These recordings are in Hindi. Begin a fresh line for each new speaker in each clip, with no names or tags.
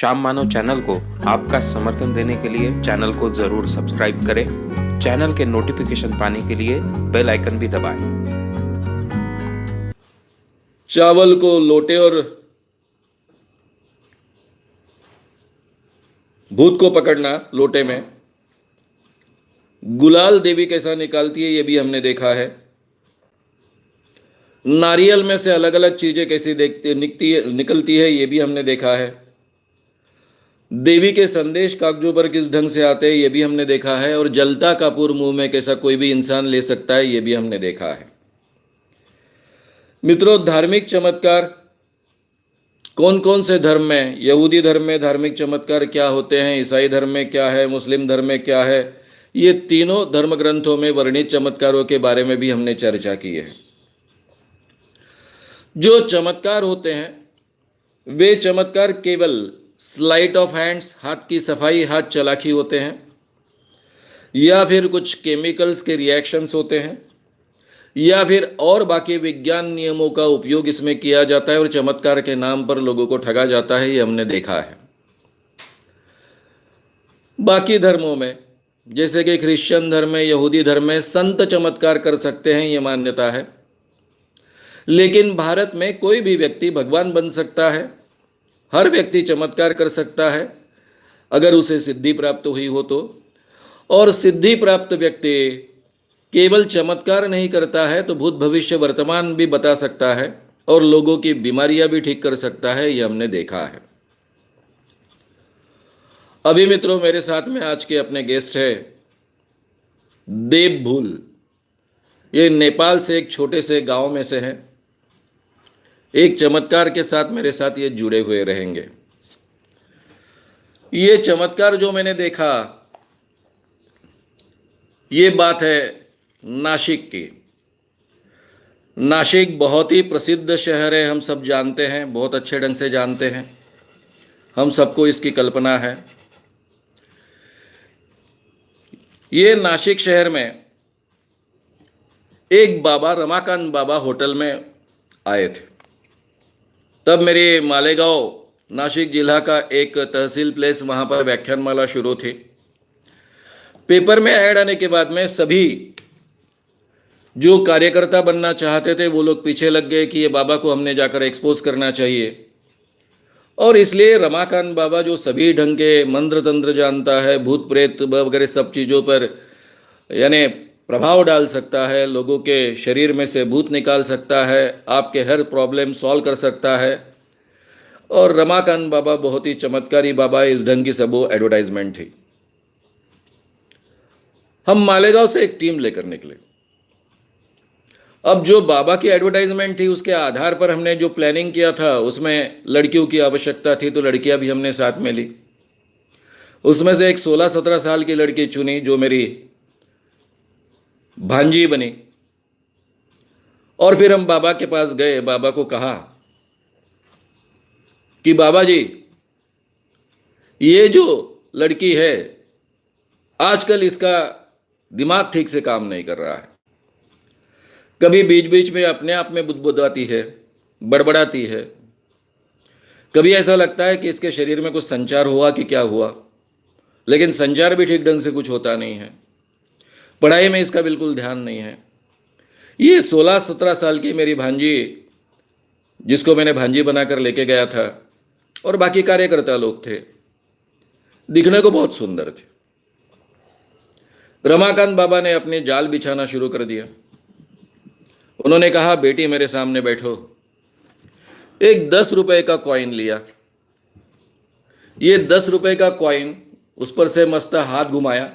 श्याम मानव चैनल को आपका समर्थन देने के लिए चैनल को जरूर सब्सक्राइब करें। चैनल के नोटिफिकेशन पाने के लिए बेल आइकन भी दबाएं।
चावल को लोटे और भूत को पकड़ना लोटे में, गुलाल देवी कैसा निकालती है ये भी हमने देखा है। नारियल में से अलग अलग चीजें कैसी निकलती है ये भी हमने देखा है। देवी के संदेश कागजों पर किस ढंग से आते हैं ये भी हमने देखा है। और जलता कपूर मुंह में कैसा कोई भी इंसान ले सकता है ये भी हमने देखा है। मित्रों, धार्मिक चमत्कार कौन कौन से धर्म में, यहूदी धर्म में धार्मिक चमत्कार क्या होते हैं, ईसाई धर्म में क्या है, मुस्लिम धर्म में क्या है, ये तीनों धर्म ग्रंथों में वर्णित चमत्कारों के बारे में भी हमने चर्चा की है। जो चमत्कार होते हैं वे चमत्कार केवल स्लाइट ऑफ हैंड्स, हाथ की सफाई, हाथ चलाकी होते हैं, या फिर कुछ केमिकल्स के रिएक्शंस होते हैं, या फिर और बाकी विज्ञान नियमों का उपयोग इसमें किया जाता है और चमत्कार के नाम पर लोगों को ठगा जाता है, ये हमने देखा है। बाकी धर्मों में जैसे कि क्रिश्चियन धर्म में, यहूदी धर्म में संत चमत्कार कर सकते हैं, ये मान्यता है। लेकिन भारत में कोई भी व्यक्ति भगवान बन सकता है, हर व्यक्ति चमत्कार कर सकता है अगर उसे सिद्धि प्राप्त हुई हो तो। और सिद्धि प्राप्त व्यक्ति केवल चमत्कार नहीं करता है तो भूत भविष्य वर्तमान भी बता सकता है और लोगों की बीमारियां भी ठीक कर सकता है, ये हमने देखा है। अभी मित्रों, मेरे साथ में आज के अपने गेस्ट है देवभूल। ये नेपाल से एक छोटे से गांव में से हैं। एक चमत्कार के साथ मेरे साथ ये जुड़े हुए रहेंगे। ये चमत्कार जो मैंने देखा, ये बात है नासिक की। नासिक बहुत ही प्रसिद्ध शहर है, हम सब जानते हैं, बहुत अच्छे ढंग से जानते हैं, हम सबको इसकी कल्पना है। ये नासिक शहर में एक बाबा, रमाकांत बाबा, होटल में आए थे। तब मेरे मालेगांव, नासिक जिला का एक तहसील प्लेस, वहाँ पर व्याख्यानमाला शुरू थी। पेपर में ऐड आने के बाद में सभी जो कार्यकर्ता बनना चाहते थे वो लोग पीछे लग गए कि ये बाबा को हमने जाकर एक्सपोज करना चाहिए। और इसलिए रमाकांत बाबा जो सभी ढंग के मंत्र तंत्र जानता है, भूत प्रेत वगैरह सब चीज़ों पर यानी प्रभाव डाल सकता है, लोगों के शरीर में से भूत निकाल सकता है, आपके हर प्रॉब्लम सॉल्व कर सकता है। और रमाकांत बाबा बहुत ही चमत्कारी बाबा, इस ढंग की सब वो एडवर्टाइजमेंट थी। हम मालेगांव से एक टीम लेकर निकले। अब जो बाबा की एडवर्टाइजमेंट थी उसके आधार पर हमने जो प्लानिंग किया था उसमें लड़कियों की आवश्यकता थी, तो लड़कियां भी हमने साथ में ली। उसमें से एक 16-17 साल की लड़की चुनी जो मेरी भांजी बनी। और फिर हम बाबा के पास गए, बाबा को कहा कि बाबा जी, ये जो लड़की है आजकल इसका दिमाग ठीक से काम नहीं कर रहा है, कभी बीच बीच में अपने आप में बुदबुदाती है, बड़बड़ाती है, कभी ऐसा लगता है कि इसके शरीर में कुछ संचार हुआ कि क्या हुआ, लेकिन संचार भी ठीक ढंग से कुछ होता नहीं है, पढ़ाई में इसका बिल्कुल ध्यान नहीं है। ये 16-17 साल की मेरी भांजी, जिसको मैंने भांजी बनाकर लेके गया था, और बाकी कार्यकर्ता लोग थे, दिखने को बहुत सुंदर थे। रमाकांत बाबा ने अपने जाल बिछाना शुरू कर दिया। उन्होंने कहा, बेटी मेरे सामने बैठो। एक 10 रुपए का कॉइन लिया। ये 10 रुपए का कॉइन, उस पर से मस्त हाथ घुमाया,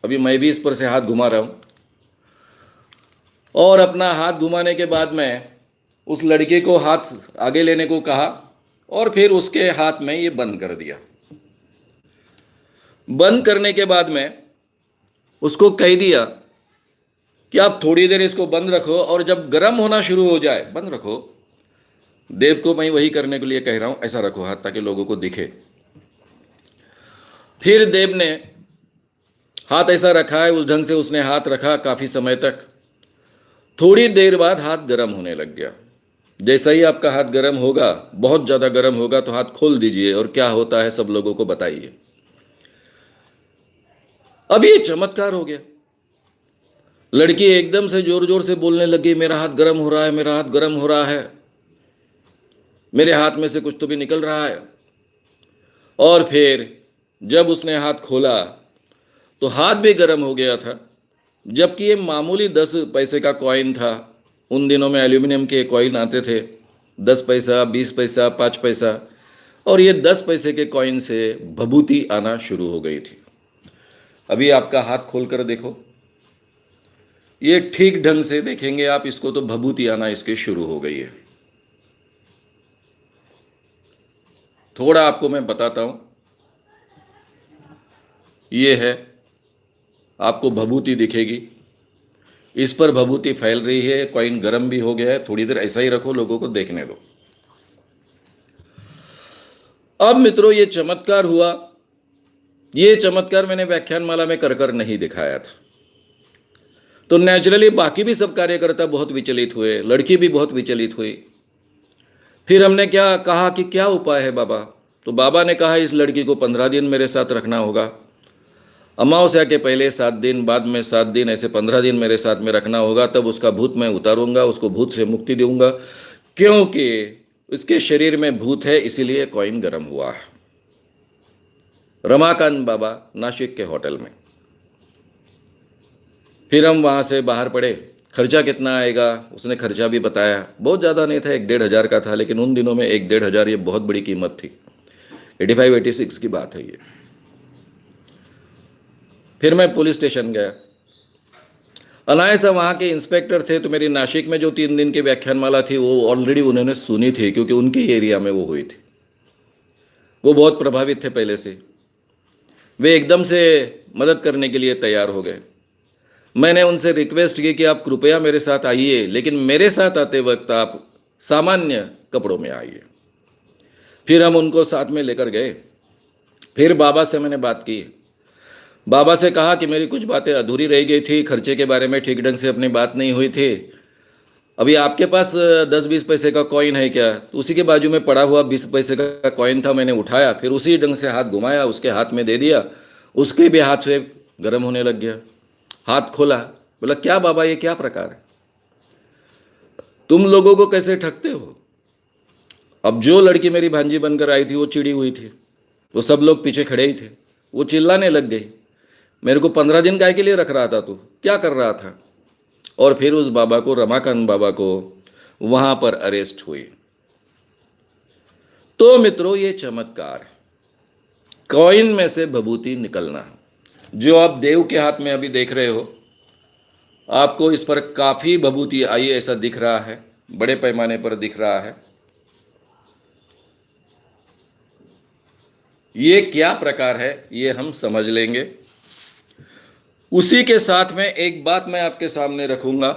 अभी मैं भी इस पर से हाथ घुमा रहा हूं, और अपना हाथ घुमाने के बाद में उस लड़के को हाथ आगे लेने को कहा और फिर उसके हाथ में ये बंद कर दिया। बंद करने के बाद में उसको कह दिया कि आप थोड़ी देर इसको बंद रखो और जब गर्म होना शुरू हो जाए बंद रखो। देव को मैं वही करने के लिए कह रहा हूं, ऐसा रखो हाथ ताकि लोगों को दिखे। फिर देव ने हाथ ऐसा रखा है, उस ढंग से उसने हाथ रखा काफी समय तक। थोड़ी देर बाद हाथ गर्म होने लग गया। जैसा ही आपका हाथ गर्म होगा, बहुत ज़्यादा गर्म होगा, तो हाथ खोल दीजिए और क्या होता है सब लोगों को बताइए। अब ये चमत्कार हो गया। लड़की एकदम से जोर जोर से बोलने लगी, मेरा हाथ गर्म हो रहा है, मेरा हाथ गर्म हो रहा है, मेरे हाथ में से कुछ तो भी निकल रहा है। और फिर जब उसने हाथ खोला तो हाथ भी गर्म हो गया था, जबकि ये मामूली 10 पैसे का कॉइन था। उन दिनों में एल्यूमिनियम के कॉइन आते थे, 10 पैसा, 20 पैसा, 5 पैसा, और ये 10 पैसे के कॉइन से भभूति आना शुरू हो गई थी। अभी आपका हाथ खोल कर देखो, ये ठीक ढंग से देखेंगे आप इसको तो भभूति आना इसके शुरू हो गई है। थोड़ा आपको मैं बताता हूं, ये है, आपको भभूति दिखेगी, इस पर भभूति फैल रही है, कॉइन गर्म भी हो गया है। थोड़ी देर ऐसा ही रखो, लोगों को देखने दो। अब मित्रों, ये चमत्कार हुआ। ये चमत्कार मैंने व्याख्यानमाला में कर कर नहीं दिखाया था, तो नेचुरली बाकी भी सब कार्यकर्ता बहुत विचलित हुए, लड़की भी बहुत विचलित हुई। फिर हमने क्या कहा कि क्या उपाय है बाबा? तो बाबा ने कहा इस लड़की को 15 दिन मेरे साथ रखना होगा, अमावस्या के पहले 7 दिन, बाद में 7 दिन, ऐसे 15 दिन मेरे साथ में रखना होगा, तब उसका भूत मैं उतारूंगा, उसको भूत से मुक्ति दूंगा, क्योंकि उसके शरीर में भूत है, इसीलिए कॉइन गर्म हुआ है। रमाकांत बाबा नासिक के होटल में। फिर हम वहाँ से बाहर पड़े। खर्चा कितना आएगा उसने खर्चा भी बताया, बहुत ज़्यादा नहीं था, 1-1.5 हज़ार का था, लेकिन उन दिनों में 1-1.5 हज़ार ये बहुत बड़ी कीमत थी। 85-86 की बात है ये। फिर मैं पुलिस स्टेशन गया। अनायसा वहाँ के इंस्पेक्टर थे, तो मेरी नासिक में जो 3 दिन की व्याख्यानमाला थी वो ऑलरेडी उन्होंने सुनी थी, क्योंकि उनके एरिया में वो हुई थी। वो बहुत प्रभावित थे पहले से, वे एकदम से मदद करने के लिए तैयार हो गए। मैंने उनसे रिक्वेस्ट की कि आप कृपया मेरे साथ आइए, लेकिन मेरे साथ आते वक्त आप सामान्य कपड़ों में आइए। फिर हम उनको साथ में लेकर गए। फिर बाबा से मैंने बात की, बाबा से कहा कि मेरी कुछ बातें अधूरी रह गई थी, खर्चे के बारे में ठीक ढंग से अपनी बात नहीं हुई थी। अभी आपके पास 10-20 पैसे का कॉइन है क्या? तो उसी के बाजू में पड़ा हुआ 20 पैसे का कॉइन था, मैंने उठाया, फिर उसी ढंग से हाथ घुमाया, उसके हाथ में दे दिया, उसके भी हाथ से गर्म होने लग गया। हाथ खोला, बोला क्या बाबा ये क्या प्रकार है, तुम लोगों को कैसे ठगते हो? अब जो लड़की मेरी भांजी बनकर आई थी वो चिड़ी हुई थी, वो सब लोग पीछे खड़े ही थे, वो चिल्लाने लग गई, मेरे को 15 दिन काय के लिए रख रहा था, तू क्या कर रहा था? और फिर उस बाबा को, रमाकांत बाबा को, वहां पर अरेस्ट हुई। तो मित्रों, ये चमत्कार है, कॉइन में से भभूति निकलना। जो आप देव के हाथ में अभी देख रहे हो, आपको इस पर काफी भभूति आई ऐसा दिख रहा है, बड़े पैमाने पर दिख रहा है। ये क्या प्रकार है ये हम समझ लेंगे। उसी के साथ में एक बात मैं आपके सामने रखूंगा।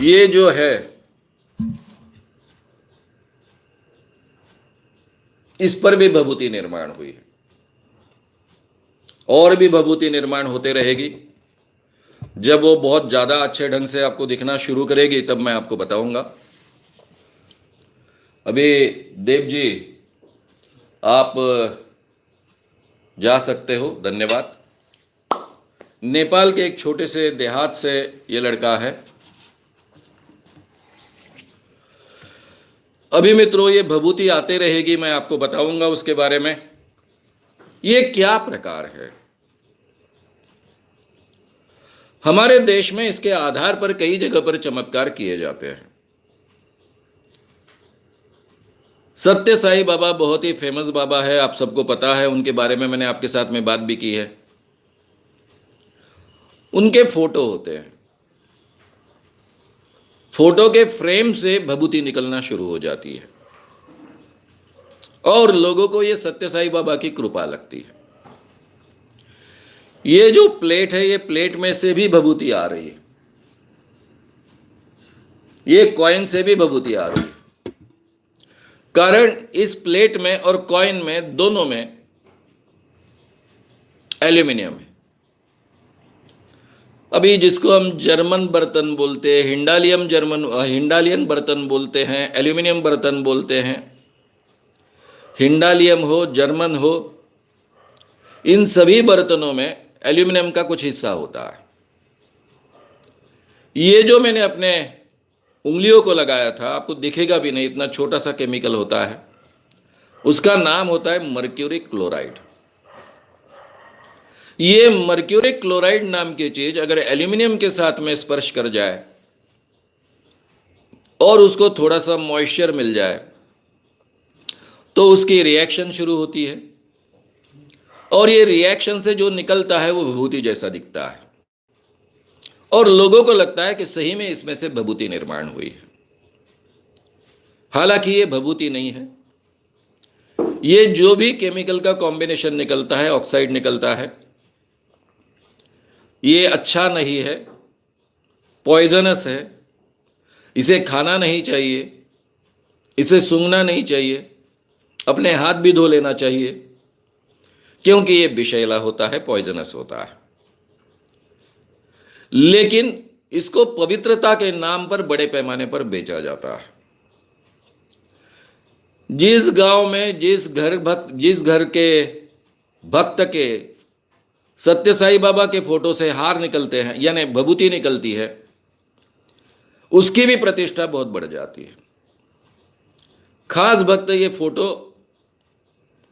ये जो है, इस पर भी भभूति निर्माण हुई है, और भी भभूति निर्माण होते रहेगी। जब वो बहुत ज्यादा अच्छे ढंग से आपको दिखना शुरू करेगी तब मैं आपको बताऊंगा। अभी देव जी आप जा सकते हो, धन्यवाद। नेपाल के एक छोटे से देहात से ये लड़का है। अभी मित्रों, ये भभूति आते रहेगी, मैं आपको बताऊंगा उसके बारे में। ये क्या प्रकार है? हमारे देश में इसके आधार पर कई जगह पर चमत्कार किए जाते हैं। सत्य साई बाबा बहुत ही फेमस बाबा है, आप सबको पता है, उनके बारे में मैंने आपके साथ में बात भी की है। उनके फोटो होते हैं, फोटो के फ्रेम से भभूति निकलना शुरू हो जाती है, और लोगों को ये सत्य साई बाबा की कृपा लगती है। ये जो प्लेट है, ये प्लेट में से भी भभूति आ रही है, ये कॉइन से भी भभूति आ रही है। कारण इस प्लेट में और कॉइन में दोनों में एल्यूमिनियम है। अभी जिसको हम जर्मन बर्तन बोलते हैं, हिंडालियन बर्तन बोलते हैं, एल्यूमिनियम बर्तन बोलते हैं, हिंडालियम हो, जर्मन हो, इन सभी बर्तनों में एल्यूमिनियम का कुछ हिस्सा होता है। ये जो मैंने अपने उंगलियों को लगाया था, आपको दिखेगा भी नहीं, इतना छोटा सा केमिकल होता है, उसका नाम होता है मर्क्यूरी क्लोराइड। ये मर्क्यूरी क्लोराइड नाम की चीज अगर एल्यूमिनियम के साथ में स्पर्श कर जाए और उसको थोड़ा सा मॉइस्चर मिल जाए तो उसकी रिएक्शन शुरू होती है, और ये रिएक्शन से जो निकलता है वो विभूति जैसा दिखता है, और लोगों को लगता है कि सही में इसमें से विभूति निर्माण हुई है। हालांकि ये विभूति नहीं है। ये जो भी केमिकल का कॉम्बिनेशन निकलता है, ऑक्साइड निकलता है, ये अच्छा नहीं है, पॉइजनस है, इसे खाना नहीं चाहिए, इसे सूंघना नहीं चाहिए, अपने हाथ भी धो लेना चाहिए, क्योंकि ये विषैला होता है, पॉइजनस होता है। लेकिन इसको पवित्रता के नाम पर बड़े पैमाने पर बेचा जाता है। जिस गांव में जिस घर के भक्त के सत्य साई बाबा के फोटो से हार निकलते हैं, यानी विभूति निकलती है, उसकी भी प्रतिष्ठा बहुत बढ़ जाती है। खास भक्त ये फोटो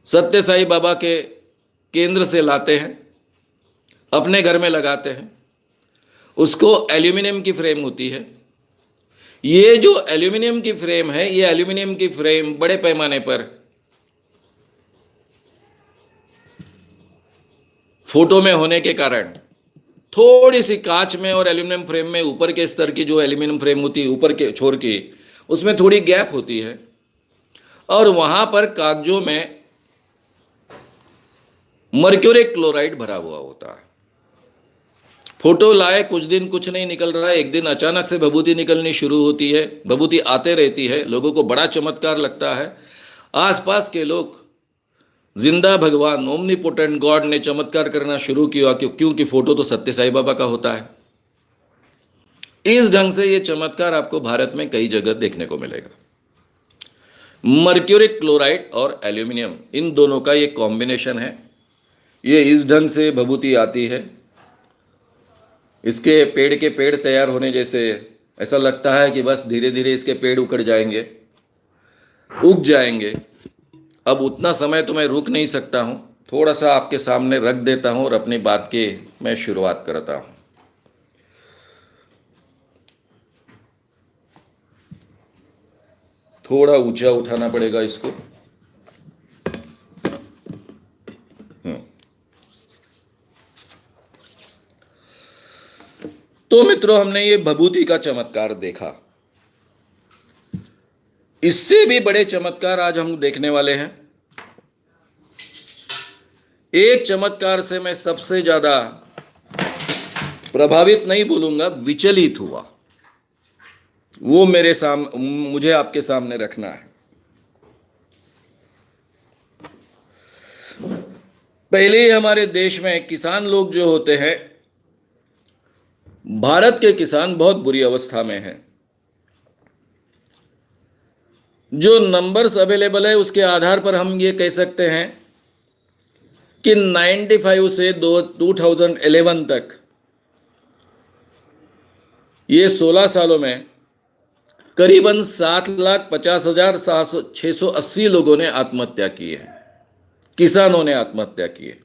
सत्य साई बाबा के केंद्र से लाते हैं, अपने घर में लगाते हैं। उसको एल्यूमिनियम की फ्रेम होती है। ये जो एल्यूमिनियम की फ्रेम है, ये एल्यूमिनियम की फ्रेम बड़े पैमाने पर फोटो में होने के कारण थोड़ी सी कांच में और एल्यूमिनियम फ्रेम में ऊपर के स्तर की जो एल्यूमिनियम फ्रेम होती है, ऊपर के छोर की, उसमें थोड़ी गैप होती है, और वहां पर कागजों में मर्क्यूरी क्लोराइड भरा हुआ होता है। फोटो लाए कुछ दिन कुछ नहीं निकल रहा है, एक दिन अचानक से विभूति निकलनी शुरू होती है, विभूति आते रहती है, लोगों को बड़ा चमत्कार लगता है। आसपास के लोग जिंदा भगवान ओमनीपोटेंट गॉड ने चमत्कार करना शुरू किया, क्योंकि फोटो तो सत्य साई बाबा का होता है। इस ढंग से ये चमत्कार आपको भारत में कई जगह देखने को मिलेगा। मर्क्यूरी क्लोराइड और एल्यूमिनियम, इन दोनों का ये कॉम्बिनेशन है। ये इस ढंग से विभूति आती है। इसके पेड़ के पेड़ तैयार होने जैसे ऐसा लगता है कि बस धीरे धीरे इसके पेड़ उखड़ जाएंगे, उग जाएंगे। अब उतना समय तो मैं रुक नहीं सकता हूँ, थोड़ा सा आपके सामने रख देता हूँ और अपनी बात की मैं शुरुआत करता हूँ। थोड़ा ऊंचा उठाना पड़ेगा इसको। तो मित्रों, हमने ये विभूति का चमत्कार देखा। इससे भी बड़े चमत्कार आज हम देखने वाले हैं। एक चमत्कार से मैं सबसे ज्यादा प्रभावित नहीं बोलूंगा, विचलित हुआ, वो मुझे आपके सामने रखना है। पहले ही हमारे देश में किसान लोग जो होते हैं, भारत के किसान बहुत बुरी अवस्था में हैं। जो नंबर्स अवेलेबल है उसके आधार पर हम ये कह सकते हैं कि 95 से 2011 तक, ये 16 सालों में करीबन 7,50,680 लोगों ने आत्महत्या की है, किसानों ने आत्महत्या की है,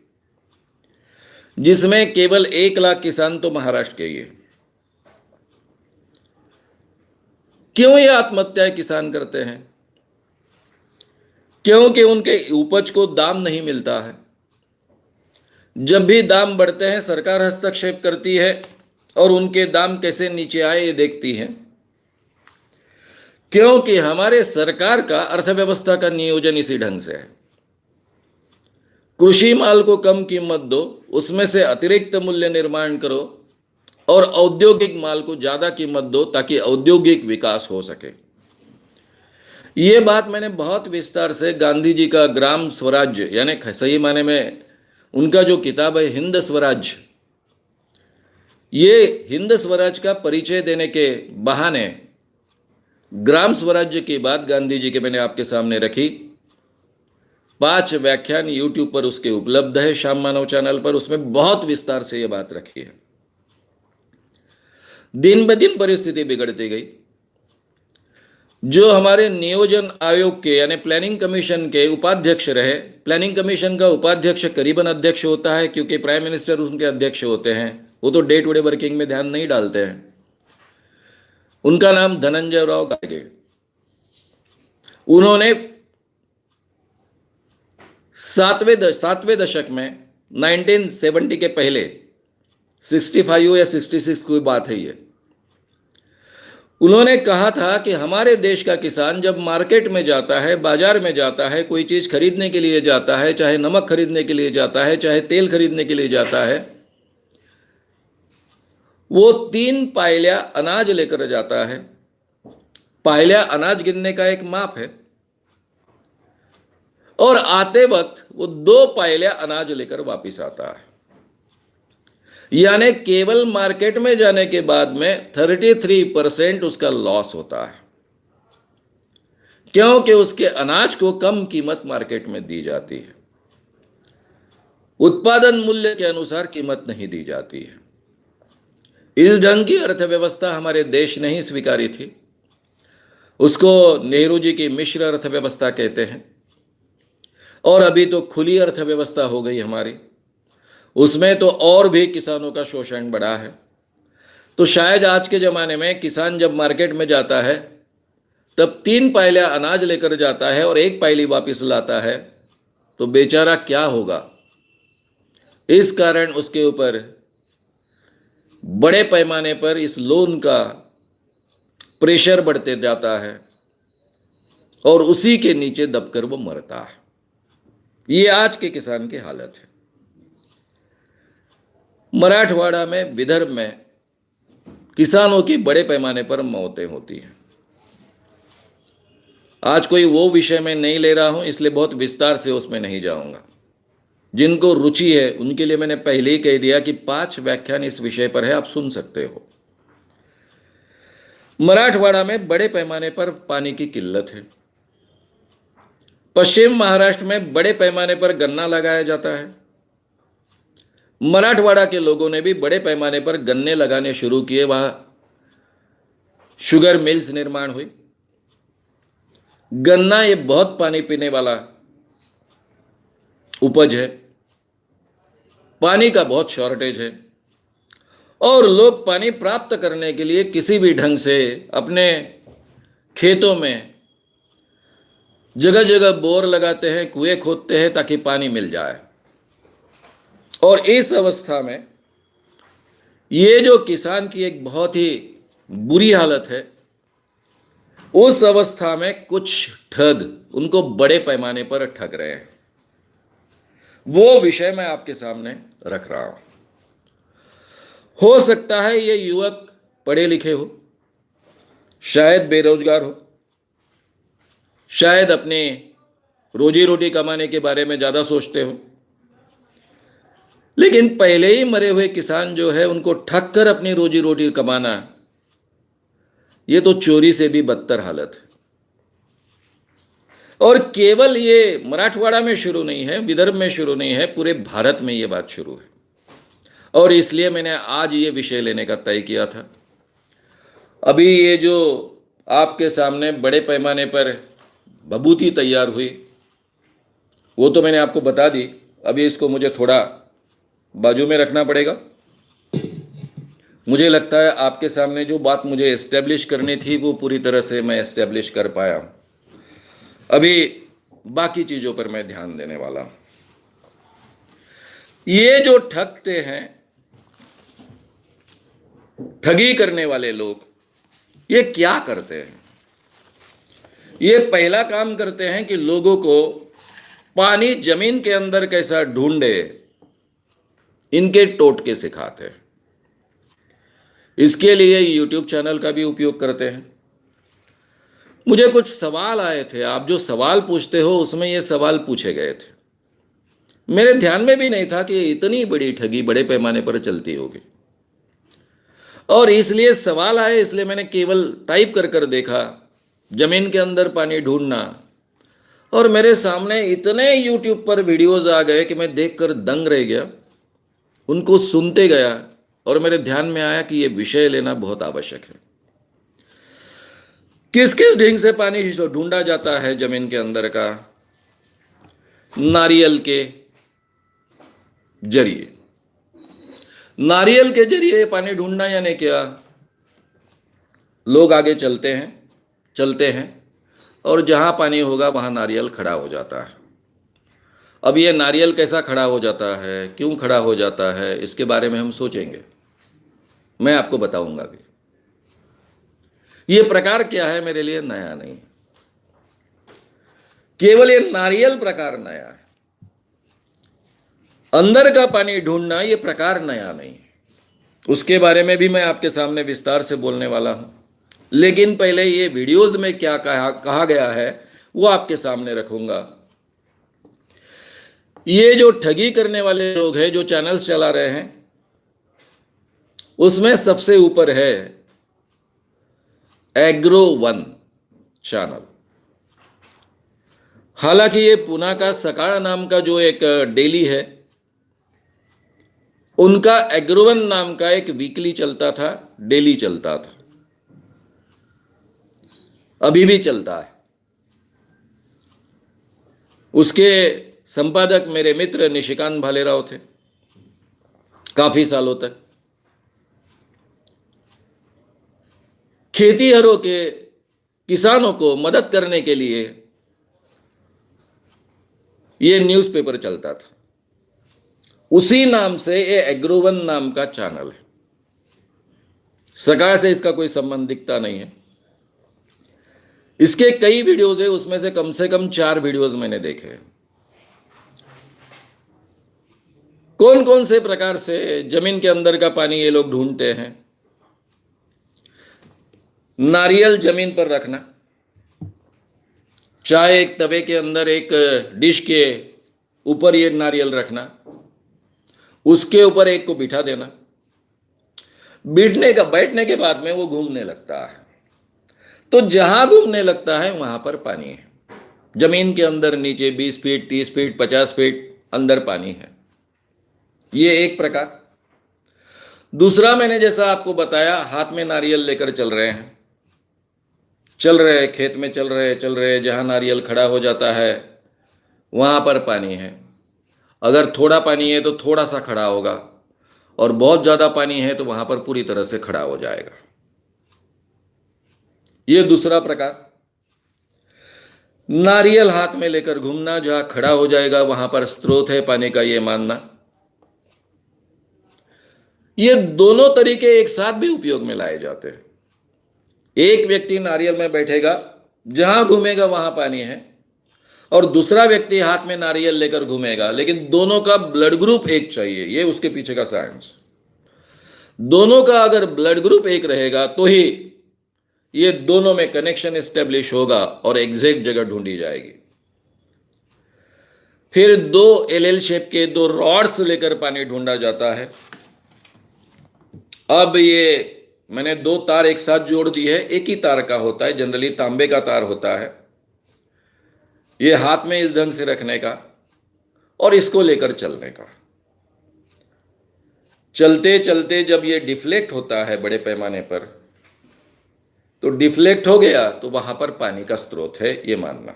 जिसमें केवल 1 लाख किसान तो महाराष्ट्र के ही है। क्यों ये आत्महत्याएं किसान करते हैं? क्योंकि उनके उपज को दाम नहीं मिलता है। जब भी दाम बढ़ते हैं, सरकार हस्तक्षेप करती है और उनके दाम कैसे नीचे आए ये देखती है, क्योंकि हमारे सरकार का अर्थव्यवस्था का नियोजन इसी ढंग से है। कृषि माल को कम कीमत दो, उसमें से अतिरिक्त मूल्य निर्माण करो, और औद्योगिक माल को ज्यादा कीमत दो ताकि औद्योगिक विकास हो सके। ये बात मैंने बहुत विस्तार से गांधी जी का ग्राम स्वराज्य, यानी सही माने में उनका जो किताब है हिंद स्वराज्य, ये हिंद स्वराज का परिचय देने के बहाने ग्राम स्वराज्य की बात गांधी जी के मैंने आपके सामने रखी। 5 व्याख्यान यूट्यूब पर उसके उपलब्ध है, श्याम मानव चैनल पर, उसमें बहुत विस्तार से ये बात रखी है। दिन ब दिन परिस्थिति बिगड़ती गई। जो हमारे नियोजन आयोग के यानी प्लानिंग कमीशन के उपाध्यक्ष रहे, प्लानिंग कमीशन का उपाध्यक्ष करीबन अध्यक्ष होता है क्योंकि प्राइम मिनिस्टर उनके अध्यक्ष होते हैं, वो तो डे टू डे वर्किंग में ध्यान नहीं डालते हैं। उनका नाम धनंजय राव गाडगे। उन्होंने सातवें दशक में 1970 के पहले 65 या 66 की बात है ये, उन्होंने कहा था कि हमारे देश का किसान जब मार्केट में जाता है, बाजार में जाता है, कोई चीज खरीदने के लिए जाता है, चाहे नमक खरीदने के लिए जाता है, चाहे तेल खरीदने के लिए जाता है, वो 3 पायलिया अनाज लेकर जाता है। पायलिया अनाज गिनने का एक माप है, और आते वक्त वो 2 पायलिया अनाज लेकर वापिस आता है। यानी केवल मार्केट में जाने के बाद में 33% उसका लॉस होता है, क्योंकि उसके अनाज को कम कीमत मार्केट में दी जाती है, उत्पादन मूल्य के अनुसार कीमत नहीं दी जाती है। इस ढंग की अर्थव्यवस्था हमारे देश ने ही स्वीकारी थी। उसको नेहरू जी की मिश्र अर्थव्यवस्था कहते हैं, और अभी तो खुली अर्थव्यवस्था हो गई हमारी, उसमें तो और भी किसानों का शोषण बढ़ा है। तो शायद आज के ज़माने में किसान जब मार्केट में जाता है तब 3 पायलिया अनाज लेकर जाता है और 1 पायली वापस लाता है, तो बेचारा क्या होगा। इस कारण उसके ऊपर बड़े पैमाने पर इस लोन का प्रेशर बढ़ते जाता है और उसी के नीचे दबकर वो मरता है। ये आज के किसान की हालत है। मराठवाड़ा में, विदर्भ में किसानों की बड़े पैमाने पर मौतें होती हैं। आज कोई वो विषय में नहीं ले रहा हूं, इसलिए बहुत विस्तार से उसमें नहीं जाऊंगा। जिनको रुचि है उनके लिए मैंने पहले ही कह दिया कि 5 व्याख्यान इस विषय पर है, आप सुन सकते हो। मराठवाड़ा में बड़े पैमाने पर पानी की किल्लत है। पश्चिम महाराष्ट्र में बड़े पैमाने पर गन्ना लगाया जाता है। मराठवाड़ा के लोगों ने भी बड़े पैमाने पर गन्ने लगाने शुरू किए, वहां शुगर मिल्स निर्माण हुई। गन्ना ये बहुत पानी पीने वाला उपज है, पानी का बहुत शॉर्टेज है, और लोग पानी प्राप्त करने के लिए किसी भी ढंग से अपने खेतों में जगह जगह बोर लगाते हैं, कुएं खोदते हैं ताकि पानी मिल जाए। और इस अवस्था में ये जो किसान की एक बहुत ही बुरी हालत है, उस अवस्था में कुछ ठग उनको बड़े पैमाने पर ठग रहे हैं। वो विषय मैं आपके सामने रख रहा हूं। हो सकता है ये युवक पढ़े लिखे हो, शायद बेरोजगार हो, शायद अपनी रोजी रोटी कमाने के बारे में ज़्यादा सोचते हो, लेकिन पहले ही मरे हुए किसान जो है उनको ठग कर अपनी रोजी रोटी कमाना, ये तो चोरी से भी बदतर हालत है। और केवल ये मराठवाड़ा में शुरू नहीं है, विदर्भ में शुरू नहीं है, पूरे भारत में ये बात शुरू है। और इसलिए मैंने आज ये विषय लेने का तय किया था। अभी ये जो आपके सामने बड़े पैमाने पर बबूती तैयार हुई, वो तो मैंने आपको बता दी। अभी इसको मुझे थोड़ा बाजू में रखना पड़ेगा। मुझे लगता है आपके सामने जो बात मुझे एस्टेब्लिश करनी थी वो पूरी तरह से मैं एस्टेब्लिश कर पाया हूं। अभी बाकी चीज़ों पर मैं ध्यान देने वाला हूं। ये जो ठगते हैं, ठगी करने वाले लोग, ये क्या करते हैं? ये पहला काम करते हैं कि लोगों को पानी जमीन के अंदर कैसा ढूंढे, इनके टोटके सिखाते हैं। इसके लिए यूट्यूब चैनल का भी उपयोग करते हैं। मुझे कुछ सवाल आए थे, आप जो सवाल पूछते हो उसमें ये सवाल पूछे गए थे। मेरे ध्यान में भी नहीं था कि इतनी बड़ी ठगी बड़े पैमाने पर चलती होगी। और इसलिए सवाल आए, इसलिए मैंने केवल टाइप कर कर देखा, जमीन के अंदर पानी ढूंढना, और मेरे सामने इतने यूट्यूब पर वीडियोस आ गए कि मैं देखकर दंग रह गया, उनको सुनते गया, और मेरे ध्यान में आया कि ये विषय लेना बहुत आवश्यक है। किस किस ढंग से पानी ढूंढा जाता है जमीन के अंदर का? नारियल के जरिए। नारियल के जरिए पानी ढूंढना यानी क्या? लोग आगे चलते हैं और जहां पानी होगा वहां नारियल खड़ा हो जाता है। अब ये नारियल कैसा खड़ा हो जाता है, क्यों खड़ा हो जाता है, इसके बारे में हम सोचेंगे, मैं आपको बताऊंगा भी। ये प्रकार क्या है मेरे लिए नया नहीं, केवल ये नारियल प्रकार नया है। अंदर का पानी ढूंढना ये प्रकार नया नहीं, उसके बारे में भी मैं आपके सामने विस्तार से बोलने वाला हूं। लेकिन पहले ये वीडियोस में क्या कहा गया है वो आपके सामने रखूंगा। ये जो ठगी करने वाले लोग हैं, जो चैनल्स चला रहे हैं, उसमें सबसे ऊपर है एग्रो-1 चैनल। हालांकि ये पुणे का सकाळ नाम का जो एक डेली है, उनका एग्रो-1 नाम का एक वीकली चलता था, डेली चलता था, अभी भी चलता है। उसके संपादक मेरे मित्र निशिकांत भालेराव थे काफी सालों तक। खेतीहरों के, किसानों को मदद करने के लिए ये न्यूज़पेपर चलता था, उसी नाम से ये एग्रो-1 नाम का चैनल है। सकाळ से इसका कोई संबंध दिखता नहीं है। इसके कई वीडियोस है, उसमें से कम 4 वीडियोस मैंने देखे हैं। कौन कौन से प्रकार से जमीन के अंदर का पानी ये लोग ढूंढते हैं? नारियल जमीन पर रखना, चाहे एक तवे के अंदर एक डिश के ऊपर ये नारियल रखना, उसके ऊपर एक को बिठा देना, बैठने के बाद में वो घूमने लगता है। तो जहां घूमने लगता है वहां पर पानी है। जमीन के अंदर नीचे 20 फीट, 30 फीट, 50 फीट अंदर पानी है। ये एक प्रकार। दूसरा, मैंने जैसा आपको बताया, हाथ में नारियल लेकर चल रहे हैं, खेत में चल रहे, जहां नारियल खड़ा हो जाता है वहां पर पानी है। अगर थोड़ा पानी है तो थोड़ा सा खड़ा होगा, और बहुत ज्यादा पानी है तो वहां पर पूरी तरह से खड़ा हो जाएगा। यह दूसरा प्रकार। नारियल हाथ में लेकर घूमना, जहां खड़ा हो जाएगा वहां पर स्रोत है पानी का, यह मानना। ये दोनों तरीके एक साथ भी उपयोग में लाए जाते हैं। एक व्यक्ति नारियल में बैठेगा, जहां घूमेगा वहां पानी है, और दूसरा व्यक्ति हाथ में नारियल लेकर घूमेगा, लेकिन दोनों का ब्लड ग्रुप एक चाहिए। ये उसके पीछे का साइंस। दोनों का अगर ब्लड ग्रुप एक रहेगा तो ही ये दोनों में कनेक्शन एस्टेब्लिश होगा और एग्जैक्ट जगह ढूंढी जाएगी। फिर 2 एल शेप के 2 रॉड्स लेकर पानी ढूंढा जाता है। अब ये मैंने 2 तार एक साथ जोड़ दी है, एक ही तार का होता है, जनरली तांबे का तार होता है। ये हाथ में इस ढंग से रखने का और इसको लेकर चलने का। चलते चलते जब ये डिफ्लेक्ट होता है बड़े पैमाने पर, तो डिफ्लेक्ट हो गया तो वहां पर पानी का स्रोत है, ये मानना।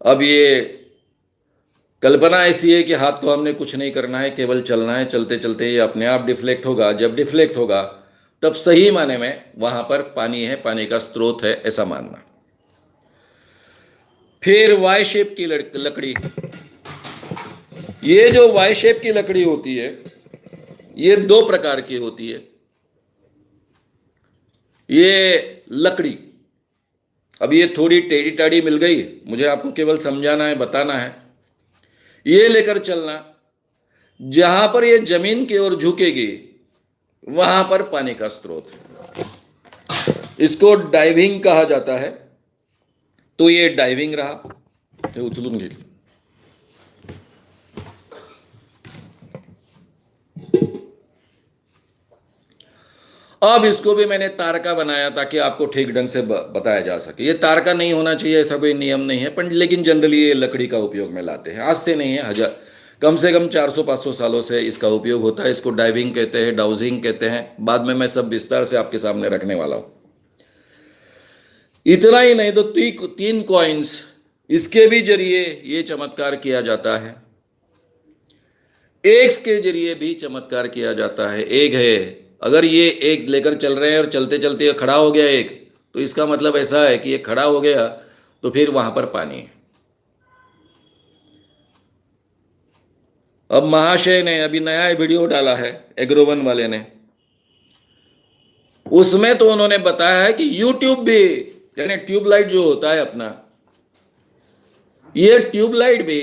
अब ये कल्पना ऐसी है कि हाथ को हमने कुछ नहीं करना है, केवल चलना है। चलते चलते ये अपने आप डिफ्लेक्ट होगा। जब डिफ्लेक्ट होगा तब सही माने में वहां पर पानी है, पानी का स्रोत है, ऐसा मानना। फिर वाई शेप की लकड़ी। ये जो वाई शेप की लकड़ी होती है, ये 2 प्रकार की होती है। ये लकड़ी, अब ये थोड़ी टेढ़ी टाढ़ी मिल गई, मुझे आपको केवल समझाना है, बताना है। ये लेकर चलना, जहां पर ये जमीन की ओर झुकेगी वहां पर पानी का स्रोत है। इसको डाइविंग कहा जाता है। तो ये डाइविंग रहा, ये उचलून घेईल। अब इसको भी मैंने तार का बनाया ताकि आपको ठीक ढंग से बताया जा सके। ये तार का नहीं होना चाहिए ऐसा कोई नियम नहीं है, पर लेकिन जनरली ये लकड़ी का उपयोग में लाते हैं। आज से नहीं है, हजार कम से कम 400-500 सालों से इसका उपयोग होता है। इसको डाइविंग कहते हैं, डाउजिंग कहते हैं, बाद में मैं सब विस्तार से आपके सामने रखने वाला हूं। इतना ही नहीं तो 3 कॉइन्स इसके भी जरिए ये चमत्कार किया जाता है। एग्स के जरिए भी चमत्कार किया जाता है। एग है, अगर ये एग लेकर चल रहे हैं और चलते चलते खड़ा हो गया एग, तो इसका मतलब ऐसा है कि ये खड़ा हो गया तो फिर वहां पर पानी है। अब महाशय ने अभी नया वीडियो डाला है एग्रोवन वाले ने, उसमें तो उन्होंने बताया है कि यूट्यूब भी, यानी ट्यूबलाइट जो होता है अपना, ये ट्यूबलाइट भी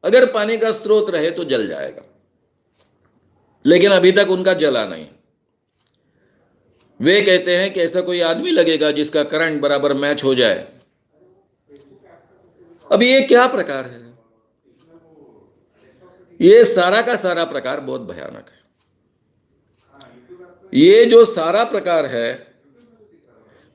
अगर पानी का स्रोत रहे तो जल जाएगा, लेकिन अभी तक उनका जला नहीं। वे कहते हैं कि ऐसा कोई आदमी लगेगा जिसका करंट बराबर मैच हो जाए। अब ये क्या प्रकार है? ये सारा का सारा प्रकार बहुत भयानक है। ये जो सारा प्रकार है,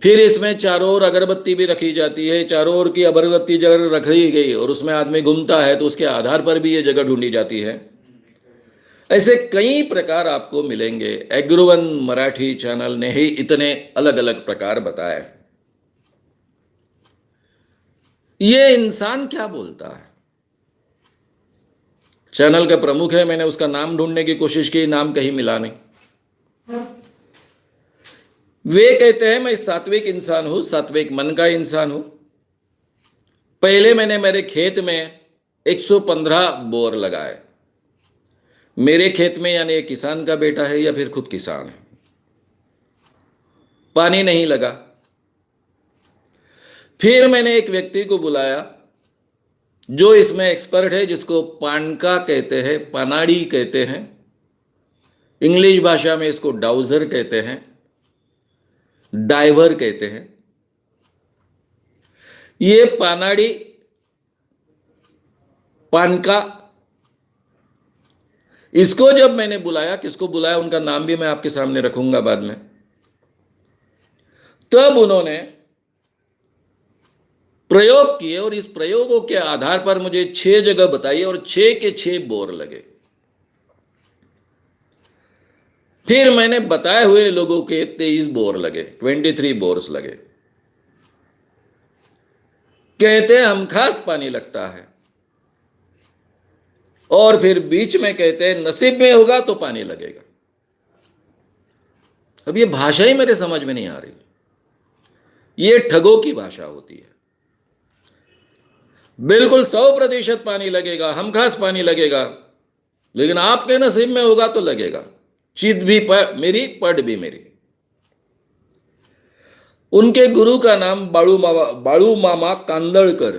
फिर इसमें चारों ओर अगरबत्ती भी रखी जाती है। चारों ओर की अगरबत्ती जगह रखी गई और उसमें आदमी घूमता है तो उसके आधार पर भी ये जगह ढूंढी जाती है। ऐसे कई प्रकार आपको मिलेंगे। एग्रोवन मराठी चैनल ने ही इतने अलग अलग प्रकार बताए। ये इंसान क्या बोलता है? चैनल का प्रमुख है, मैंने उसका नाम ढूंढने की कोशिश की, नाम कहीं मिला नहीं। वे कहते हैं मैं सात्विक इंसान हूं, सात्विक मन का इंसान हूं। पहले मैंने मेरे खेत में 115 बोर लगाए। मेरे खेत में, यानी एक किसान का बेटा है या फिर खुद किसान है, पानी नहीं लगा। फिर मैंने एक व्यक्ति को बुलाया जो इसमें एक्सपर्ट है, जिसको पानका कहते हैं, पनाड़ी कहते हैं, इंग्लिश भाषा में इसको डाउजर कहते हैं, डाइवर कहते हैं। ये पानाड़ी, पानका, इसको जब मैंने बुलाया, किसको बुलाया उनका नाम भी मैं आपके सामने रखूंगा बाद में, तब उन्होंने प्रयोग किए और इस प्रयोगों के आधार पर मुझे 6 जगह बताई और 6 के 6 बोर लगे। फिर मैंने बताए हुए लोगों के 23 बोर लगे, 23 बोर्स लगे। कहते हैं हम खास पानी लगता है, और फिर बीच में कहते हैं नसीब में होगा तो पानी लगेगा। अब ये भाषा ही मेरे समझ में नहीं आ रही। ये ठगों की भाषा होती है। बिल्कुल 100% पानी लगेगा, हम खास पानी लगेगा, लेकिन आपके नसीब में होगा तो लगेगा। चित भी मेरी, पढ़ भी मेरी। उनके गुरु का नाम बाळू मामा कांदळकर,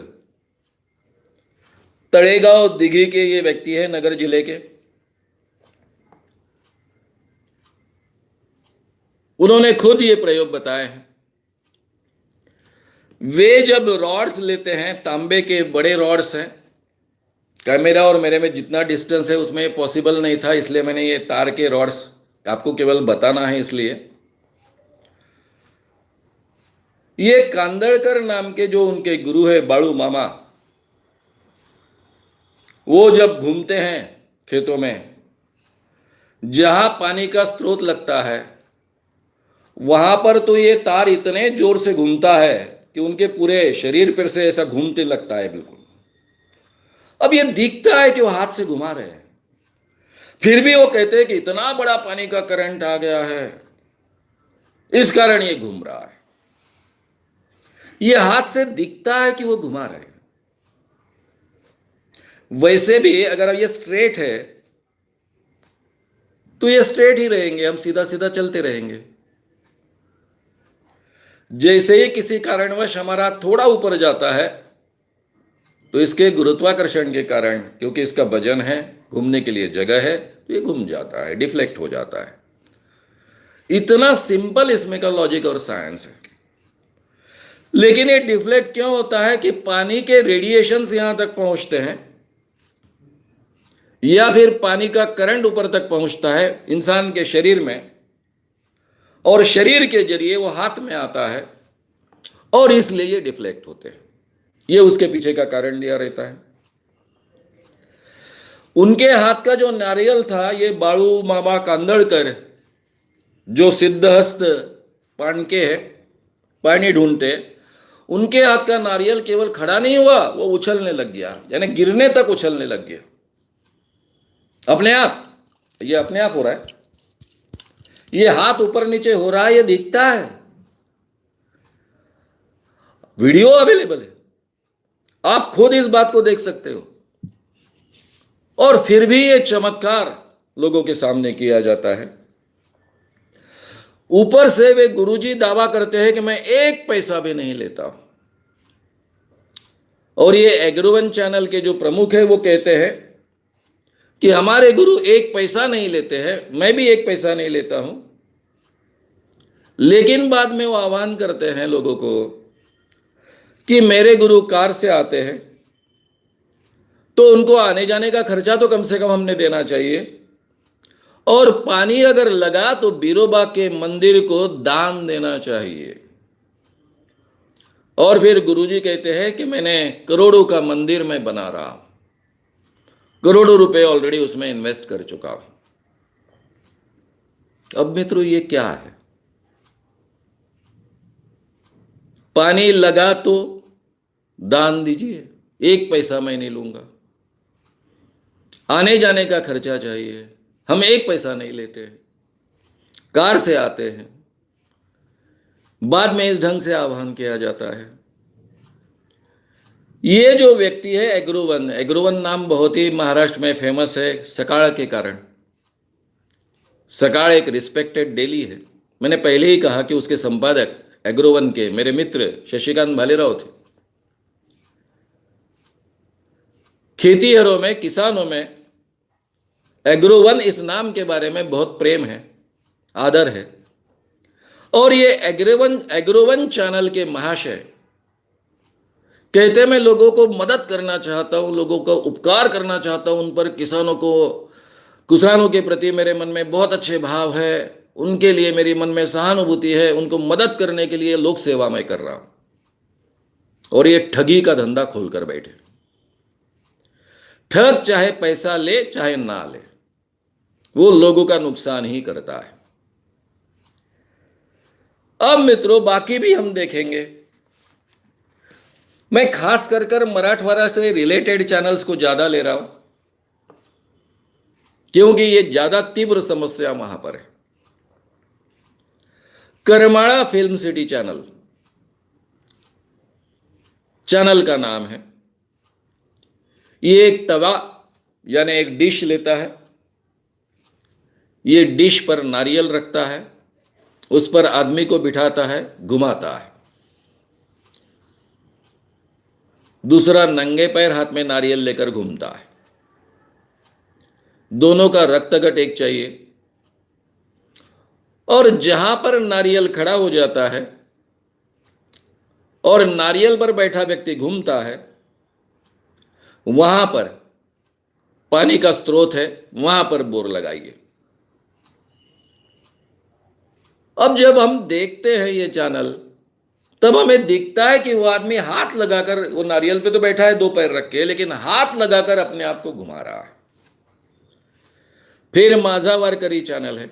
तळेगांव दिघी के ये व्यक्ति है, नगर जिले के। उन्होंने खुद ये प्रयोग बताए हैं। वे जब रॉड्स लेते हैं, तांबे के बड़े रॉड्स हैं, कैमरा और मेरे में जितना डिस्टेंस है उसमें पॉसिबल नहीं था, इसलिए मैंने ये तार के रॉड्स आपको केवल बताना है। इसलिए ये कांदळकर नाम के जो उनके गुरु है बाळू मामा, वो जब घूमते हैं खेतों में, जहां पानी का स्रोत लगता है वहां पर तो ये तार इतने जोर से घूमता है कि उनके पूरे शरीर पर से ऐसा घूमते लगता है बिल्कुल। अब ये दिखता है कि वो हाथ से घुमा रहे हैं, फिर भी वो कहते हैं कि इतना बड़ा पानी का करंट आ गया है, इस कारण ये घूम रहा है। ये हाथ से दिखता है कि वो घुमा रहे हैं। वैसे भी अगर ये स्ट्रेट है तो ये स्ट्रेट ही रहेंगे, हम सीधा सीधा चलते रहेंगे। जैसे ही किसी कारणवश हमारा थोड़ा ऊपर जाता है तो इसके गुरुत्वाकर्षण के कारण, क्योंकि इसका वजन है, घूमने के लिए जगह है, तो ये घूम जाता है, डिफ्लेक्ट हो जाता है। इतना सिंपल इसमें का लॉजिक और साइंस है। लेकिन ये डिफ्लेक्ट क्यों होता है कि पानी के रेडिएशंस यहां तक पहुंचते हैं, या फिर पानी का करंट ऊपर तक पहुंचता है इंसान के शरीर में, और शरीर के जरिए वो हाथ में आता है और इसलिए ये डिफ्लेक्ट होते हैं। ये उसके पीछे का कारण दिया रहता है। उनके हाथ का जो नारियल था, ये बाळू मामा कांदळकर जो सिद्धहस्त पाणके है, पानी ढूंढते, उनके हाथ का नारियल केवल खड़ा नहीं हुआ, वो उछलने लग गया, यानी गिरने तक उछलने लग गया अपने आप। ये अपने आप हो रहा है, ये हाथ ऊपर नीचे हो रहा है, ये दिखता है, वीडियो अवेलेबल है, आप खुद इस बात को देख सकते हो। और फिर भी ये चमत्कार लोगों के सामने किया जाता है। ऊपर से वे गुरुजी दावा करते हैं कि मैं एक पैसा भी नहीं लेता हूं। और ये एग्रोवन चैनल के जो प्रमुख है वो कहते हैं कि हमारे गुरु एक पैसा नहीं लेते हैं, मैं भी एक पैसा नहीं लेता हूं। लेकिन बाद में वो आह्वान करते हैं लोगों को कि मेरे गुरु कार से आते हैं तो उनको आने जाने का खर्चा तो कम से कम हमने देना चाहिए, और पानी अगर लगा तो बिरोबा के मंदिर को दान देना चाहिए। और फिर गुरुजी कहते हैं कि मैंने करोड़ों का मंदिर में बना रहा हूं, करोड़ों रुपए ऑलरेडी उसमें इन्वेस्ट कर चुका हूं। अब मित्रों, ये क्या है? पानी लगा तो दान दीजिए, एक पैसा मैं नहीं लूंगा। आने जाने का खर्चा चाहिए, हम एक पैसा नहीं लेते, कार से आते हैं, बाद में इस ढंग से आह्वान किया जाता है। ये जो व्यक्ति है एग्रोवन, एग्रोवन नाम बहुत ही महाराष्ट्र में फेमस है सकाळ के कारण। सकाळ एक रिस्पेक्टेड डेली है। मैंने पहले ही कहा कि उसके संपादक एग्रोवन के मेरे मित्र शशिकांत भालेराव थे। खेतीहरों में, किसानों में एग्रोवन इस नाम के बारे में बहुत प्रेम है, आदर है। और ये एग्रोवन चैनल के महाशय कहते मैं लोगों को मदद करना चाहता हूं, लोगों का उपकार करना चाहता हूं, उन पर किसानों के प्रति मेरे मन में बहुत अच्छे भाव है, उनके लिए मेरी मन में सहानुभूति है, उनको मदद करने के लिए लोक सेवा मैं कर रहा हूं। और ये ठगी का धंधा खोलकर बैठे। ठग चाहे पैसा ले चाहे ना ले, वो लोगों का नुकसान ही करता है। अब मित्रों, बाकी भी हम देखेंगे। मैं खास कर मराठवाड़ा से रिलेटेड चैनल्स को ज्यादा ले रहा हूं, क्योंकि ये ज्यादा तीव्र समस्या वहां पर है। करमाळा फिल्म सिटी चैनल का नाम है। ये एक तवा यानी एक डिश लेता है, ये डिश पर नारियल रखता है, उस पर आदमी को बिठाता है, घुमाता है। दूसरा नंगे पैर हाथ में नारियल लेकर घूमता है। दोनों का रक्तगट एक चाहिए। और जहां पर नारियल खड़ा हो जाता है और नारियल पर बैठा व्यक्ति घूमता है, वहां पर पानी का स्रोत है, वहां पर बोर लगाइए। अब जब हम देखते हैं ये चैनल, तब हमें दिखता है कि वो आदमी हाथ लगाकर, वो नारियल पे तो बैठा है दो पैर रख के, लेकिन हाथ लगाकर अपने आप को घुमा रहा है। फिर माझा वारकरी चैनल है।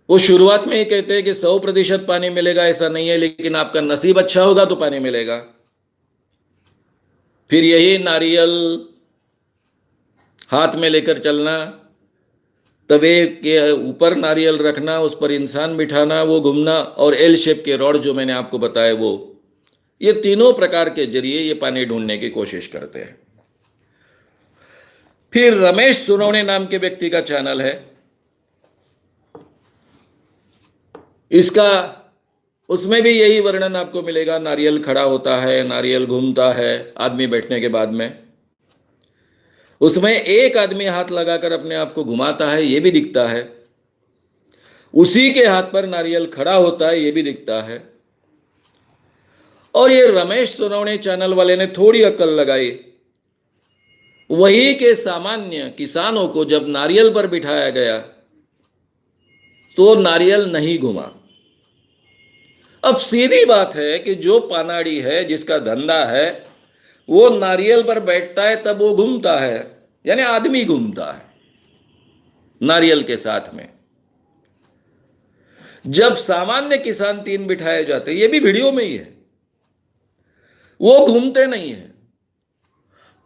वो शुरुआत में ही कहते हैं कि 100% पानी मिलेगा, ऐसा नहीं है, लेकिन आपका नसीब अच्छा होगा तो पानी मिलेगा। फिर यही नारियल हाथ में लेकर चलना, तवे के ऊपर नारियल रखना, उस पर इंसान बिठाना, वो घूमना, और एल शेप के रॉड जो मैंने आपको बताया वो, ये तीनों प्रकार के जरिए ये पानी ढूंढने की कोशिश करते हैं। फिर रमेश सोनवणे नाम के व्यक्ति का चैनल है। इसका, उसमें भी यही वर्णन आपको मिलेगा। नारियल खड़ा होता है, नारियल घूमता है आदमी बैठने के बाद में। उसमें एक आदमी हाथ लगाकर अपने आप को घुमाता है, ये भी दिखता है। उसी के हाथ पर नारियल खड़ा होता है, ये भी दिखता है। और ये रमेश सोनवणे चैनल वाले ने थोड़ी अक्ल लगाई। वही के सामान्य किसानों को जब नारियल पर बिठाया गया तो नारियल नहीं घुमा। अब सीधी बात है कि जो पानाड़ी है, जिसका धंधा है, वो नारियल पर बैठता है तब वो घूमता है, यानी आदमी घूमता है नारियल के साथ में। जब सामान्य किसान 3 बिठाए जाते, ये भी वीडियो में ही है, वो घूमते नहीं है।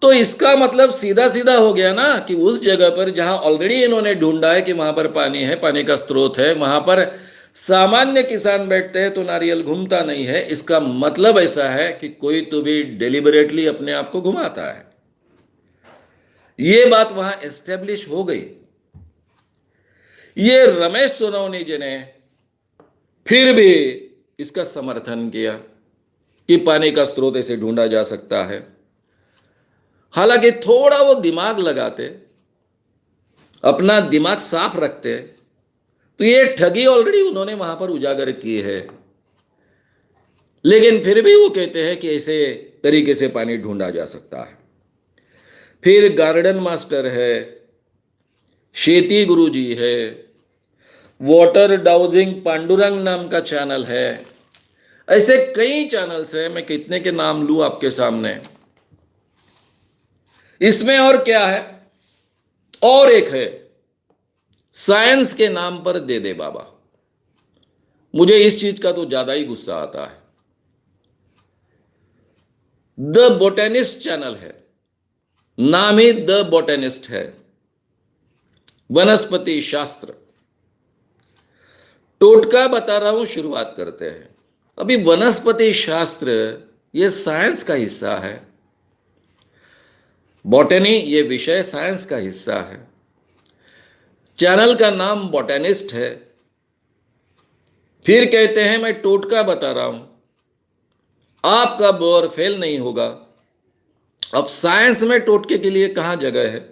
तो इसका मतलब सीधा सीधा हो गया ना कि उस जगह पर जहां ऑलरेडी इन्होंने ढूंढा है कि वहां पर पानी है, पानी का स्रोत है, वहां पर सामान्य किसान बैठते हैं तो नारियल घूमता नहीं है। इसका मतलब ऐसा है कि कोई तो भी डेलिबरेटली अपने आप को घुमाता है। ये बात वहां एस्टेब्लिश हो गई। ये रमेश सोनवणे जी ने फिर भी इसका समर्थन किया कि पानी का स्रोत ऐसे ढूंढा जा सकता है। हालांकि थोड़ा वो दिमाग लगाते, अपना दिमाग साफ रखते, तो ये ठगी ऑलरेडी उन्होंने वहां पर उजागर की है। लेकिन फिर भी वो कहते हैं कि ऐसे तरीके से पानी ढूंढा जा सकता है। फिर गार्डन मास्टर है, शेती गुरुजी है, वाटर डाउजिंग पांडुरंग नाम का चैनल है, ऐसे कई चैनल्स हैं। मैं कितने के नाम लूं आपके सामने। इसमें और क्या है, और एक है साइंस के नाम पर दे दे बाबा। मुझे इस चीज का तो ज्यादा ही गुस्सा आता है। द बोटेनिस्ट चैनल है, नाम ही द बोटेनिस्ट है, वनस्पति शास्त्र। टोटका बता रहा हूं, शुरुआत करते हैं। अभी वनस्पति शास्त्र ये साइंस का हिस्सा है, बॉटनी ये विषय साइंस का हिस्सा है। चैनल का नाम बोटेनिस्ट है। फिर कहते हैं मैं टोटका बता रहा हूं, आपका बोर फेल नहीं होगा। अब साइंस में टोटके के लिए कहां जगह है।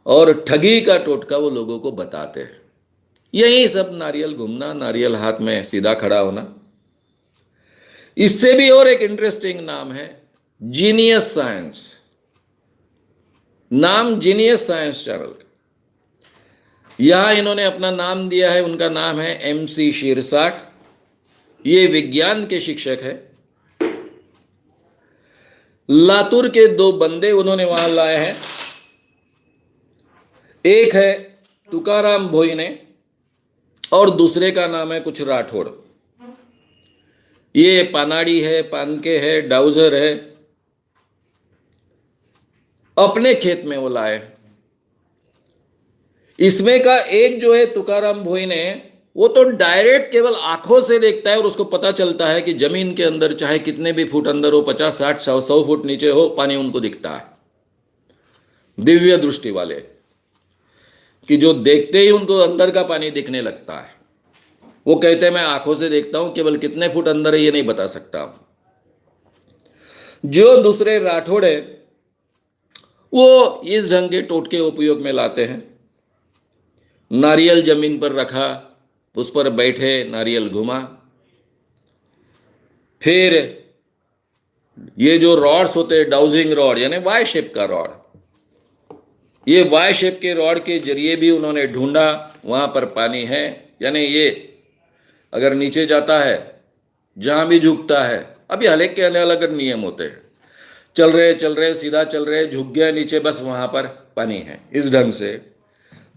और ठगी का टोटका वो लोगों को बताते हैं। यही सब नारियल घूमना, नारियल हाथ में सीधा खड़ा होना। इससे भी और एक इंटरेस्टिंग नाम है, जीनियस साइंस। नाम जीनियस साइंस चैनल का। यहां इन्होंने अपना नाम दिया है, उनका नाम है MC शिरसाट। ये विज्ञान के शिक्षक है। लातूर के 2 बंदे उन्होंने वहां लाए हैं। एक है तुकाराम भोईने और दूसरे का नाम है कुछ राठौड़। ये पानाड़ी है, पानके है, डाउजर है। अपने खेत में वो लाए। इसमें का एक जो है तुकाराम भोईने, वो तो डायरेक्ट केवल आंखों से देखता है और उसको पता चलता है कि जमीन के अंदर चाहे कितने भी फुट अंदर हो, 50, 60, 100 फुट नीचे हो, पानी उनको दिखता है। दिव्य दृष्टि वाले कि जो देखते ही उनको अंदर का पानी दिखने लगता है। वो कहते हैं मैं आंखों से देखता हूं, केवल कितने फुट अंदर है ये नहीं बता सकता। जो दूसरे राठौड़ है वो इस ढंग के टोटके उपयोग में लाते हैं। नारियल जमीन पर रखा, उस पर बैठे, नारियल घुमा। फिर ये जो रॉड्स होते हैं, डाउजिंग रॉड यानी वाई शेप का रॉड, ये वाई शेप के रॉड के जरिए भी उन्होंने ढूंढा वहां पर पानी है। यानी ये अगर नीचे जाता है, जहां भी झुकता है, अभी हलेक के अलग अलग नियम होते हैं, चल रहे सीधा चल रहे, झुक गया नीचे, बस वहां पर पानी है, इस ढंग से।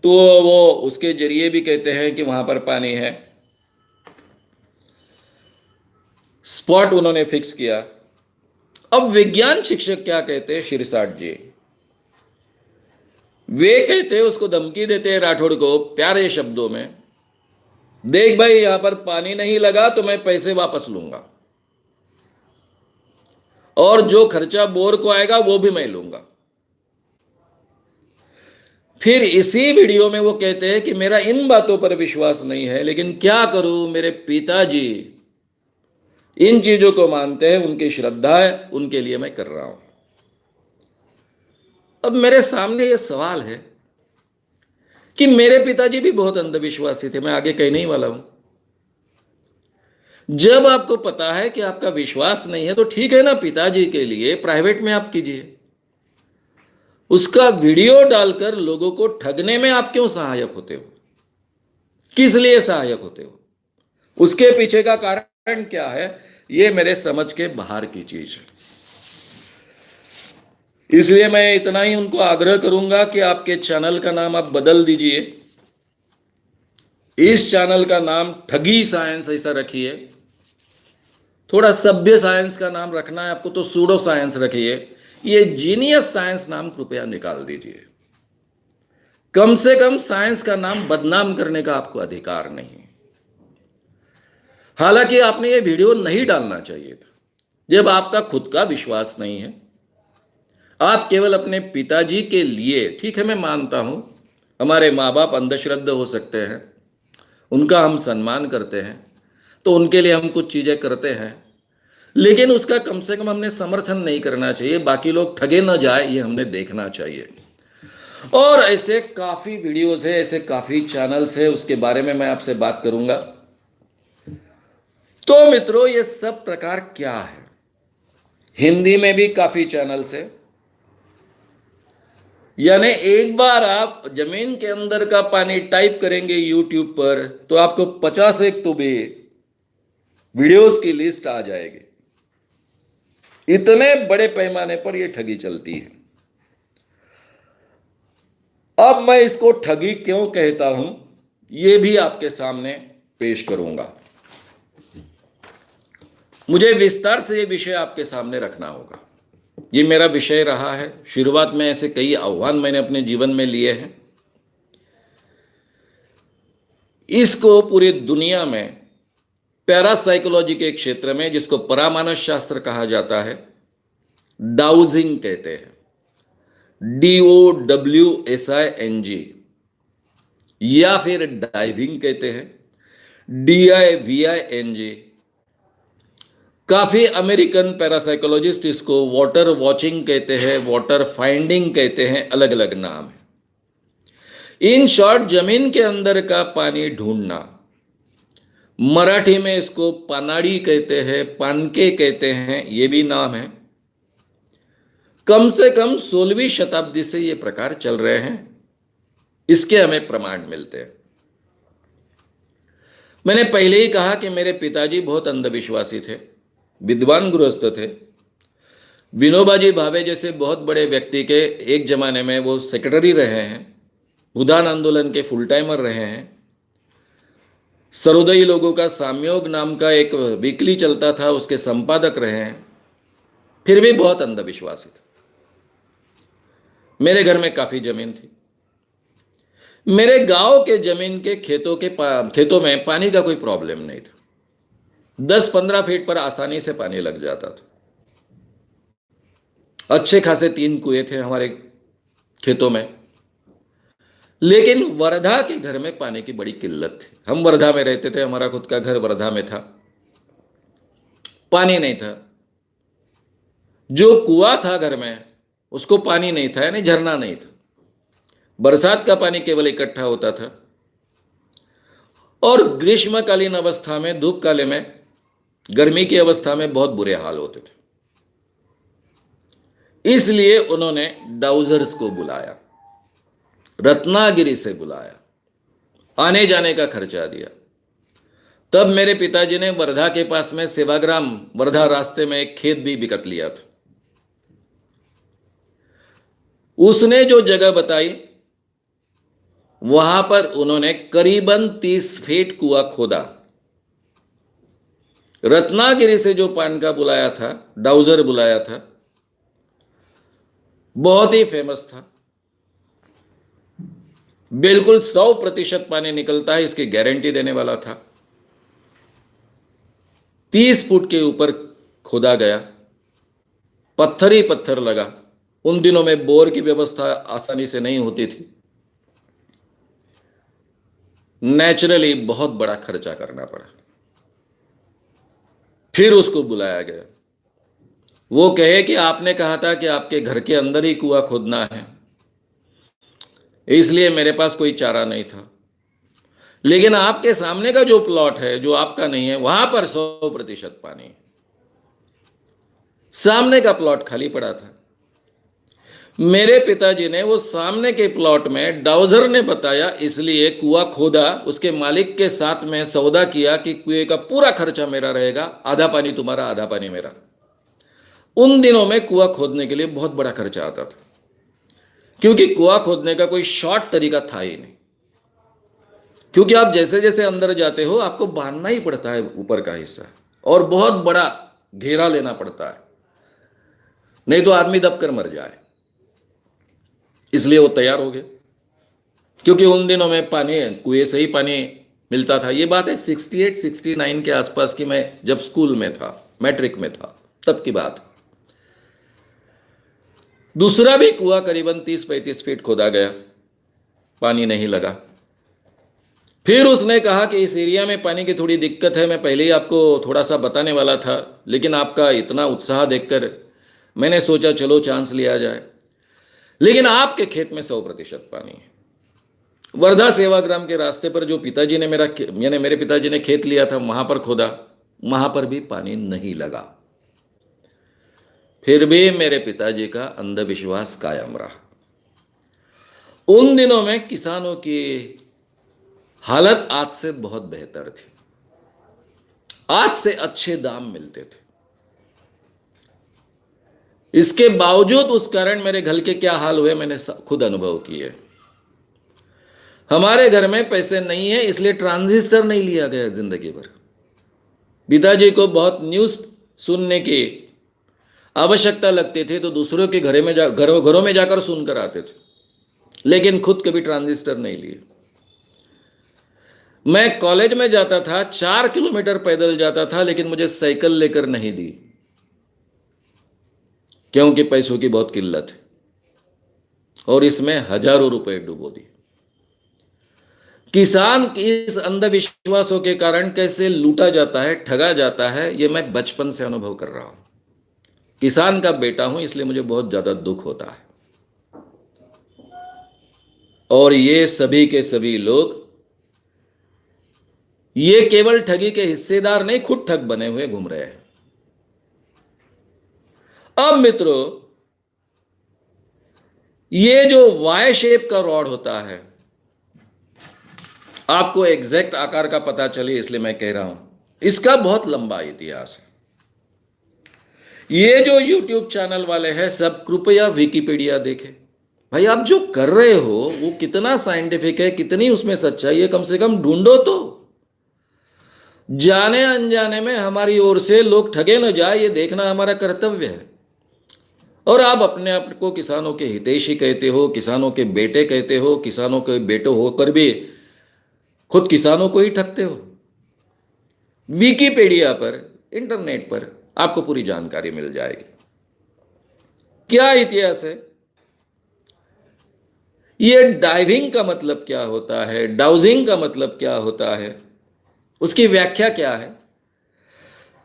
तो वो उसके जरिए भी कहते हैं कि वहां पर पानी है। स्पॉट उन्होंने फिक्स किया। अब विज्ञान शिक्षक क्या कहते हैं, शिरसाट जी, वे कहते हैं, उसको धमकी देते हैं राठौड़ को प्यारे शब्दों में, देख भाई यहां पर पानी नहीं लगा तो मैं पैसे वापस लूंगा, और जो खर्चा बोर को आएगा वो भी मैं लूंगा। फिर इसी वीडियो में वो कहते हैं कि मेरा इन बातों पर विश्वास नहीं है, लेकिन क्या करूं, मेरे पिताजी इन चीजों को मानते हैं, उनकी श्रद्धा है, उनके लिए मैं कर रहा हूं। अब मेरे सामने ये सवाल है कि मेरे पिताजी भी बहुत अंधविश्वासी थे, मैं आगे कहने ही वाला हूं। जब आपको पता है कि आपका विश्वास नहीं है तो ठीक है ना, पिताजी के लिए प्राइवेट में आप कीजिए। उसका वीडियो डालकर लोगों को ठगने में आप क्यों सहायक होते हो? किस लिए सहायक होते हो, उसके पीछे का कारण क्या है, ये मेरे समझ के बाहर की चीज है। इसलिए मैं इतना ही उनको आग्रह करूंगा कि आपके चैनल का नाम आप बदल दीजिए। इस चैनल का नाम ठगी साइंस ऐसा रखिए। थोड़ा सभ्य साइंस का नाम रखना है आपको तो सूडो साइंस रखिए। ये जीनियस साइंस नाम कृपया निकाल दीजिए। कम से कम साइंस का नाम बदनाम करने का आपको अधिकार नहीं। हालांकि आपने ये वीडियो नहीं डालना चाहिए था जब आपका खुद का विश्वास नहीं है। आप केवल अपने पिताजी के लिए, ठीक है मैं मानता हूं हमारे माँ बाप अंधश्रद्ध हो सकते हैं, उनका हम सम्मान करते हैं, तो उनके लिए हम कुछ चीजें करते हैं, लेकिन उसका कम से कम हमने समर्थन नहीं करना चाहिए। बाकी लोग ठगे न जाए ये हमने देखना चाहिए। और ऐसे काफी वीडियोस है, ऐसे काफी चैनल्स है, उसके बारे में मैं आपसे बात करूंगा। तो मित्रों ये सब प्रकार क्या है, हिंदी में भी काफी चैनल्स है। यानी एक बार आप जमीन के अंदर का पानी टाइप करेंगे यूट्यूब पर तो आपको 50 एक तो भी वीडियोस की लिस्ट आ जाएगी। इतने बड़े पैमाने पर यह ठगी चलती है। अब मैं इसको ठगी क्यों कहता हूं यह भी आपके सामने पेश करूंगा। मुझे विस्तार से यह विषय आपके सामने रखना होगा। ये मेरा विषय रहा है। शुरुआत में ऐसे कई आह्वान मैंने अपने जीवन में लिए हैं। इसको पूरी दुनिया में पैरासाइकोलॉजी के क्षेत्र में, जिसको परामानस शास्त्र कहा जाता है, डाउजिंग कहते हैं, DOWSING, या फिर डाइविंग कहते हैं, DIVING। काफी अमेरिकन पैरासाइकोलॉजिस्ट इसको वाटर वॉचिंग कहते हैं, वाटर फाइंडिंग कहते हैं, अलग अलग नाम है। इन शॉर्ट जमीन के अंदर का पानी ढूंढना। मराठी में इसको पानाड़ी कहते हैं, पानके कहते हैं, ये भी नाम है। कम से कम 16वीं शताब्दी से ये प्रकार चल रहे हैं। इसके हमें प्रमाण मिलते हैं। मैंने पहले ही कहा कि मेरे पिताजी बहुत अंधविश्वासी थे, विद्वान गृहस्थ थे। विनोबाजी भावे जैसे बहुत बड़े व्यक्ति के एक जमाने में वो सेक्रेटरी रहे हैं, भूदान आंदोलन के फुल टाइमर रहे हैं। सर्वोदयी लोगों का साम्योग नाम का एक वीकली चलता था, उसके संपादक रहे हैं। फिर भी बहुत अंधविश्वासी थे। मेरे घर में काफी जमीन थी। मेरे गांव के जमीन के खेतों में पानी का कोई प्रॉब्लम नहीं था। 10-15 फीट पर आसानी से पानी लग जाता था। अच्छे खासे 3 कुएं थे हमारे खेतों में। लेकिन वर्धा के घर में पानी की बड़ी किल्लत थी। हम वर्धा में रहते थे, हमारा खुद का घर वर्धा में था। पानी नहीं था। जो कुआं था घर में उसको पानी नहीं था, यानी झरना नहीं था। बरसात का पानी केवल इकट्ठा होता था और ग्रीष्मकालीन अवस्था में, धूप काले में, गर्मी की अवस्था में बहुत बुरे हाल होते थे। इसलिए उन्होंने डाउजर्स को बुलाया, रत्नागिरी से बुलाया, आने जाने का खर्चा दिया। तब मेरे पिताजी ने वर्धा के पास में सेवाग्राम वर्धा रास्ते में एक खेत भी बिकत लिया था। उसने जो जगह बताई वहां पर उन्होंने करीबन 30 फीट कुआं खोदा। रत्नागिरी से जो पानी का बुलाया था, डाउजर बुलाया था, बहुत ही फेमस था। बिल्कुल 100% पानी निकलता है इसकी गारंटी देने वाला था। 30 फुट के ऊपर खोदा गया, पत्थर ही पत्थर लगा। उन दिनों में बोर की व्यवस्था आसानी से नहीं होती थी। नेचुरली बहुत बड़ा खर्चा करना पड़ा। फिर उसको बुलाया गया। वो कहे कि आपने कहा था कि आपके घर के अंदर ही कुआं खोदना है, इसलिए मेरे पास कोई चारा नहीं था। लेकिन आपके सामने का जो प्लॉट है, जो आपका नहीं है, वहां पर 100% पानी है। सामने का प्लॉट खाली पड़ा था। मेरे पिताजी ने वो सामने के प्लॉट में डाउजर ने बताया, इसलिए कुआं खोदा, उसके मालिक के साथ में सौदा किया कि कुएं का पूरा खर्चा मेरा रहेगा, आधा पानी तुम्हारा आधा पानी मेरा। उन दिनों में कुआं खोदने के लिए बहुत बड़ा खर्चा आता था, क्योंकि कुआं खोदने का कोई शॉर्ट तरीका था ही नहीं। क्योंकि आप जैसे जैसे अंदर जाते हो आपको बांधना ही पड़ता है ऊपर का हिस्सा, और बहुत बड़ा घेरा लेना पड़ता है, नहीं तो आदमी दबकर मर जाए। इसलिए वो तैयार हो गए, क्योंकि उन दिनों में पानी कुएं से ही पानी मिलता था। ये बात है 68-69 के आसपास की, मैं जब स्कूल में था, मैट्रिक में था, तब की बात। दूसरा भी कुआं करीबन 30-35 फीट खोदा गया, पानी नहीं लगा। फिर उसने कहा कि इस एरिया में पानी की थोड़ी दिक्कत है, मैं पहले ही आपको थोड़ा सा बताने वाला था, लेकिन आपका इतना उत्साह देखकर मैंने सोचा चलो चांस लिया जाए। लेकिन आपके खेत में 100% पानी है। वर्धा सेवाग्राम के रास्ते पर जो पिताजी ने मेरे पिताजी ने खेत लिया था, वहां पर खोदा, वहां पर भी पानी नहीं लगा। फिर भी मेरे पिताजी का अंधविश्वास कायम रहा। उन दिनों में किसानों की हालत आज से बहुत बेहतर थी, आज से अच्छे दाम मिलते थे। इसके बावजूद उस कारण मेरे घर के क्या हाल हुए मैंने खुद अनुभव किए। हमारे घर में पैसे नहीं है, इसलिए ट्रांजिस्टर नहीं लिया गया जिंदगी भर। पिताजी को बहुत न्यूज़ सुनने की आवश्यकता लगती थी तो दूसरों के घरों में जाकर सुनकर आते थे, लेकिन खुद कभी ट्रांजिस्टर नहीं लिए। मैं कॉलेज में जाता था, 4 किलोमीटर पैदल जाता था, लेकिन मुझे साइकिल लेकर नहीं दी, क्योंकि पैसों की बहुत किल्लत है, और इसमें हजारों रुपए डुबो दिए। किसान की इस अंधविश्वासों के कारण कैसे लूटा जाता है, ठगा जाता है, यह मैं बचपन से अनुभव कर रहा हूं। किसान का बेटा हूं, इसलिए मुझे बहुत ज्यादा दुख होता है। और ये सभी के सभी लोग ये केवल ठगी के हिस्सेदार नहीं, खुद ठग बने हुए घूम रहे हैं। अब मित्रों, ये जो वाई शेप का रॉड होता है, आपको एग्जैक्ट आकार का पता चले इसलिए मैं कह रहा हूं, इसका बहुत लंबा इतिहास है। ये जो YouTube चैनल वाले हैं सब कृपया विकिपीडिया देखें। भाई आप जो कर रहे हो वो कितना साइंटिफिक है, कितनी उसमें सच्चाई है, कम से कम ढूंढो तो। जाने अनजाने में हमारी ओर से लोग ठगे न जाए, ये देखना हमारा कर्तव्य है। और आप अपने आप को किसानों के हितैषी कहते हो, किसानों के बेटे कहते हो, किसानों के बेटे होकर भी खुद किसानों को ही ठगते हो। विकिपीडिया पर, इंटरनेट पर आपको पूरी जानकारी मिल जाएगी। क्या इतिहास है, ये डाइविंग का मतलब क्या होता है, डाउजिंग का मतलब क्या होता है, उसकी व्याख्या क्या है।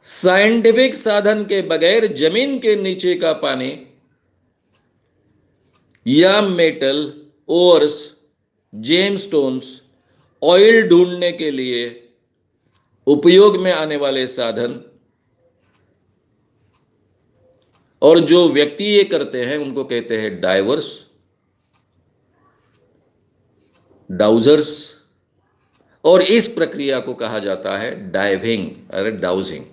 साइंटिफिक साधन के बगैर जमीन के नीचे का पानी या मेटल, ओर्स, जेमस्टोन्स, ऑयल ढूंढने के लिए उपयोग में आने वाले साधन, और जो व्यक्ति ये करते हैं उनको कहते हैं डाइवर्स, डाउजर्स, और इस प्रक्रिया को कहा जाता है डाइविंग और डाउजिंग।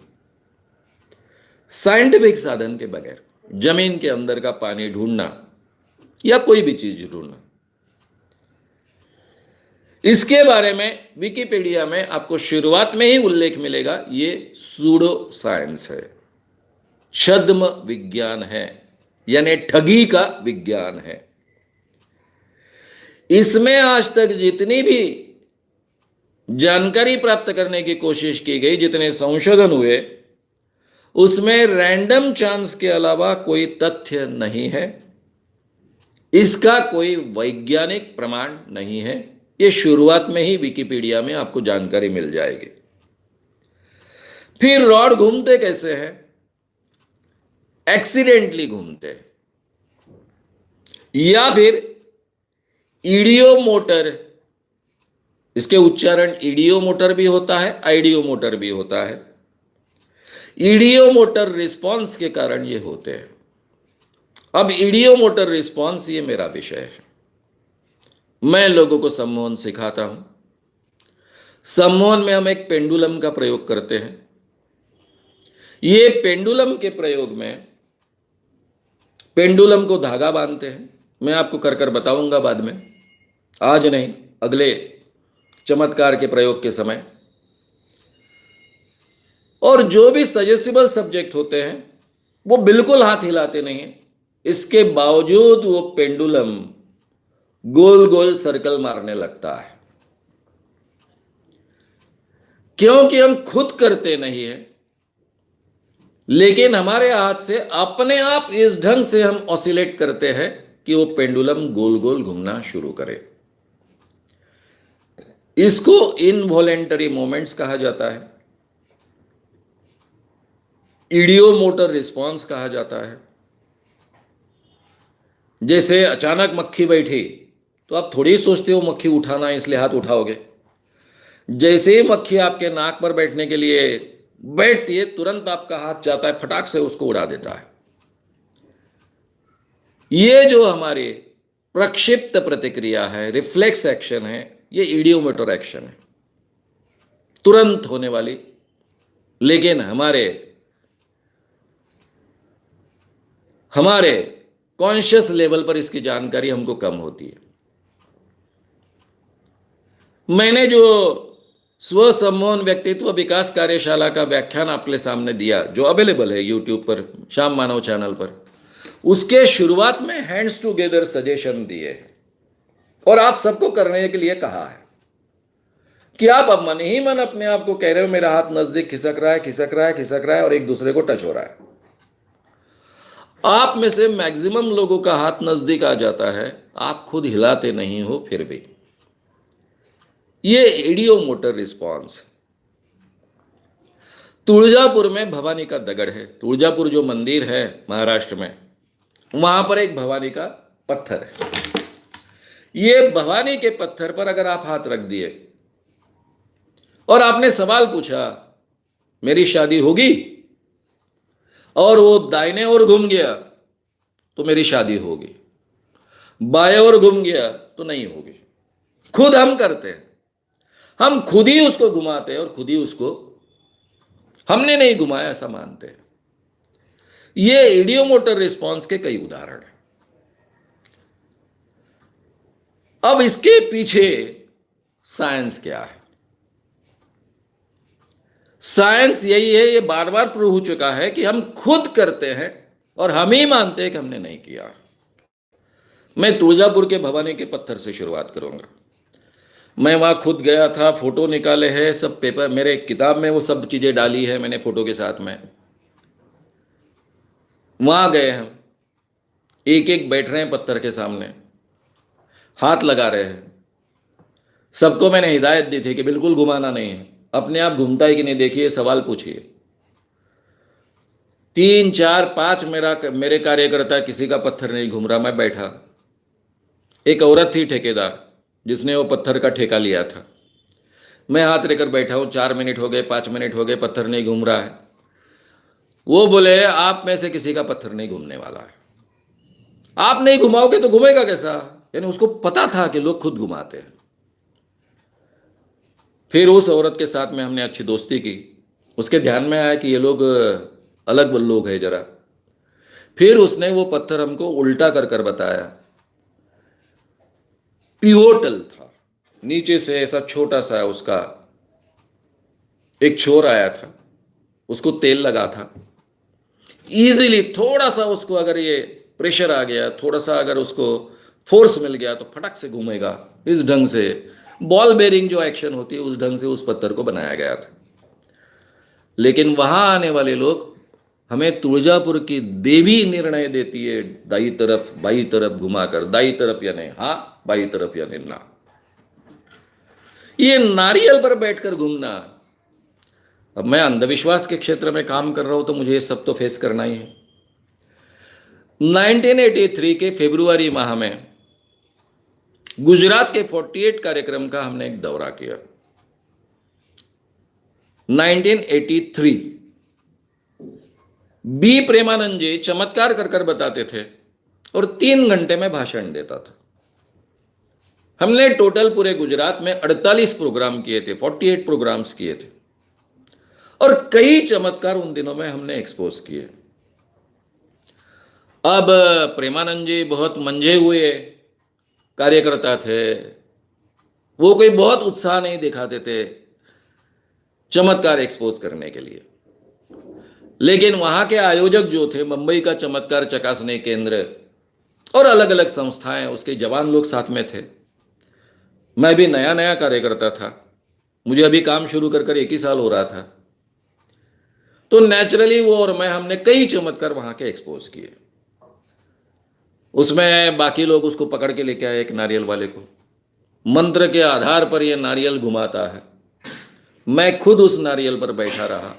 साइंटिफिक साधन के बगैर जमीन के अंदर का पानी ढूंढना या कोई भी चीज ढूंढना, इसके बारे में विकिपीडिया में आपको शुरुआत में ही उल्लेख मिलेगा। ये सूडो साइंस है, छद्म विज्ञान है, यानी ठगी का विज्ञान है। इसमें आज तक जितनी भी जानकारी प्राप्त करने की कोशिश की गई, जितने संशोधन हुए, उसमें रैंडम चांस के अलावा कोई तथ्य नहीं है, इसका कोई वैज्ञानिक प्रमाण नहीं है। ये शुरुआत में ही विकिपीडिया में आपको जानकारी मिल जाएगी। फिर रॉड घूमते कैसे हैं? एक्सीडेंटली घूमते हैं, या फिर इडियोमोटर, इसके उच्चारण इडियोमोटर भी होता है, आइडियोमोटर भी होता है। इडियोमोटर रिस्पॉन्स के कारण ये होते हैं। अब इडियोमोटर रिस्पॉन्स ये मेरा विषय है। मैं लोगों को सम्मोहन सिखाता हूं। सम्मोहन में हम एक पेंडुलम का प्रयोग करते हैं। ये पेंडुलम के प्रयोग में पेंडुलम को धागा बांधते हैं। मैं आपको कर कर बताऊंगा बाद में, आज नहीं, अगले चमत्कार के प्रयोग के समय। और जो भी सजेस्टिबल सब्जेक्ट होते हैं वो बिल्कुल हाथ हिलाते नहीं हैं। इसके बावजूद वो पेंडुलम गोल गोल सर्कल मारने लगता है, क्योंकि हम खुद करते नहीं है, लेकिन हमारे हाथ से अपने आप इस ढंग से हम ऑसिलेट करते हैं कि वो पेंडुलम गोल गोल घूमना शुरू करे। इसको इनवॉलेंटरी मोमेंट्स कहा जाता है, इडियोमोटर रिस्पॉन्स कहा जाता है। जैसे अचानक मक्खी बैठी तो आप थोड़ी सोचते हो मक्खी उठाना है इसलिए हाथ उठाओगे। जैसे ही मक्खी आपके नाक पर बैठने के लिए बैठती है, तुरंत आपका हाथ जाता है, फटाक से उसको उड़ा देता है। ये जो हमारी प्रक्षिप्त प्रतिक्रिया है, रिफ्लेक्स एक्शन है, ये इडियोमोटर एक्शन है, तुरंत होने वाली। लेकिन हमारे कॉन्शियस लेवल पर इसकी जानकारी हमको कम होती है। मैंने जो स्व सम्मोहन व्यक्तित्व विकास कार्यशाला का व्याख्यान आपके सामने दिया, जो अवेलेबल है यूट्यूब पर, श्याम मानव चैनल पर, उसके शुरुआत में हैंड्स टुगेदर सजेशन दिए और आप सबको करने के लिए कहा है कि आप अब मन ही मन अपने आप को कह रहे हो मेरा हाथ नजदीक खिसक रहा है, खिसक रहा है, खिसक रहा है, और एक दूसरे को टच हो रहा है। आप में से मैक्सिमम लोगों का हाथ नजदीक आ जाता है, आप खुद हिलाते नहीं हो फिर भी। ये इडियोमोटर रिस्पॉन्स। तुळजापुर में भवानी का दगड़ है। तुळजापुर जो मंदिर है महाराष्ट्र में, वहां पर एक भवानी का पत्थर है। ये भवानी के पत्थर पर अगर आप हाथ रख दिए और आपने सवाल पूछा मेरी शादी होगी, और वो दाहिने ओर घूम गया तो मेरी शादी होगी, बाएं ओर घूम गया तो नहीं होगी। खुद हम करते हैं, हम खुद ही उसको घुमाते हैं और खुद ही उसको हमने नहीं घुमाया ऐसा मानते हैं। ये इडियोमोटर रिस्पॉन्स के कई उदाहरण हैं। अब इसके पीछे साइंस क्या है? साइंस यही है, ये बार बार प्रूव हो चुका है कि हम खुद करते हैं और हम ही मानते हैं कि हमने नहीं किया। मैं तुळजापुर के भवानी के पत्थर से शुरुआत करूंगा। मैं वहां खुद गया था, फोटो निकाले हैं, सब पेपर मेरे किताब में वो सब चीजें डाली है मैंने फोटो के साथ में। वहां गए हम, एक एक बैठ रहे हैं पत्थर के सामने, हाथ लगा रहे हैं। सबको मैंने हिदायत दी थी कि बिल्कुल घुमाना नहीं है, अपने आप घूमता है कि नहीं देखिए, सवाल पूछिए। 3 4 5 मेरे कार्यकर्ता, किसी का पत्थर नहीं घूम रहा। मैं बैठा, एक औरत थी ठेकेदार जिसने वो पत्थर का ठेका लिया था। मैं हाथ लेकर बैठा हूं, 4 मिनट हो गए, 5 मिनट हो गए, पत्थर नहीं घूम रहा है। वो बोले आप में से किसी का पत्थर नहीं घूमने वाला है, आप नहीं घुमाओगे तो घूमेगा कैसा? यानी उसको पता था कि लोग खुद घुमाते हैं। फिर उस औरत के साथ में हमने अच्छी दोस्ती की। उसके ध्यान में आया कि ये लोग अलग लोग हैं जरा। फिर उसने वो पत्थर हमको उल्टा कर कर बताया। पिवोटल था, नीचे से ऐसा छोटा सा उसका एक छोर आया था, उसको तेल लगा था। इजीली थोड़ा सा उसको अगर ये प्रेशर आ गया, थोड़ा सा अगर उसको फोर्स मिल गया तो फटक से घूमेगा। इस ढंग से बॉल बेरिंग जो एक्शन होती है उस ढंग से उस पत्थर को बनाया गया था। लेकिन वहां आने वाले लोग हमें तुळजापुर की देवी निर्णय देती है, दाई तरफ बाई तरफ घुमाकर, दाई तरफ यानी हाँ, बाई तरफ यानी ना। ये नारियल पर बैठकर घूमना। अब मैं अंधविश्वास के क्षेत्र में काम कर रहा हूं तो मुझे ये सब तो फेस करना ही है। 1983 के फरवरी माह में गुजरात के 48 कार्यक्रम का हमने एक दौरा किया। 1983 बी प्रेमानंद जी चमत्कार कर कर बताते थे और 3 घंटे में भाषण देता था। हमने टोटल पूरे गुजरात में 48 प्रोग्राम किए थे, 48 प्रोग्राम्स किए थे, और कई चमत्कार उन दिनों में हमने एक्सपोज किए। अब प्रेमानंद जी बहुत मंझे हुए कार्यकर्ता थे, वो कोई बहुत उत्साह नहीं दिखाते थे चमत्कार एक्सपोज करने के लिए। लेकिन वहां के आयोजक जो थे, मुंबई का चमत्कार चकासने केंद्र और अलग अलग संस्थाएं, उसके जवान लोग साथ में थे। मैं भी नया नया कार्यकर्ता था, मुझे अभी काम शुरू कर 1 ही साल हो रहा था। तो नेचुरली वो और मैं, हमने कई चमत्कार वहां के एक्सपोज किए। उसमें बाकी लोग उसको पकड़ के लेके आए एक नारियल वाले को, मंत्र के आधार पर यह नारियल घुमाता है। मैं खुद उस नारियल पर बैठा रहा।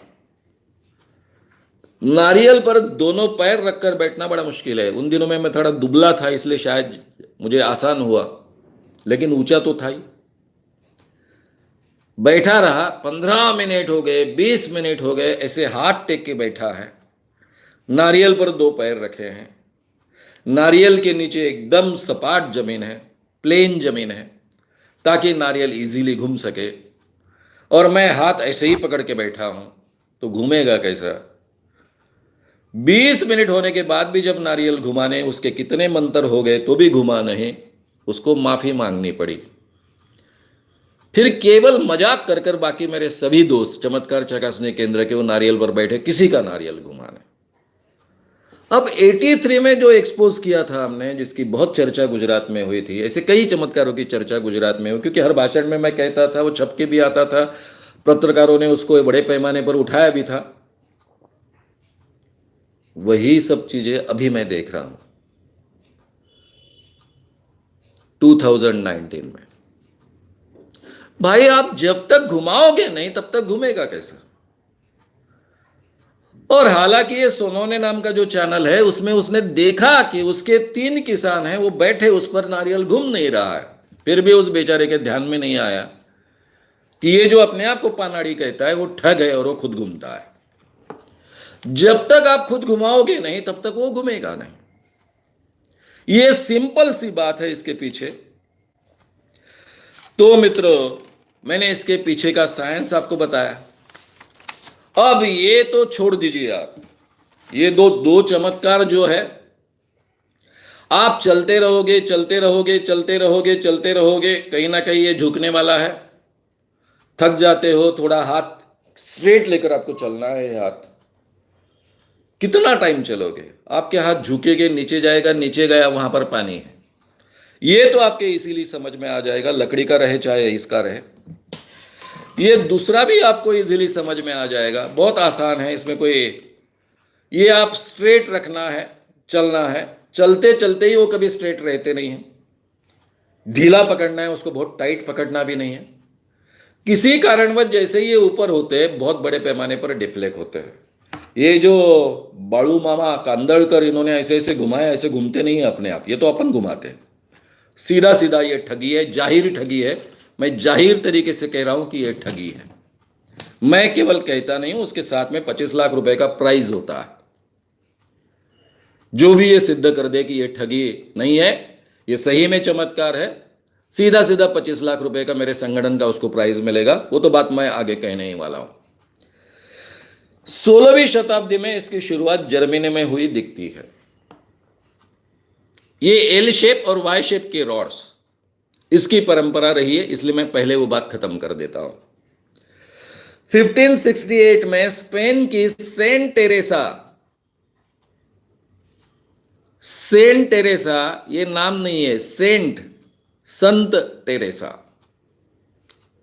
नारियल पर दोनों पैर रखकर बैठना बड़ा मुश्किल है। उन दिनों में मैं थोड़ा दुबला था, इसलिए शायद मुझे आसान हुआ, लेकिन ऊंचा तो था ही। बैठा रहा, 15 मिनट हो गए, 20 मिनट हो गए, ऐसे हाथ टेक के बैठा है। नारियल पर 2 पैर रखे हैं, नारियल के नीचे एकदम सपाट जमीन है, प्लेन जमीन है, ताकि नारियल इजीली घूम सके। और मैं हाथ ऐसे ही पकड़ के बैठा हूं, तो घूमेगा कैसा? 20 मिनट होने के बाद भी जब नारियल घुमाने उसके कितने मंत्र हो गए तो भी घुमा नहीं, उसको माफी मांगनी पड़ी। फिर केवल मजाक कर कर बाकी मेरे सभी दोस्त चमत्कार चकासने केंद्र के वो नारियल पर बैठे, किसी का नारियल घुमाने। अब 83 में जो एक्सपोज किया था हमने, जिसकी बहुत चर्चा गुजरात में हुई थी, ऐसे कई चमत्कारों की चर्चा गुजरात में हुई, क्योंकि हर भाषण में मैं कहता था, वो छप के भी आता था, पत्रकारों ने उसको बड़े पैमाने पर उठाया भी था। वही सब चीजें अभी मैं देख रहा हूं 2019 में। भाई, आप जब तक घुमाओगे नहीं तब तक घूमेगा कैसा? और हालांकि ये सोनोने नाम का जो चैनल है, उसमें उसने देखा कि उसके 3 किसान हैं, वो बैठे, उस पर नारियल घूम नहीं रहा है। फिर भी उस बेचारे के ध्यान में नहीं आया कि ये जो अपने आप को पानाड़ी कहता है, वो ठग है और वो खुद घूमता है। जब तक आप खुद घुमाओगे नहीं तब तक वो घूमेगा नहीं। ये सिंपल सी बात है इसके पीछे। तो मित्रों, मैंने इसके पीछे का साइंस आपको बताया। अब ये तो छोड़ दीजिए आप, ये दो चमत्कार जो है, आप चलते रहोगे चलते रहोगे चलते रहोगे चलते रहोगे, कहीं ना कहीं ये झुकने वाला है। थक जाते हो, थोड़ा हाथ स्ट्रेट लेकर आपको चलना है। हाथ कितना टाइम चलोगे? आपके हाथ झुकेगे, नीचे जाएगा, नीचे गया, वहां पर पानी है। ये तो आपके इसीलिए समझ में आ जाएगा, लकड़ी का रहे चाहे इसका रहे। ये दूसरा भी आपको इजीली समझ में आ जाएगा, बहुत आसान है, इसमें कोई, ये आप स्ट्रेट रखना है, चलना है। चलते चलते ही वो कभी स्ट्रेट रहते नहीं है। ढीला पकड़ना है, उसको बहुत टाइट पकड़ना भी नहीं है। किसी कारणवश जैसे ये ऊपर होते हैं, बहुत बड़े पैमाने पर डिफ्लेक्ट होते हैं। ये जो बाळू मामा कांदड़कर, इन्होंने ऐसे ऐसे घुमाया, ऐसे घूमते नहीं है अपने आप, ये तो अपन घुमाते हैं सीधा सीधा। ये ठगी है, जाहिर ठगी है। मैं जाहिर तरीके से कह रहा हूं कि ये ठगी है। मैं केवल कहता नहीं हूं, उसके साथ में 25 लाख रुपए का प्राइज होता है। जो भी ये सिद्ध कर दे कि ये ठगी नहीं है, ये सही में चमत्कार है, सीधा सीधा 25 लाख रुपए का मेरे संगठन का उसको प्राइज मिलेगा। वो तो बात मैं आगे कहने ही वाला हूं। 16वीं शताब्दी में इसकी शुरुआत जर्मनी में हुई दिखती है। ये एल शेप और वाई शेप के रॉड्स, इसकी परंपरा रही है, इसलिए मैं पहले वो बात खत्म कर देता हूं। 1568 में स्पेन की सेंट टेरेसा, ये नाम नहीं है, संत टेरेसा,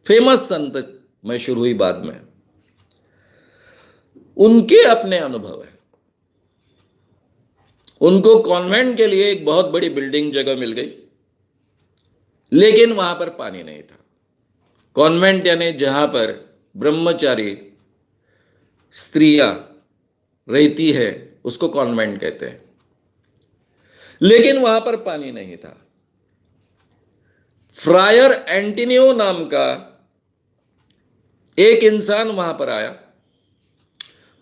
फेमस संत में शुरू हुई बाद में। उनके अपने अनुभव है। उनको कॉन्वेंट के लिए एक बहुत बड़ी बिल्डिंग जगह मिल गई, लेकिन वहां पर पानी नहीं था। कॉन्वेंट यानी जहां पर ब्रह्मचारी स्त्रियां रहती है, उसको कॉन्वेंट कहते हैं। लेकिन वहां पर पानी नहीं था। फ्रायर एंटोनियो नाम का एक इंसान वहां पर आया।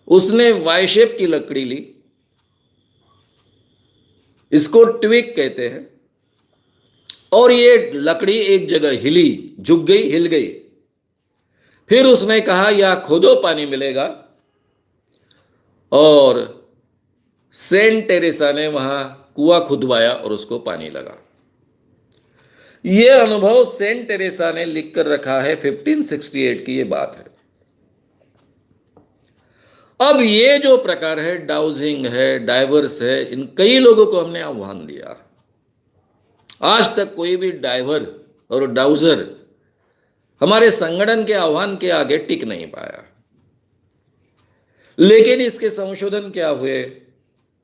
उसने वाई शेप की लकड़ी ली, इसको ट्विक कहते हैं। और ये लकड़ी एक जगह हिली, झुक गई, हिल गई। फिर उसने कहा या खोदो पानी मिलेगा, और सेंट टेरेसा ने वहां कुआं खुदवाया और उसको पानी लगा। यह अनुभव सेंट टेरेसा ने लिख कर रखा है, 1568 की ये बात है। अब ये जो प्रकार है, डाउजिंग है, डाइवर्स है, इन कई लोगों को हमने आह्वान दिया। आज तक कोई भी डाइवर और डाउजर हमारे संगठन के आह्वान के आगे टिक नहीं पाया। लेकिन इसके संशोधन क्या हुए,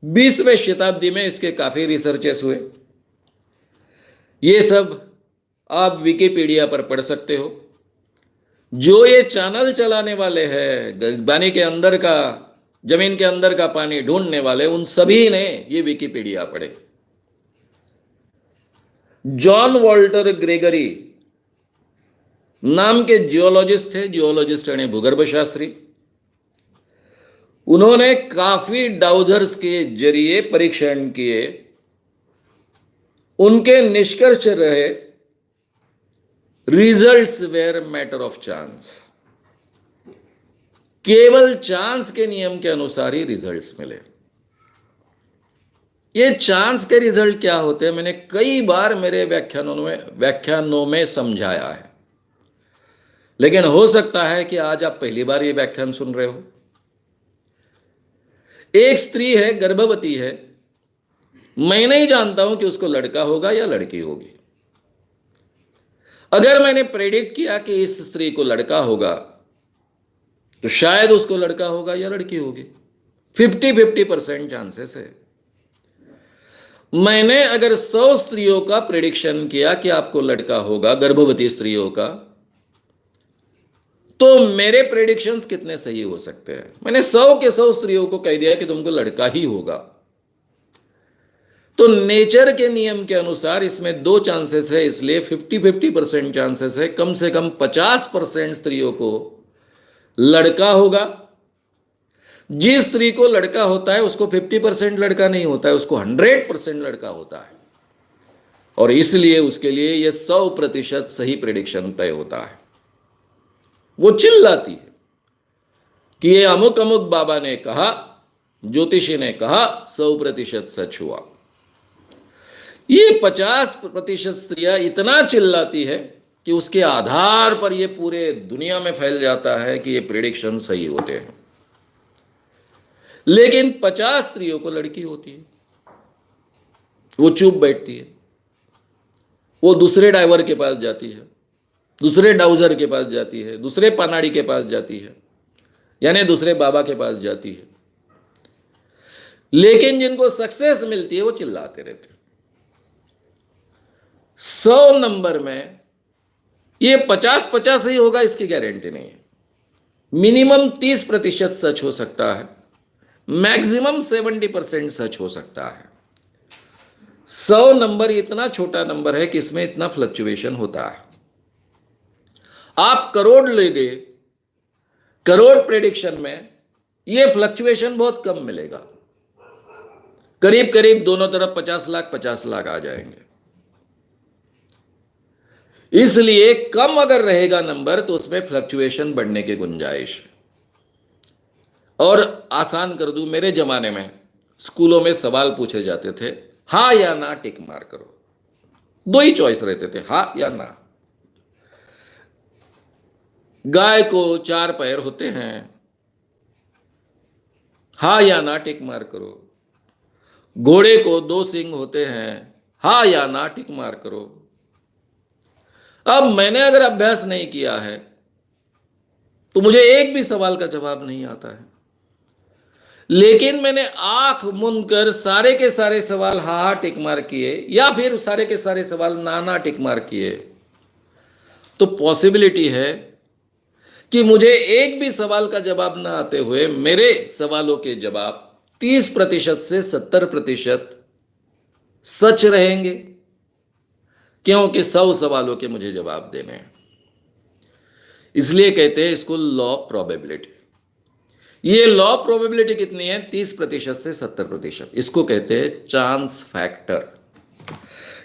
20वीं शताब्दी में इसके काफी रिसर्चेस हुए। ये सब आप विकिपीडिया पर पढ़ सकते हो। जो ये चैनल चलाने वाले हैं, पानी के अंदर का, जमीन के अंदर का पानी ढूंढने वाले, उन सभी ने ये विकिपीडिया पढ़े। जॉन वॉल्टर ग्रेगरी नाम के जियोलॉजिस्ट थे, जियोलॉजिस्ट यानी भूगर्भ शास्त्री। उन्होंने काफी डाउजर्स के जरिए परीक्षण किए। उनके निष्कर्ष रहे, results were matter of chance. केवल चांस के नियम के अनुसार ही रिजल्ट्स मिले। ये चांस के रिजल्ट क्या होते हैं, मैंने कई बार मेरे व्याख्यानों में समझाया है। लेकिन हो सकता है कि आज आप पहली बार ये व्याख्यान सुन रहे हो। एक स्त्री है, गर्भवती है, मैं नहीं जानता हूं कि उसको लड़का होगा या लड़की होगी। अगर मैंने प्रेडिक्ट किया कि इस स्त्री को लड़का होगा, तो शायद उसको लड़का होगा या लड़की होगी। 50-50% चांसेस है। मैंने अगर 100 स्त्रियों का प्रेडिक्शन किया कि आपको लड़का होगा, गर्भवती स्त्रियों का, तो मेरे प्रेडिक्शंस कितने सही हो सकते हैं। मैंने 100 के 100 स्त्रियों को कह दिया कि तुमको लड़का ही होगा। तो नेचर के नियम के अनुसार इसमें 2 चांसेस है, इसलिए 50-50% चांसेस है। कम से कम 50% स्त्रियों को लड़का होगा। जिस स्त्री को लड़का होता है उसको 50% लड़का नहीं होता है, उसको 100% लड़का होता है। और इसलिए उसके लिए यह 100% सही प्रेडिक्शन तय होता है। वो चिल्लाती है कि ये अमुक अमुक बाबा ने कहा, ज्योतिषी ने कहा, 100% सच हुआ। ये 50% स्त्रियां इतना चिल्लाती है कि उसके आधार पर यह पूरे दुनिया में फैल जाता है कि ये प्रेडिक्शन सही होते हैं। लेकिन 50 स्त्रियों को लड़की होती है, वो चुप बैठती है। वो दूसरे डाइवर के पास जाती है, दूसरे डाउजर के पास जाती है, दूसरे पनाड़ी के पास जाती है, यानी दूसरे बाबा के पास जाती है। लेकिन जिनको सक्सेस मिलती है वो चिल्लाते रहते हैं। 100 नंबर में ये 50-50 ही होगा इसकी गारंटी नहीं है। मिनिमम 30% सच हो सकता है, मैक्सिमम 70% सच हो सकता है। 100 नंबर इतना छोटा नंबर है कि इसमें इतना फ्लक्चुएशन होता है। आप करोड़ ले गए, करोड़ प्रेडिक्शन में यह फ्लक्चुएशन बहुत कम मिलेगा। करीब करीब दोनों तरफ 50 लाख आ जाएंगे। इसलिए कम अगर रहेगा नंबर तो उसमें फ्लक्चुएशन बढ़ने की गुंजाइश है। और आसान कर दूं, मेरे जमाने में स्कूलों में सवाल पूछे जाते थे, हां या ना टिक मार करो। 2 ही चॉइस रहते थे, हां या ना। गाय को 4 पैर होते हैं, हां या ना टिक मार करो। घोड़े को 2 सींग होते हैं, हां या ना टिक मार करो। अब मैंने अगर अभ्यास नहीं किया है तो मुझे एक भी सवाल का जवाब नहीं आता है। लेकिन मैंने आंख मूंद कर सारे के सारे सवाल हा टिक मार किए, या फिर सारे के सारे सवाल ना टिक मार किए, तो पॉसिबिलिटी है कि मुझे एक भी सवाल का जवाब ना आते हुए मेरे सवालों के जवाब 30% से 70% सच रहेंगे, क्योंकि 100 सवालों के मुझे जवाब देने हैं। इसलिए कहते हैं इसको लॉ ऑफ प्रोबेबिलिटी। ये लॉ प्रोबेबिलिटी कितनी है? 30% से 70%। इसको कहते हैं चांस फैक्टर।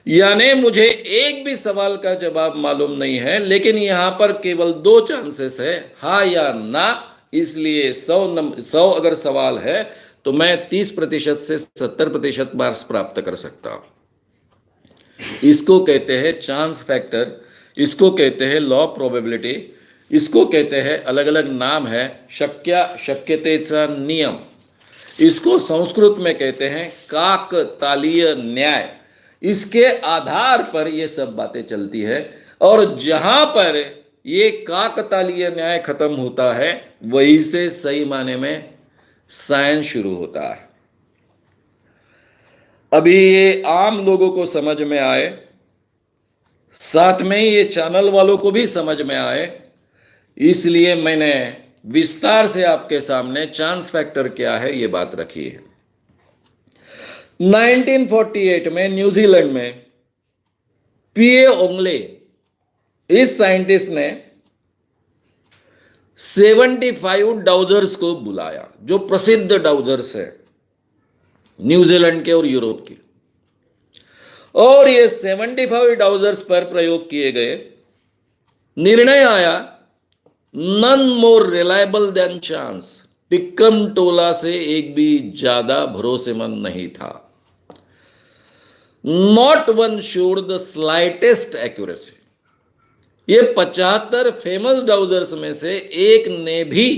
यानी मुझे एक भी सवाल का जवाब मालूम नहीं है, लेकिन यहां पर केवल 2 चांसेस है, हाँ या ना। इसलिए 100 अगर सवाल है तो मैं 30% से 70% मार्क्स प्राप्त कर सकता हूं। इसको कहते हैं चांस फैक्टर, इसको कहते हैं लॉ प्रोबेबिलिटी, इसको कहते हैं, अलग अलग नाम है, शक्यतेचा नियम। इसको संस्कृत में कहते हैं काकतालीय न्याय। इसके आधार पर ये सब बातें चलती है, और जहां पर ये काकतालीय न्याय खत्म होता है वहीं से सही माने में साइंस शुरू होता है। अभी ये आम लोगों को समझ में आए, साथ में ये चैनल वालों को भी समझ में आए, इसलिए मैंने विस्तार से आपके सामने चांस फैक्टर क्या है ये बात रखी है। 1948 में न्यूजीलैंड में पीए ओंगले, इस साइंटिस्ट ने 75 डाउजर्स को बुलाया, जो प्रसिद्ध डाउजर्स है न्यूजीलैंड के और यूरोप के, और ये 75 डाउजर्स पर प्रयोग किए गए। निर्णय आया none more reliable than chance, टिक्कम टोला से एक भी ज्यादा भरोसेमंद नहीं था। Not one showed the slightest accuracy. ये 75 फेमस डाउजर्स में से एक ने भी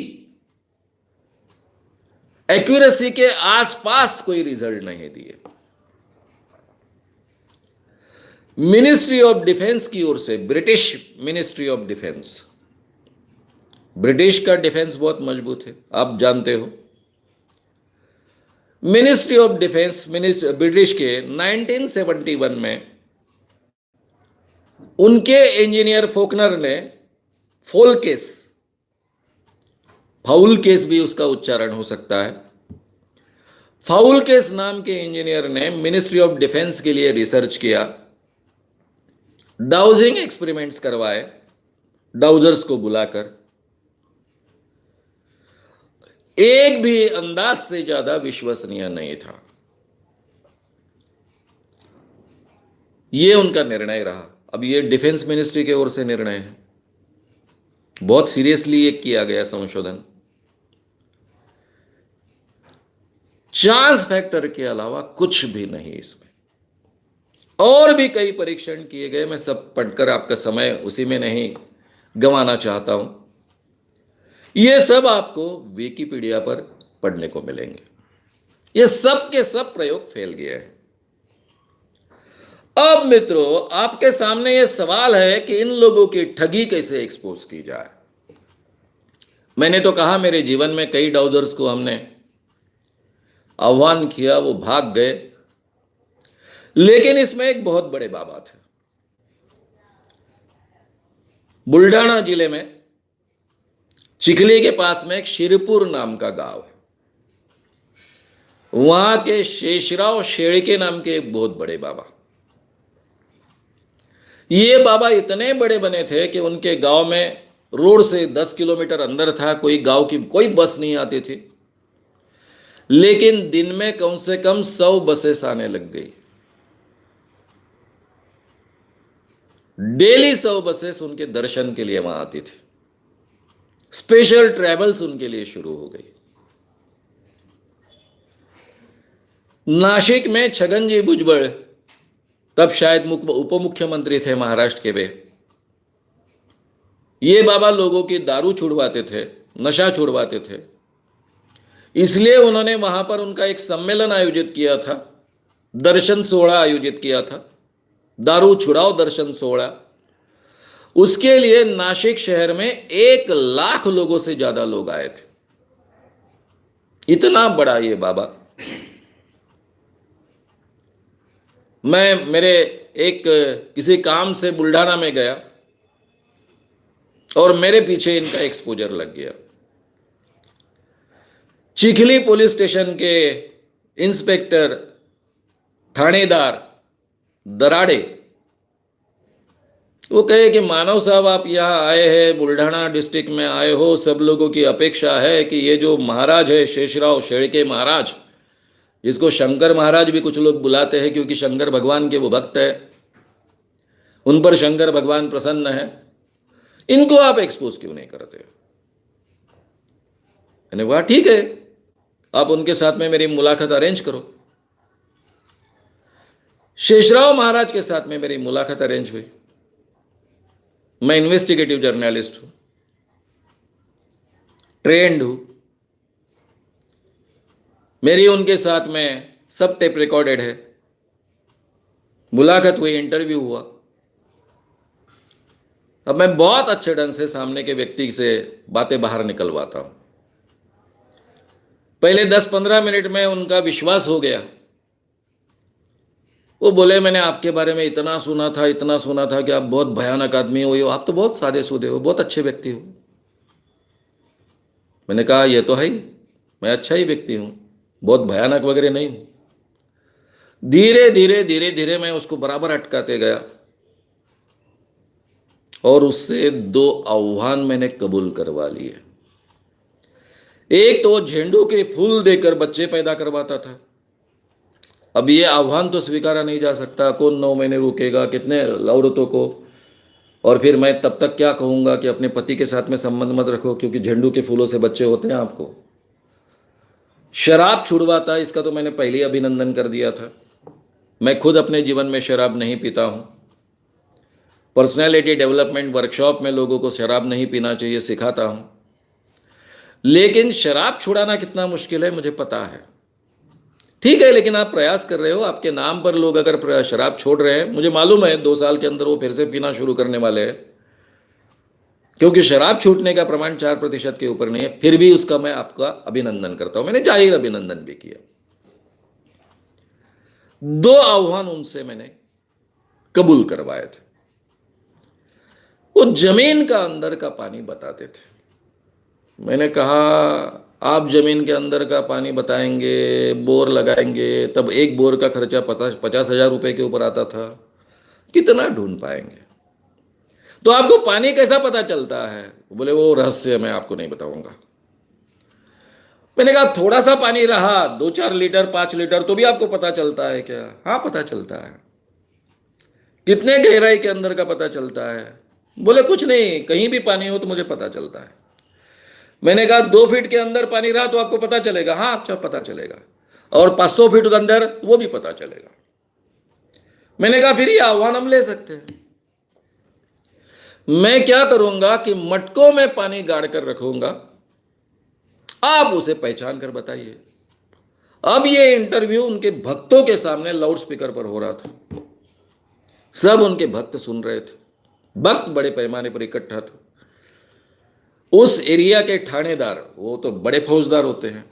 एक्यूरेसी के आसपास कोई रिजल्ट नहीं दिए। मिनिस्ट्री ऑफ डिफेंस की ओर से, British ministry of defence, British का डिफेंस बहुत मजबूत है, आप जानते हो। मिनिस्ट्री ऑफ डिफेंस ब्रिटिश के 1971 में उनके इंजीनियर फोकनर ने फाउल केस भी उसका उच्चारण हो सकता है, फाउल केस नाम के इंजीनियर ने मिनिस्ट्री ऑफ डिफेंस के लिए रिसर्च किया, डाउजिंग एक्सपेरिमेंट्स करवाए डाउजर्स को बुलाकर। एक भी अंदाज से ज्यादा विश्वसनीय नहीं था। यह उनका निर्णय रहा। अब ये डिफेंस मिनिस्ट्री की ओर से निर्णय है, बहुत सीरियसली ये किया गया संशोधन। चांस फैक्टर के अलावा कुछ भी नहीं इसमें। और भी कई परीक्षण किए गए, मैं सब पढ़कर आपका समय उसी में नहीं गंवाना चाहता हूं। ये सब आपको विकिपीडिया पर पढ़ने को मिलेंगे। ये सब के सब प्रयोग फेल गए हैं। अब मित्रों, आपके सामने ये सवाल है कि इन लोगों की ठगी कैसे एक्सपोज की जाए। मैंने तो कहा मेरे जीवन में कई डाउजर्स को हमने आह्वान किया, वो भाग गए, लेकिन इसमें एक बहुत बड़े बाबा थे। बुल्ढाना जिले में चिखली के पास में एक शिरपुर नाम का गांव है, वहां के शेषराव शेड़के नाम के एक बहुत बड़े बाबा। ये बाबा इतने बड़े बने थे कि उनके गांव में रोड से 10 किलोमीटर अंदर था, कोई गांव की कोई बस नहीं आती थी, लेकिन दिन में कम से कम 100 बसेस आने लग गई। डेली 100 बसेस उनके दर्शन के लिए वहां आती थी। स्पेशल ट्रैवल्स उनके लिए शुरू हो गई। नासिक में छगनजी भुजबळ, तब शायद उप मुख्यमंत्री थे महाराष्ट्र के वे, ये बाबा लोगों की दारू छुड़वाते थे, नशा छुड़वाते थे। इसलिए उन्होंने वहां पर उनका एक सम्मेलन आयोजित किया था, दर्शन सोहळा आयोजित किया था, दारू छुड़ाओ दर्शन सोहळा। उसके लिए नासिक शहर में 1 लाख लोगों से ज्यादा लोग आए थे। इतना बड़ा ये बाबा। मैं मेरे एक किसी काम से बुल्ढाना में गया और मेरे पीछे इनका एक्सपोजर लग गया। चिखली पुलिस स्टेशन के इंस्पेक्टर थानेदार दराड़े वो कहे कि मानव साहब आप यहाँ आए हैं, बुल्ढाना डिस्ट्रिक्ट में आए हो, सब लोगों की अपेक्षा है कि ये जो महाराज है शेषराव शेड़के महाराज, जिसको शंकर महाराज भी कुछ लोग बुलाते हैं क्योंकि शंकर भगवान के वो भक्त है, उन पर शंकर भगवान प्रसन्न है, इनको आप एक्सपोज क्यों नहीं करते? मैंने कहा ठीक है, आप उनके साथ में मेरी मुलाकात अरेंज करो। शेषराव महाराज के साथ में मेरी मुलाकात अरेंज हुई। मैं इन्वेस्टिगेटिव जर्नलिस्ट हूं, ट्रेंड हूं, मेरी उनके साथ में सब टेप रिकॉर्डेड है। मुलाकात हुई, इंटरव्यू हुआ। अब मैं बहुत अच्छे ढंग से सामने के व्यक्ति से बातें बाहर निकलवाता हूं। पहले 10-15 मिनट में उनका विश्वास हो गया। वो बोले मैंने आपके बारे में इतना सुना था कि आप बहुत भयानक आदमी हो, आप तो बहुत सादे सूदे हो, बहुत अच्छे व्यक्ति हो। मैंने कहा ये तो है ही, मैं अच्छा ही व्यक्ति हूं, बहुत भयानक वगैरह नहीं हूं। धीरे धीरे मैं उसको बराबर अटकाते गया और उससे 2 आह्वान मैंने कबूल करवा लिए। एक तो झेंडू के फूल देकर बच्चे पैदा करवाता था। अब ये आह्वान तो स्वीकारा नहीं जा सकता। कौन 9 महीने रुकेगा, कितने औरतों को, और फिर मैं तब तक क्या कहूँगा कि अपने पति के साथ में संबंध मत रखो क्योंकि झेंडू के फूलों से बच्चे होते हैं आपको। शराब छुड़वाता, इसका तो मैंने पहले ही अभिनंदन कर दिया था। मैं खुद अपने जीवन में शराब नहीं पीता हूँ। पर्सनैलिटी डेवलपमेंट वर्कशॉप में लोगों को शराब नहीं पीना चाहिए सिखाता हूँ। लेकिन शराब छुड़ाना कितना मुश्किल है मुझे पता है। ठीक है, लेकिन आप प्रयास कर रहे हो, आपके नाम पर लोग अगर शराब छोड़ रहे हैं, मुझे मालूम है 2 साल के अंदर वो फिर से पीना शुरू करने वाले हैं क्योंकि शराब छूटने का प्रमाण 4% के ऊपर नहीं है। फिर भी उसका मैं आपका अभिनंदन करता हूं, मैंने जाहिर अभिनंदन भी किया। 2 आह्वान उनसे मैंने कबूल करवाए थे। वो जमीन का अंदर का पानी बताते थे। मैंने कहा आप जमीन के अंदर का पानी बताएंगे, बोर लगाएंगे, तब एक बोर का खर्चा 50,000 रुपए के ऊपर आता था, कितना ढूंढ पाएंगे? तो आपको पानी कैसा पता चलता है? बोले वो रहस्य मैं आपको नहीं बताऊंगा। मैंने कहा थोड़ा सा पानी रहा, 2-4 लीटर 5 लीटर, तो भी आपको पता चलता है क्या? हाँ पता चलता है। कितने गहराई के अंदर का पता चलता है? बोले कुछ नहीं, कहीं भी पानी हो तो मुझे पता चलता है। मैंने कहा 2 फीट के अंदर पानी रहा तो आपको पता चलेगा? हाँ अच्छा पता चलेगा। और 500 फीट के अंदर, वो भी पता चलेगा। मैंने कहा फिर ये आह्वान हम ले सकते हैं। मैं क्या करूंगा कि मटकों में पानी गाड़ कर रखूंगा, आप उसे पहचान कर बताइए। अब ये इंटरव्यू उनके भक्तों के सामने लाउड स्पीकर पर हो रहा था। सब उनके भक्त सुन रहे थे। भक्त बड़े पैमाने पर इकट्ठा था। उस एरिया के थानेदार, वो तो बड़े फौजदार होते हैं,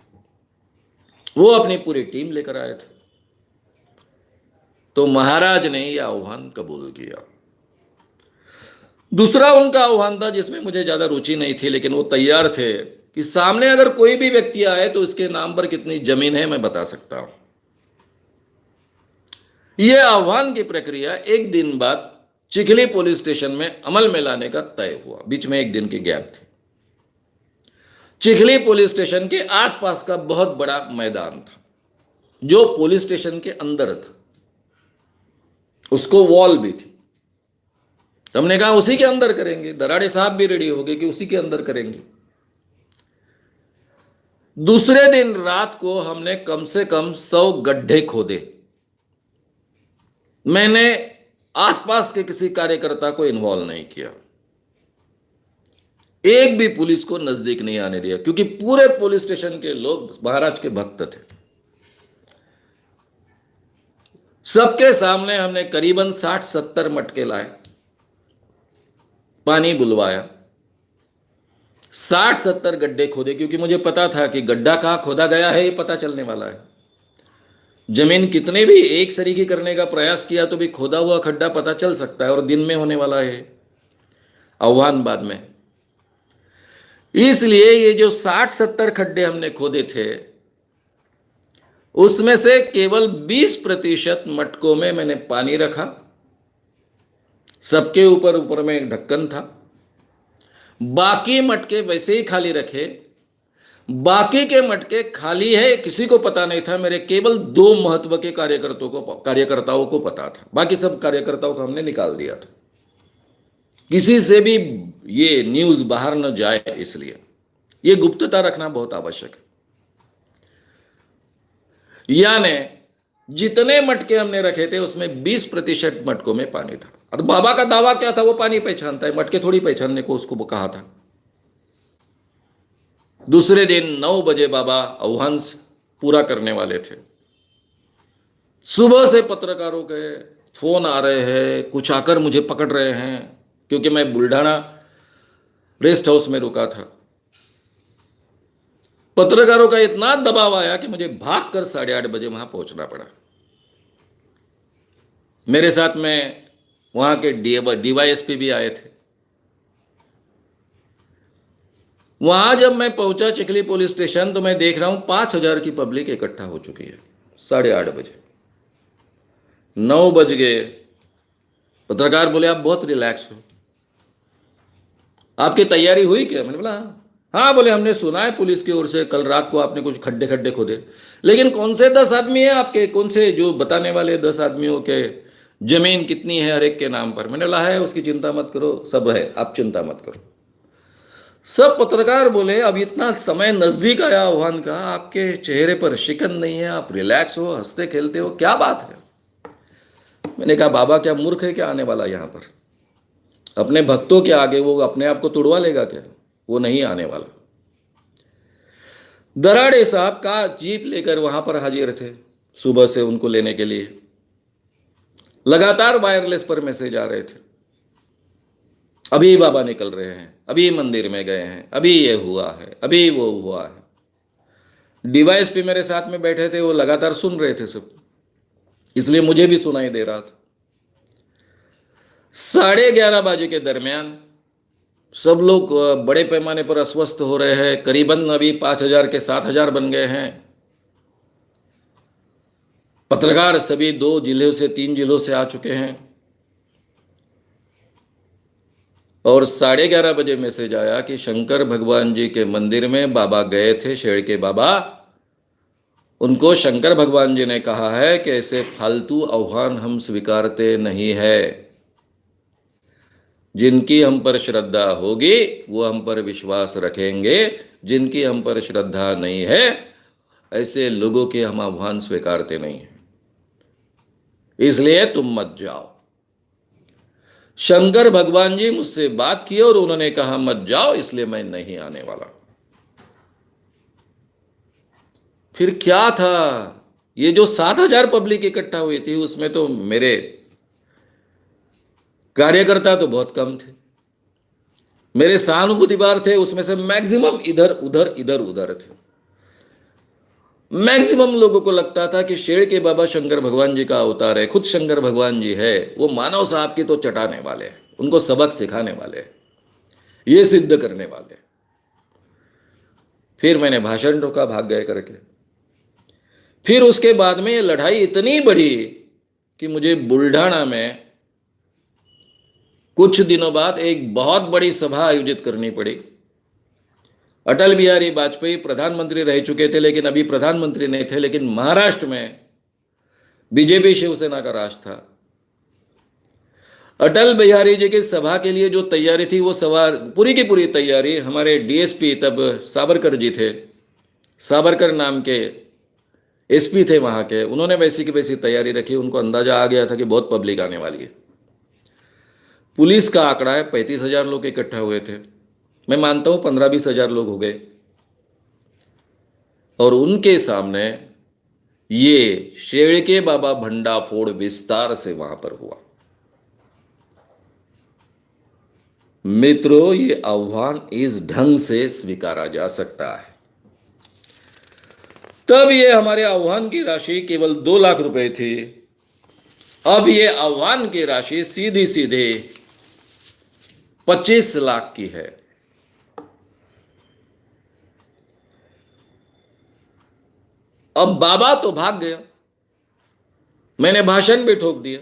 वो अपनी पूरी टीम लेकर आए थे। तो महाराज ने यह आह्वान कबूल किया। दूसरा उनका आह्वान था जिसमें मुझे ज्यादा रुचि नहीं थी, लेकिन वो तैयार थे कि सामने अगर कोई भी व्यक्ति आए तो इसके नाम पर कितनी जमीन है मैं बता सकता हूं। यह आह्वान की प्रक्रिया 1 दिन बाद चिखली पुलिस स्टेशन में अमल में लाने का तय हुआ। बीच में 1 दिन की गैप थी। चिखली पुलिस स्टेशन के आसपास का बहुत बड़ा मैदान था जो पुलिस स्टेशन के अंदर था, उसको वॉल भी थी। तो हमने कहा उसी के अंदर करेंगे। दराड़े साहब भी रेडी हो गए कि उसी के अंदर करेंगे। दूसरे दिन रात को हमने कम से कम 100 गड्ढे खोदे। मैंने आसपास के किसी कार्यकर्ता को इन्वॉल्व नहीं किया, एक भी पुलिस को नजदीक नहीं आने दिया, क्योंकि पूरे पुलिस स्टेशन के लोग महाराज के भक्त थे। सबके सामने हमने करीबन 60-70 मटके लाए, पानी बुलवाया, 60-70 गड्ढे खोदे, क्योंकि मुझे पता था कि गड्ढा कहां खोदा गया है ये पता चलने वाला है। जमीन कितने भी एक सरीखी करने का प्रयास किया तो भी खोदा हुआ खड्डा पता चल सकता है, और दिन में होने वाला है आह्वान बाद में। इसलिए ये जो 60-70 खड्डे हमने खोदे थे, उसमें से केवल 20% मटकों में मैंने पानी रखा, सबके ऊपर ऊपर में एक ढक्कन था, बाकी मटके वैसे ही खाली रखे। बाकी के मटके खाली है, किसी को पता नहीं था, मेरे केवल 2 महत्व के कार्यकर्ताओं को पता था, बाकी सब कार्यकर्ताओं को हमने निकाल दिया था। किसी से भी ये न्यूज बाहर न जाए, इसलिए ये गुप्तता रखना बहुत आवश्यक है। यानी जितने मटके हमने रखे थे उसमें 20% मटकों में पानी था। और बाबा का दावा क्या था, वो पानी पहचानता है, मटके थोड़ी पहचानने को उसको कहा था। दूसरे दिन 9 बजे बाबा आह्वान पूरा करने वाले थे। सुबह से पत्रकारों के फोन आ रहे हैं, कुछ आकर मुझे पकड़ रहे हैं, क्योंकि मैं बुल्ढाना रेस्ट हाउस में रुका था। पत्रकारों का इतना दबाव आया कि मुझे भागकर 8:30 बजे वहां पहुंचना पड़ा। मेरे साथ में वहां के डीवाईएसपी भी आए थे। वहां जब मैं पहुंचा चिखली पुलिस स्टेशन, तो मैं देख रहा हूं 5,000 की पब्लिक इकट्ठा हो चुकी है 8:30 बजे। 9 बज गए। पत्रकार बोले आप बहुत रिलैक्स हो, आपकी तैयारी हुई क्या? मैंने बोला हाँ। बोले हमने सुना है पुलिस की ओर से कल रात को आपने कुछ खड्डे खड्डे खोदे, लेकिन कौन से 10 आदमी है आपके, कौन से जो बताने वाले 10 आदमियों के जमीन कितनी है हर एक के नाम पर? मैंने बोला है, उसकी चिंता मत करो, सब है, आप चिंता मत करो। सब पत्रकार बोले अब इतना समय नजदीक आया आह्वान का, आपके चेहरे पर शिकन नहीं है, आप रिलैक्स हो, हंसते खेलते हो, क्या बात है? मैंने कहा बाबा क्या मूर्ख है क्या आने वाला यहां पर? अपने भक्तों के आगे वो अपने आप को तुड़वा लेगा क्या? वो नहीं आने वाला। दराड़े साहब का जीप लेकर वहां पर हाजिर थे सुबह से उनको लेने के लिए। लगातार वायरलेस पर मैसेज आ रहे थे, अभी बाबा निकल रहे हैं, अभी मंदिर में गए हैं, अभी ये हुआ है, अभी वो हुआ है। डीवाईएसपी मेरे साथ में बैठे थे, वो लगातार सुन रहे थे सब, इसलिए मुझे भी सुनाई दे रहा था। 11:30 बजे के दरमियान सब लोग बड़े पैमाने पर अस्वस्थ हो रहे हैं। करीबन अभी 5,000 के 7,000 बन गए हैं। पत्रकार सभी 2 जिलों से 3 जिलों से आ चुके हैं। और 11:30 बजे मैसेज आया कि शंकर भगवान जी के मंदिर में बाबा गए थे, शेर के बाबा। उनको शंकर भगवान जी ने कहा है कि ऐसे फालतू आह्वान हम स्वीकारते नहीं है। जिनकी हम पर श्रद्धा होगी वो हम पर विश्वास रखेंगे, जिनकी हम पर श्रद्धा नहीं है ऐसे लोगों के हम आह्वान स्वीकारते नहीं हैं, इसलिए तुम मत जाओ। शंकर भगवान जी मुझसे बात की और उन्होंने कहा मत जाओ, इसलिए मैं नहीं आने वाला। फिर क्या था? ये जो 7,000 पब्लिक इकट्ठा हुई थी उसमें तो मेरे कार्यकर्ता तो बहुत कम थे। मेरे सहानुभूतिवार थे उसमें से मैक्सिमम इधर उधर थे। मैक्सिमम लोगों को लगता था कि शेर के बाबा शंकर भगवान जी का अवतार है, खुद शंकर भगवान जी है, वो मानव साहब की तो चटाने वाले हैं, उनको सबक सिखाने वाले हैं, ये सिद्ध करने वाले हैं। फिर मैंने भाषण ठोका भाग गए करके। फिर उसके बाद में ये लड़ाई इतनी बढ़ी कि मुझे बुल्ढाना में कुछ दिनों बाद एक बहुत बड़ी सभा आयोजित करनी पड़ी। अटल बिहारी वाजपेयी प्रधानमंत्री रह चुके थे, लेकिन अभी प्रधानमंत्री नहीं थे, लेकिन महाराष्ट्र में बीजेपी शिवसेना का राज था। अटल बिहारी जी की सभा के लिए जो तैयारी थी वो पूरी की पूरी तैयारी हमारे डीएसपी तब सावरकर जी थे, सावरकर नाम के एसपी थे वहां के, उन्होंने वैसी की वैसी तैयारी रखी। उनको अंदाजा आ गया था कि बहुत पब्लिक आने वाली है। पुलिस का आंकड़ा है 35,000 लोग इकट्ठा हुए थे। मैं मानता हूं 15-20 हजार लोग हो गए। और उनके सामने ये शेर बाबा भंडाफोड़ विस्तार से वहां पर हुआ। मित्रों, ये आह्वान इस ढंग से स्वीकारा जा सकता है। तब ये हमारे आह्वान की राशि केवल 2 लाख रुपए थी। अब ये आह्वान की राशि सीधी सीधे 25 लाख की है। अब बाबा तो भाग गया, मैंने भाषण भी ठोक दिया।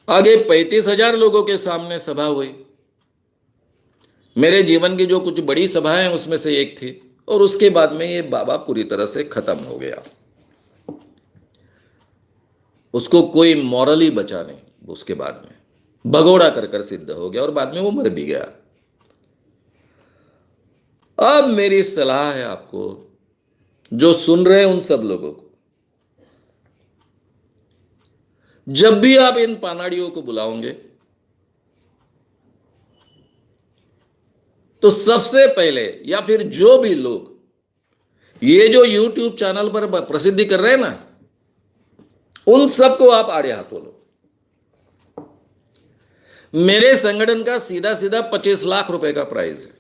आगे 35,000 लोगों के सामने सभा हुई। मेरे जीवन की जो कुछ बड़ी सभाएं हैं उसमें से एक थी, और उसके बाद में ये बाबा पूरी तरह से खत्म हो गया। उसको कोई मॉरली बचा नहीं। उसके बाद में भगोड़ा कर कर सिद्ध हो गया और बाद में वो मर भी गया। अब मेरी सलाह है आपको, जो सुन रहे हैं उन सब लोगों को, जब भी आप इन पानाड़ियों को बुलाओगे तो सबसे पहले, या फिर जो भी लोग ये जो YouTube चैनल पर प्रसिद्धि कर रहे हैं ना, उन सबको आप आड़े हाथों लो। मेरे संगठन का सीधा सीधा 25 लाख रुपए का प्राइस है।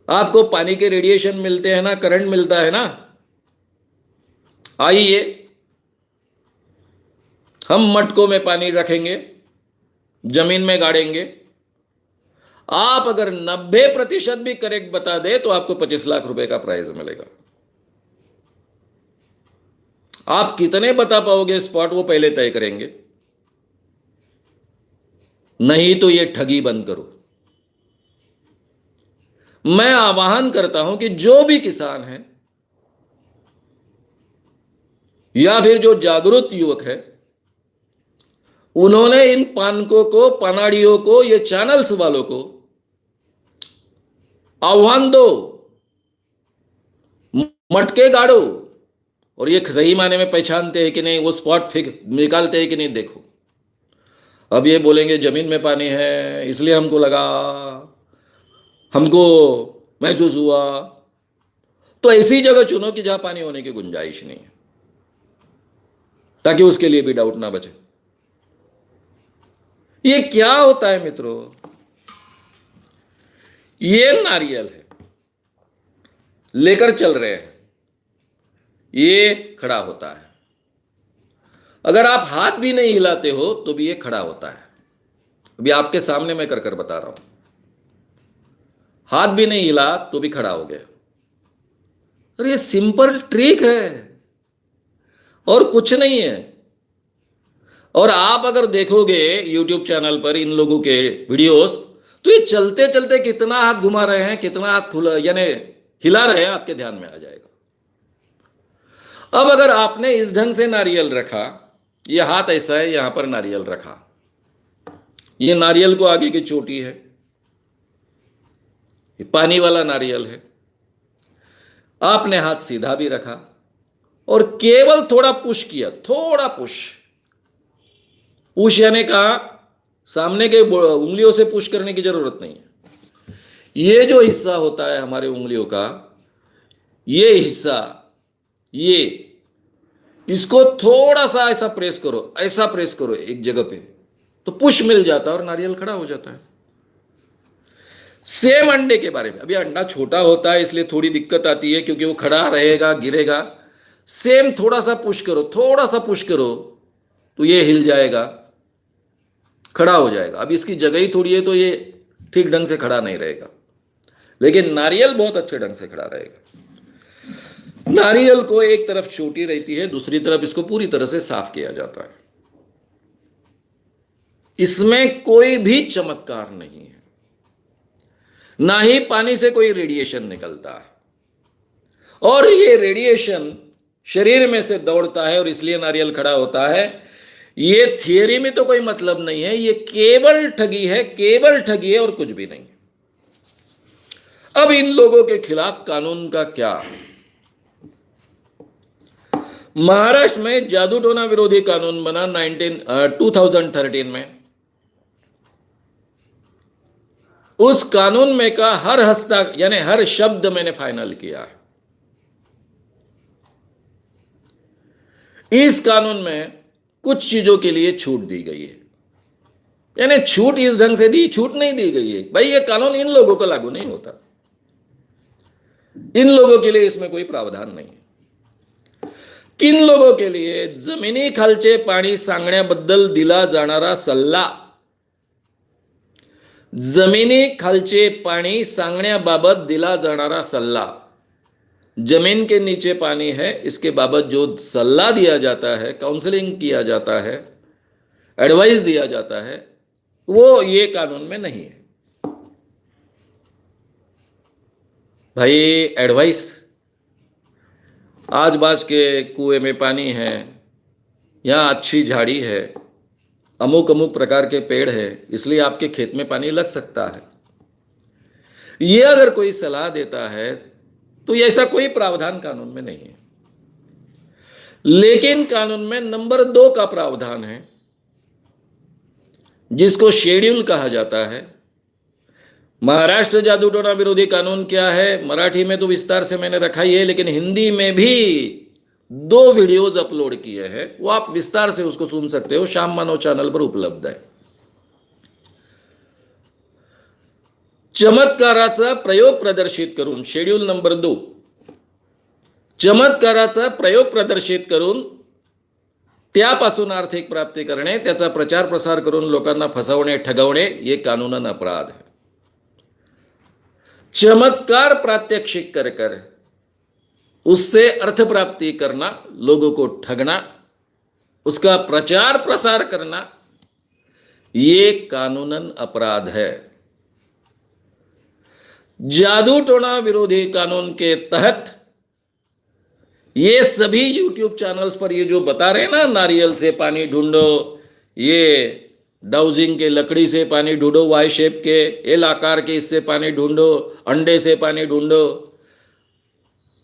आपको पानी के रेडिएशन मिलते हैं ना, करंट मिलता है ना, आइए हम मटकों में पानी रखेंगे, जमीन में गाड़ेंगे। आप अगर 90% भी करेक्ट बता दे तो आपको 25 लाख रुपए का प्राइज मिलेगा। आप कितने बता पाओगे स्पॉट, वो पहले तय करेंगे। नहीं तो ये ठगी बंद करो। मैं आह्वान करता हूं कि जो भी किसान है या फिर जो जागरूक युवक है, उन्होंने इन पानकों को, पनाड़ियों को, ये चैनल्स वालों को आह्वान दो, मटके गाड़ो। और ये सही माने में पहचानते हैं कि नहीं, वो स्पॉट फिक निकालते हैं कि नहीं, देखो। अब ये बोलेंगे जमीन में पानी है इसलिए हमको लगा, हमको महसूस हुआ। तो ऐसी जगह चुनो कि जहां पानी होने की गुंजाइश नहीं है, ताकि उसके लिए भी डाउट ना बचे। ये क्या होता है मित्रों, ये नारियल है, लेकर चल रहे हैं, ये खड़ा होता है। अगर आप हाथ भी नहीं हिलाते हो तो भी ये खड़ा होता है। अभी आपके सामने मैं कर कर बता रहा हूं, हाथ भी नहीं हिला तो भी खड़ा हो गया। अरे ये सिंपल ट्रिक है और कुछ नहीं है। और आप अगर देखोगे YouTube चैनल पर इन लोगों के वीडियोस, तो ये चलते चलते कितना हाथ घुमा रहे हैं, कितना हाथ खुला यानी हिला रहे हैं, आपके ध्यान में आ जाएगा। अब अगर आपने इस ढंग से नारियल रखा, ये हाथ ऐसा है, यहां पर नारियल रखा, ये नारियल को आगे की चोटी है, ये पानी वाला नारियल है। आपने हाथ सीधा भी रखा और केवल थोड़ा पुश किया, थोड़ा पुश यानी कहा सामने के उंगलियों से पुश करने की जरूरत नहीं है। ये जो हिस्सा होता है हमारे उंगलियों का, ये हिस्सा, ये इसको थोड़ा सा ऐसा प्रेस करो, ऐसा प्रेस करो एक जगह पे, तो पुश मिल जाता है और नारियल खड़ा हो जाता है। सेम अंडे के बारे में, अभी अंडा छोटा होता है इसलिए थोड़ी दिक्कत आती है, क्योंकि वो खड़ा रहेगा, गिरेगा। सेम थोड़ा सा पुश करो, थोड़ा सा पुश करो तो ये हिल जाएगा, खड़ा हो जाएगा। अब इसकी जगह ही थोड़ी है तो ये ठीक ढंग से खड़ा नहीं रहेगा, लेकिन नारियल बहुत अच्छे ढंग से खड़ा रहेगा। नारियल को एक तरफ चोटी रहती है, दूसरी तरफ इसको पूरी तरह से साफ किया जाता है। इसमें कोई भी चमत्कार नहीं है, ना ही पानी से कोई रेडिएशन निकलता है। और ये रेडिएशन शरीर में से दौड़ता है और इसलिए नारियल खड़ा होता है। ये थियरी में तो कोई मतलब नहीं है, ये केवल ठगी है, केवल ठगी है और कुछ भी नहीं। अब इन लोगों के खिलाफ कानून का क्या? महाराष्ट्र में जादू टोना विरोधी कानून बना 2013 में। उस कानून में का हर हस्ताक्षर यानी हर शब्द मैंने फाइनल किया है। इस कानून में कुछ चीजों के लिए छूट दी गई है, यानी छूट इस ढंग से दी, छूट नहीं दी गई है भाई ये कानून इन लोगों को लागू नहीं होता, इन लोगों के लिए इसमें कोई प्रावधान नहीं है। किन लोगों के लिए? जमिनी खालचे पाणी सांगण्याबद्दल दिला जाणारा सल्ला, जमिनी खालचे पाणी सांगण्याबाबत दिला जाणारा सल्ला, जमीन के नीचे पानी है इसके बाबत जो सल्ला दिया जाता है, काउंसलिंग किया जाता है, एडवाइस दिया जाता है, वो ये कानून में नहीं है। भाई एडवाइस, आज बाज के कुएं में पानी है, यहाँ अच्छी झाड़ी है, अमुक अमुक प्रकार के पेड़ है, इसलिए आपके खेत में पानी लग सकता है, ये अगर कोई सलाह देता है तो ऐसा कोई प्रावधान कानून में नहीं है। लेकिन कानून में नंबर 2 का प्रावधान है, जिसको शेड्यूल कहा जाता है। महाराष्ट्र जादू टोना विरोधी कानून क्या है, मराठी में तो विस्तार से मैंने रखा ही है, लेकिन हिंदी में भी 2 वीडियोज अपलोड किए हैं, वो आप विस्तार से उसको सुन सकते हो, श्याम मानव चैनल पर उपलब्ध है। चमत्काराचा प्रयोग प्रदर्शित करून, शेड्यूल नंबर 2, चमत्काराचा प्रयोग प्रदर्शित करून त्यापासून आर्थिक प्राप्ती करणे, त्याचा प्रचार प्रसार करून लोकांना फसवणे, ठगवणे, ये कानूनन अपराध है। चमत्कार प्रात्यक्षिक कर कर उससे अर्थ प्राप्ति करना, लोगों को ठगना, उसका प्रचार प्रसार करना, ये कानूनन अपराध है। जादू टोना विरोधी कानून के तहत ये सभी यूट्यूब चैनल्स पर ये जो बता रहे हैं ना, नारियल से पानी ढूंढो, ये डाउजिंग के लकड़ी से पानी ढूंढो, वाई शेप के एल आकार के इससे पानी ढूंढो, अंडे से पानी ढूंढो,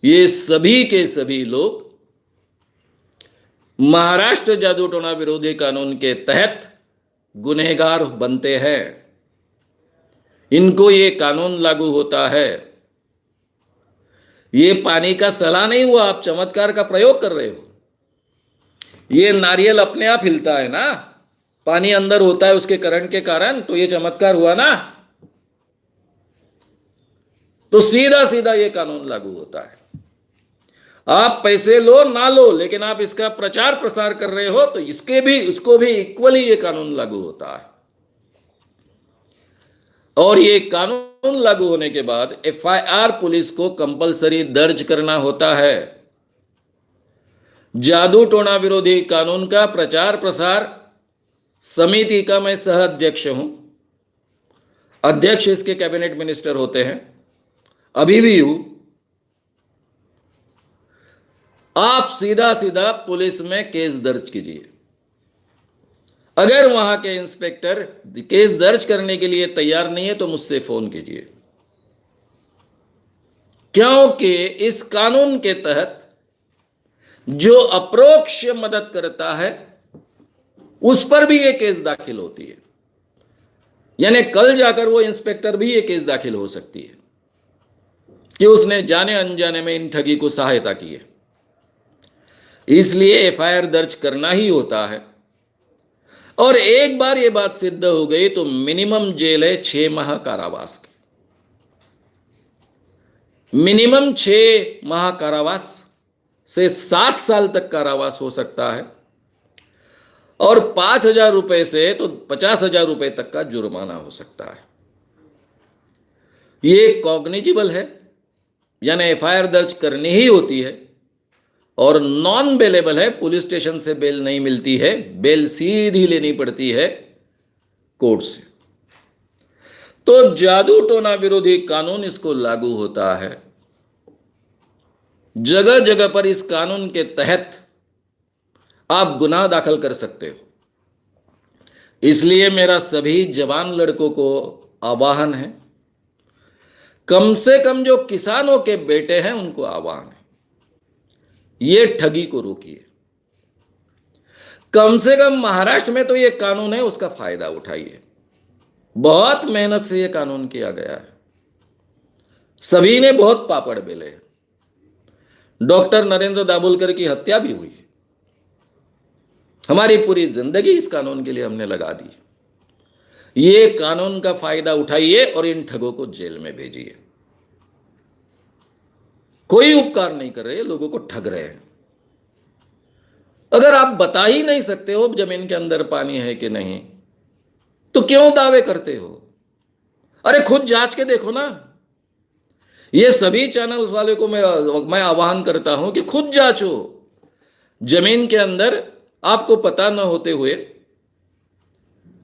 ये सभी के सभी लोग महाराष्ट्र जादू टोना विरोधी कानून के तहत गुनहगार बनते हैं। इनको ये कानून लागू होता है। ये पानी का सलाह नहीं हुआ, आप चमत्कार का प्रयोग कर रहे हो। ये नारियल अपने आप हिलता है ना, पानी अंदर होता है उसके करंट के कारण, तो ये चमत्कार हुआ ना, तो सीधा सीधा ये कानून लागू होता है। आप पैसे लो ना लो, लेकिन आप इसका प्रचार प्रसार कर रहे हो, तो इसको भी इक्वली ये कानून लागू होता है। और ये कानून लागू होने के बाद एफआईआर पुलिस को कंपलसरी दर्ज करना होता है। जादू टोना विरोधी कानून का प्रचार प्रसार समिति का मैं सह अध्यक्ष हूं। अध्यक्ष इसके कैबिनेट मिनिस्टर होते हैं, अभी भी हूं। आप सीधा सीधा पुलिस में केस दर्ज कीजिए। अगर वहां के इंस्पेक्टर केस दर्ज करने के लिए तैयार नहीं है तो मुझसे फोन कीजिए, क्योंकि इस कानून के तहत जो अप्रोक्ष मदद करता है उस पर भी ये केस दाखिल होती है। यानी कल जाकर वो इंस्पेक्टर भी ये केस दाखिल हो सकती है कि उसने जाने अनजाने में इन ठगी को सहायता की है। इसलिए एफआईआर दर्ज करना ही होता है। और एक बार ये बात सिद्ध हो गई तो मिनिमम जेल है 6 माह कारावास की। मिनिमम 6 माह कारावास से 7 साल तक कारावास हो सकता है, और 5,000 रुपए से तो 50,000 रुपए तक का जुर्माना हो सकता है। ये कॉग्निजिबल है, यानी एफआईआर दर्ज करनी ही होती है। और नॉन बेलेबल है, पुलिस स्टेशन से बेल नहीं मिलती है, बेल सीधी लेनी पड़ती है कोर्ट से। तो जादू टोना विरोधी कानून इसको लागू होता है। जगह जगह पर इस कानून के तहत आप गुनाह दाखिल कर सकते हो। इसलिए मेरा सभी जवान लड़कों को आह्वान है, कम से कम जो किसानों के बेटे हैं उनको आह्वान है, ये ठगी को रोकिए। कम से कम महाराष्ट्र में तो ये कानून है, उसका फायदा उठाइए। बहुत मेहनत से ये कानून किया गया है, सभी ने बहुत पापड़ बेले। डॉक्टर नरेंद्र दाभोलकर की हत्या भी हुई, हमारी पूरी जिंदगी इस कानून के लिए हमने लगा दी। ये कानून का फायदा उठाइए और इन ठगों को जेल में भेजिए। कोई उपकार नहीं कर रहे, लोगों को ठग रहे हैं। अगर आप बता ही नहीं सकते हो जमीन के अंदर पानी है कि नहीं, तो क्यों दावे करते हो? अरे खुद जांच के देखो ना। ये सभी चैनल वाले को मैं आह्वान करता हूं कि खुद जांचो। जमीन के अंदर आपको पता न होते हुए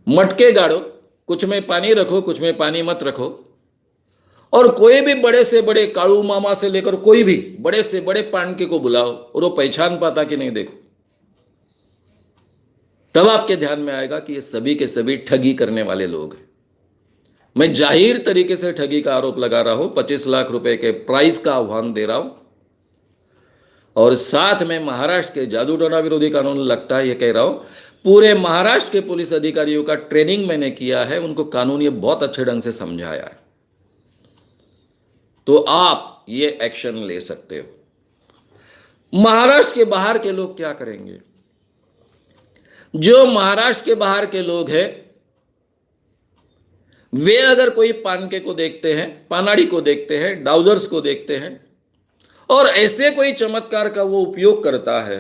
मटके गाड़ो, कुछ में पानी रखो, कुछ में पानी मत रखो, और कोई भी बड़े से बड़े कालू मामा से लेकर कोई भी बड़े से बड़े पांडके को बुलाओ और वो पहचान पाता कि नहीं देखो, तब आपके ध्यान में आएगा कि ये सभी के सभी ठगी करने वाले लोग हैं। मैं जाहिर तरीके से ठगी का आरोप लगा रहा हूं, 25 लाख रुपए के प्राइस का आह्वान दे रहा हूं, और साथ में महाराष्ट्र के जादू टोना विरोधी कानून लगता है ये कह रहा हूं, पूरे महाराष्ट्र के पुलिस अधिकारियों का ट्रेनिंग मैंने किया है, उनको कानून ये बहुत अच्छे ढंग से समझाया है, तो आप ये एक्शन ले सकते हो। महाराष्ट्र के बाहर के लोग क्या करेंगे? जो महाराष्ट्र के बाहर के लोग हैं वे अगर कोई पानके को देखते हैं, पानाड़ी को देखते हैं, डाउजर्स को देखते हैं और ऐसे कोई चमत्कार का वो उपयोग करता है,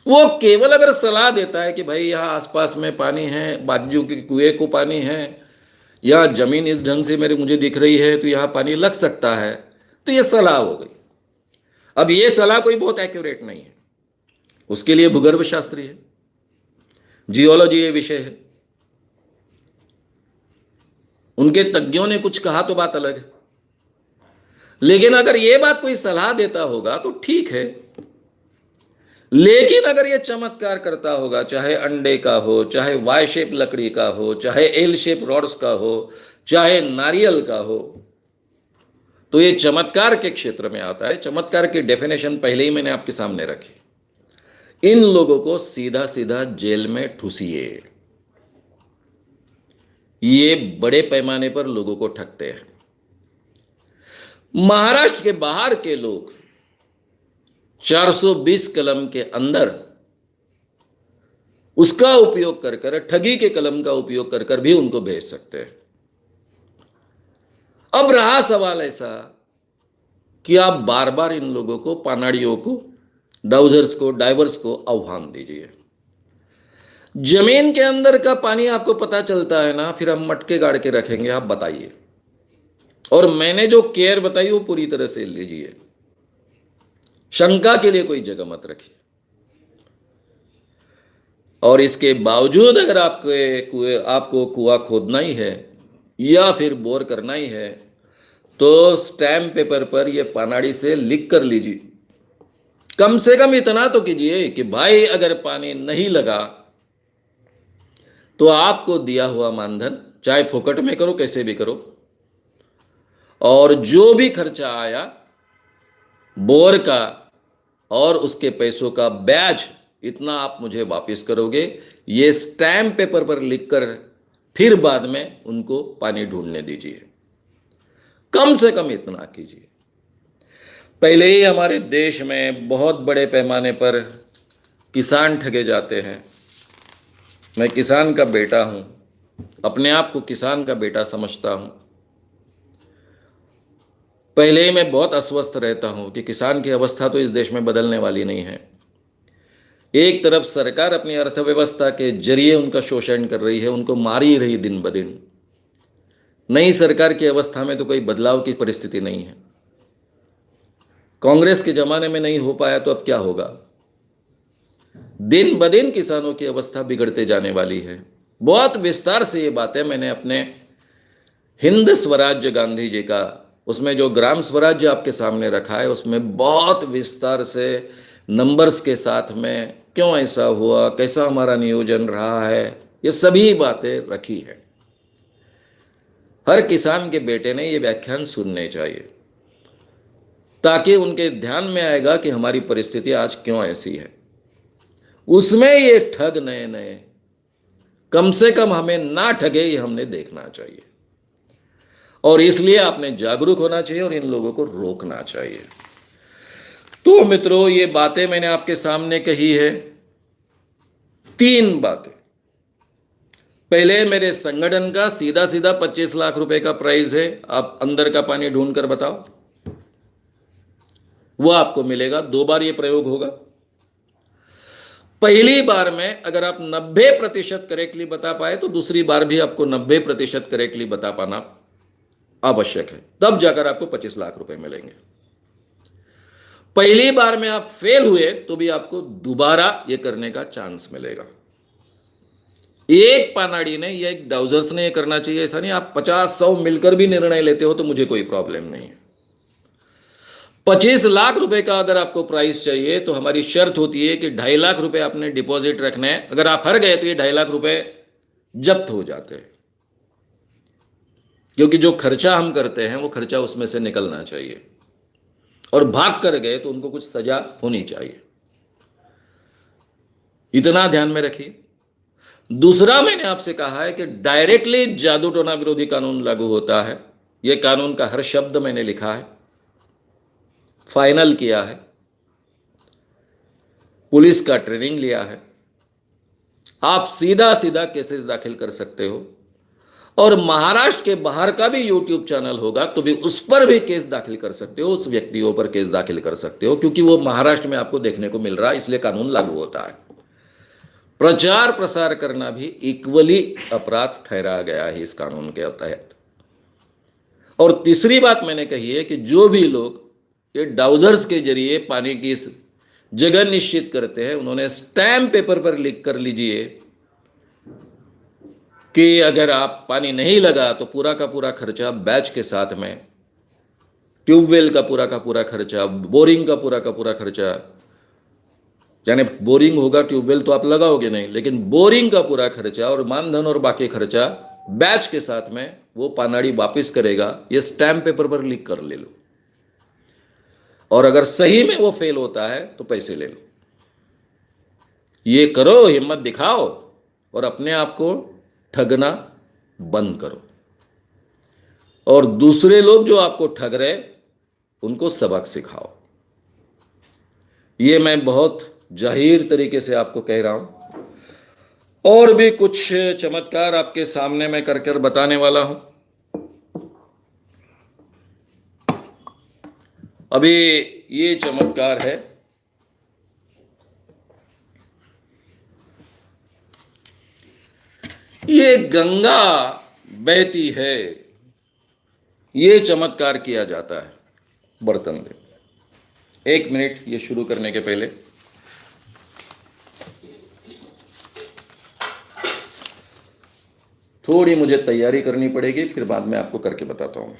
वो केवल अगर सलाह देता है कि भाई यहां आसपास में पानी है, बाजू के कुएं को पानी है, या जमीन इस ढंग से मुझे दिख रही है तो यहां पानी लग सकता है, तो ये सलाह हो गई। अब ये सलाह कोई बहुत एक्यूरेट नहीं है, उसके लिए भूगर्भ शास्त्री है, जियोलॉजी ये विषय है, उनके तज्ञों ने कुछ कहा तो बात अलग है, लेकिन अगर ये बात कोई सलाह देता होगा तो ठीक है। लेकिन अगर ये चमत्कार करता होगा, चाहे अंडे का हो, चाहे वाई शेप लकड़ी का हो, चाहे एल शेप रॉड्स का हो, चाहे नारियल का हो, तो ये चमत्कार के क्षेत्र में आता है। चमत्कार की डेफिनेशन पहले ही मैंने आपके सामने रखी। इन लोगों को सीधा सीधा जेल में ठूसिए। ये बड़े पैमाने पर लोगों को ठगते हैं। महाराष्ट्र के बाहर के लोग 420 कलम के अंदर उसका उपयोग कर कर, ठगी के कलम का उपयोग कर कर भी उनको भेज सकते हैं। अब रहा सवाल ऐसा कि आप बार बार इन लोगों को, पानाड़ियों को, डाउजर्स को, डाइवर्स को आह्वान दीजिए। जमीन के अंदर का पानी आपको पता चलता है ना, फिर हम मटके गाड़ के रखेंगे, आप बताइए। और मैंने जो केयर बताई वो पूरी तरह से लीजिए, शंका के लिए कोई जगह मत रखिए। और इसके बावजूद अगर आपको कुआं खोदना ही है या फिर बोर करना ही है, तो स्टैम्प पेपर पर यह पानाड़ी से लिख कर लीजिए। कम से कम इतना तो कीजिए कि भाई अगर पानी नहीं लगा तो आपको दिया हुआ मानधन, चाहे फोकट में करो, कैसे भी करो, और जो भी खर्चा आया बोर का और उसके पैसों का ब्याज, इतना आप मुझे वापस करोगे। ये स्टैम्प पेपर पर लिखकर फिर बाद में उनको पानी ढूंढने दीजिए। कम से कम इतना कीजिए। पहले ही हमारे देश में बहुत बड़े पैमाने पर किसान ठगे जाते हैं। मैं किसान का बेटा हूं, अपने आप को किसान का बेटा समझता हूं। पहले ही मैं बहुत अस्वस्थ रहता हूं कि किसान की अवस्था तो इस देश में बदलने वाली नहीं है। एक तरफ सरकार अपनी अर्थव्यवस्था के जरिए उनका शोषण कर रही है, उनको मार ही रही दिन ब दिन। नई सरकार की अवस्था में तो कोई बदलाव की परिस्थिति नहीं है। कांग्रेस के जमाने में नहीं हो पाया तो अब क्या होगा? दिन ब दिन किसानों की अवस्था बिगड़ते जाने वाली है। बहुत विस्तार से ये बातें मैंने अपने हिंद स्वराज्य गांधी जी का, उसमें जो ग्राम स्वराज्य आपके सामने रखा है, उसमें बहुत विस्तार से नंबर्स के साथ में क्यों ऐसा हुआ, कैसा हमारा नियोजन रहा है, ये सभी बातें रखी है। हर किसान के बेटे ने ये व्याख्यान सुनने चाहिए, ताकि उनके ध्यान में आएगा कि हमारी परिस्थिति आज क्यों ऐसी है। उसमें ये ठग नए नए, कम से कम हमें ना ठगे, ये हमने देखना चाहिए। और इसलिए आपने जागरूक होना चाहिए और इन लोगों को रोकना चाहिए। तो मित्रों, ये बातें मैंने आपके सामने कही है, 3 बातें। पहले मेरे संगठन का सीधा सीधा 25 लाख रुपए का प्राइस है। आप अंदर का पानी ढूंढ कर बताओ, वो आपको मिलेगा। 2 बार ये प्रयोग होगा। पहली बार में अगर आप 90% करेक्टली बता पाए तो दूसरी बार भी आपको 90% करेक्टली बता पाना आवश्यक है, तब जाकर आपको 25 लाख रुपए मिलेंगे। पहली बार में आप फेल हुए तो भी आपको दोबारा ये करने का चांस मिलेगा। एक पानाड़ी ने या एक डाउजर्स ने ये करना चाहिए ऐसा नहीं। आप 50-100 मिलकर भी निर्णय लेते हो तो मुझे कोई प्रॉब्लम नहीं है। 25 लाख रुपए का अगर आपको प्राइस चाहिए तो हमारी शर्त होती है कि 2.5 लाख रुपए आपने डिपॉजिट रखना है। अगर आप हार गए तो ये 2.5 लाख रुपए जब्त हो जाते हैं, क्योंकि जो खर्चा हम करते हैं वो खर्चा उसमें से निकलना चाहिए, और भाग कर गए तो उनको कुछ सजा होनी चाहिए। इतना ध्यान में रखिए। दूसरा, मैंने आपसे कहा है कि डायरेक्टली जादू टोना विरोधी कानून लागू होता है। यह कानून का हर शब्द मैंने लिखा है, फाइनल किया है, पुलिस का ट्रेनिंग लिया है। आप सीधा सीधा केसेस दाखिल कर सकते हो, और महाराष्ट्र के बाहर का भी यूट्यूब चैनल होगा तो भी उस पर भी केस दाखिल कर सकते हो, उस व्यक्तियों पर केस दाखिल कर सकते हो, क्योंकि वो महाराष्ट्र में आपको देखने को मिल रहा है, इसलिए कानून लागू होता है। प्रचार प्रसार करना भी इक्वली अपराध ठहराया गया है इस कानून के तहत। और तीसरी बात मैंने कही है कि जो भी लोग ये डाउजर्स के जरिए पानी की जगह निश्चित करते हैं, उन्होंने स्टैम्प पेपर पर लिख कर लीजिए कि अगर आप पानी नहीं लगा तो पूरा का पूरा खर्चा बैच के साथ में, ट्यूबवेल का पूरा खर्चा, बोरिंग का पूरा खर्चा, यानी बोरिंग होगा, ट्यूबवेल तो आप लगाओगे नहीं, लेकिन बोरिंग का पूरा खर्चा और मानधन और बाकी खर्चा बैच के साथ में वो पानाड़ी वापस करेगा। ये स्टैम्प पेपर पर लिख कर ले लो, और अगर सही में वो फेल होता है तो पैसे ले लो। ये करो, हिम्मत दिखाओ, और अपने आप को ठगना बंद करो, और दूसरे लोग जो आपको ठग रहे उनको सबक सिखाओ। ये मैं बहुत जाहिर तरीके से आपको कह रहा हूं। और भी कुछ चमत्कार आपके सामने मैं कर बताने वाला हूं। अभी ये चमत्कार है, ये गंगा बहती है, ये चमत्कार किया जाता है बर्तन में। 1 मिनट, ये शुरू करने के पहले थोड़ी मुझे तैयारी करनी पड़ेगी, फिर बाद में आपको करके बताता हूं।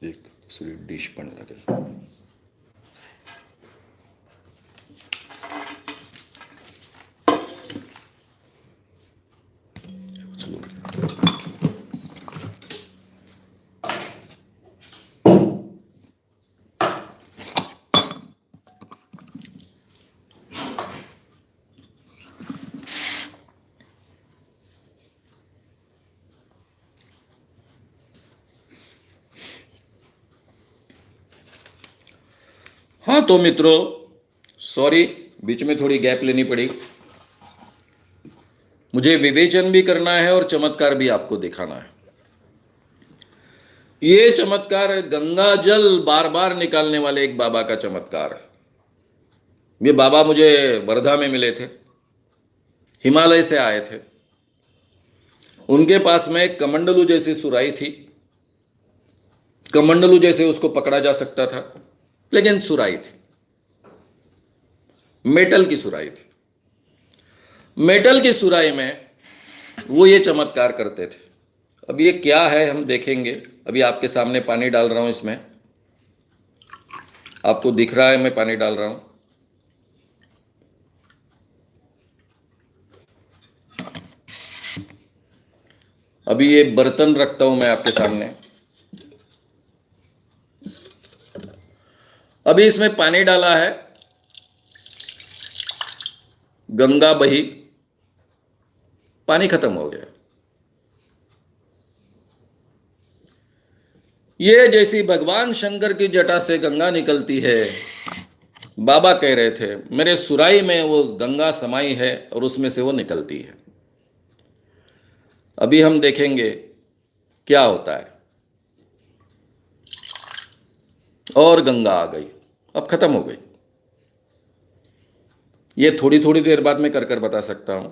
एक दूसरी डिश पण लागेल। हाँ तो मित्रों, सॉरी, बीच में थोड़ी गैप लेनी पड़ी। मुझे विवेचन भी करना है और चमत्कार भी आपको दिखाना है। ये चमत्कार गंगा जल बार बार निकालने वाले एक बाबा का चमत्कार है। ये बाबा मुझे वर्धा में मिले थे, हिमालय से आए थे। उनके पास में एक कमंडलू जैसी सुराही थी। कमंडलू जैसे उसको पकड़ा जा सकता था, लेकिन सुराही थी, मेटल की सुराही थी। मेटल की सुराही में वो ये चमत्कार करते थे। अब ये क्या है हम देखेंगे। अभी आपके सामने पानी डाल रहा हूं, इसमें आपको दिख रहा है मैं पानी डाल रहा हूं। अभी ये बर्तन रखता हूं मैं आपके सामने। अभी इसमें पानी डाला है, गंगा बही, पानी खत्म हो गया। ये जैसी भगवान शंकर की जटा से गंगा निकलती है, बाबा कह रहे थे मेरे सुराही में वो गंगा समाई है और उसमें से वो निकलती है। अभी हम देखेंगे क्या होता है। और गंगा आ गई। अब खत्म हो गई। ये थोड़ी थोड़ी देर बाद मैं कर कर बता सकता हूं,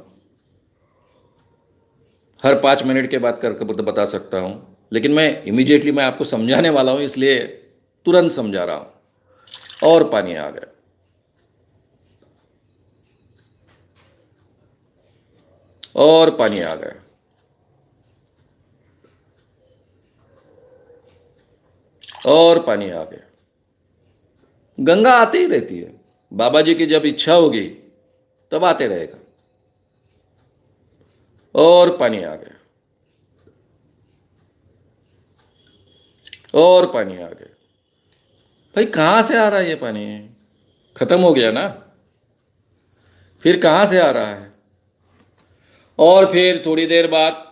हर 5 मिनट के बाद कर कर बता सकता हूं, लेकिन मैं इमीडिएटली मैं आपको समझाने वाला हूं, इसलिए तुरंत समझा रहा हूं। और पानी आ गया, और पानी आ गया, और पानी आ गया। गंगा आते ही रहती है, बाबा जी की जब इच्छा होगी तब आते रहेगा। और पानी आ गया, और पानी आ गया। भाई कहां से आ रहा है ये पानी? खत्म हो गया ना, फिर कहां से आ रहा है? और फिर थोड़ी देर बाद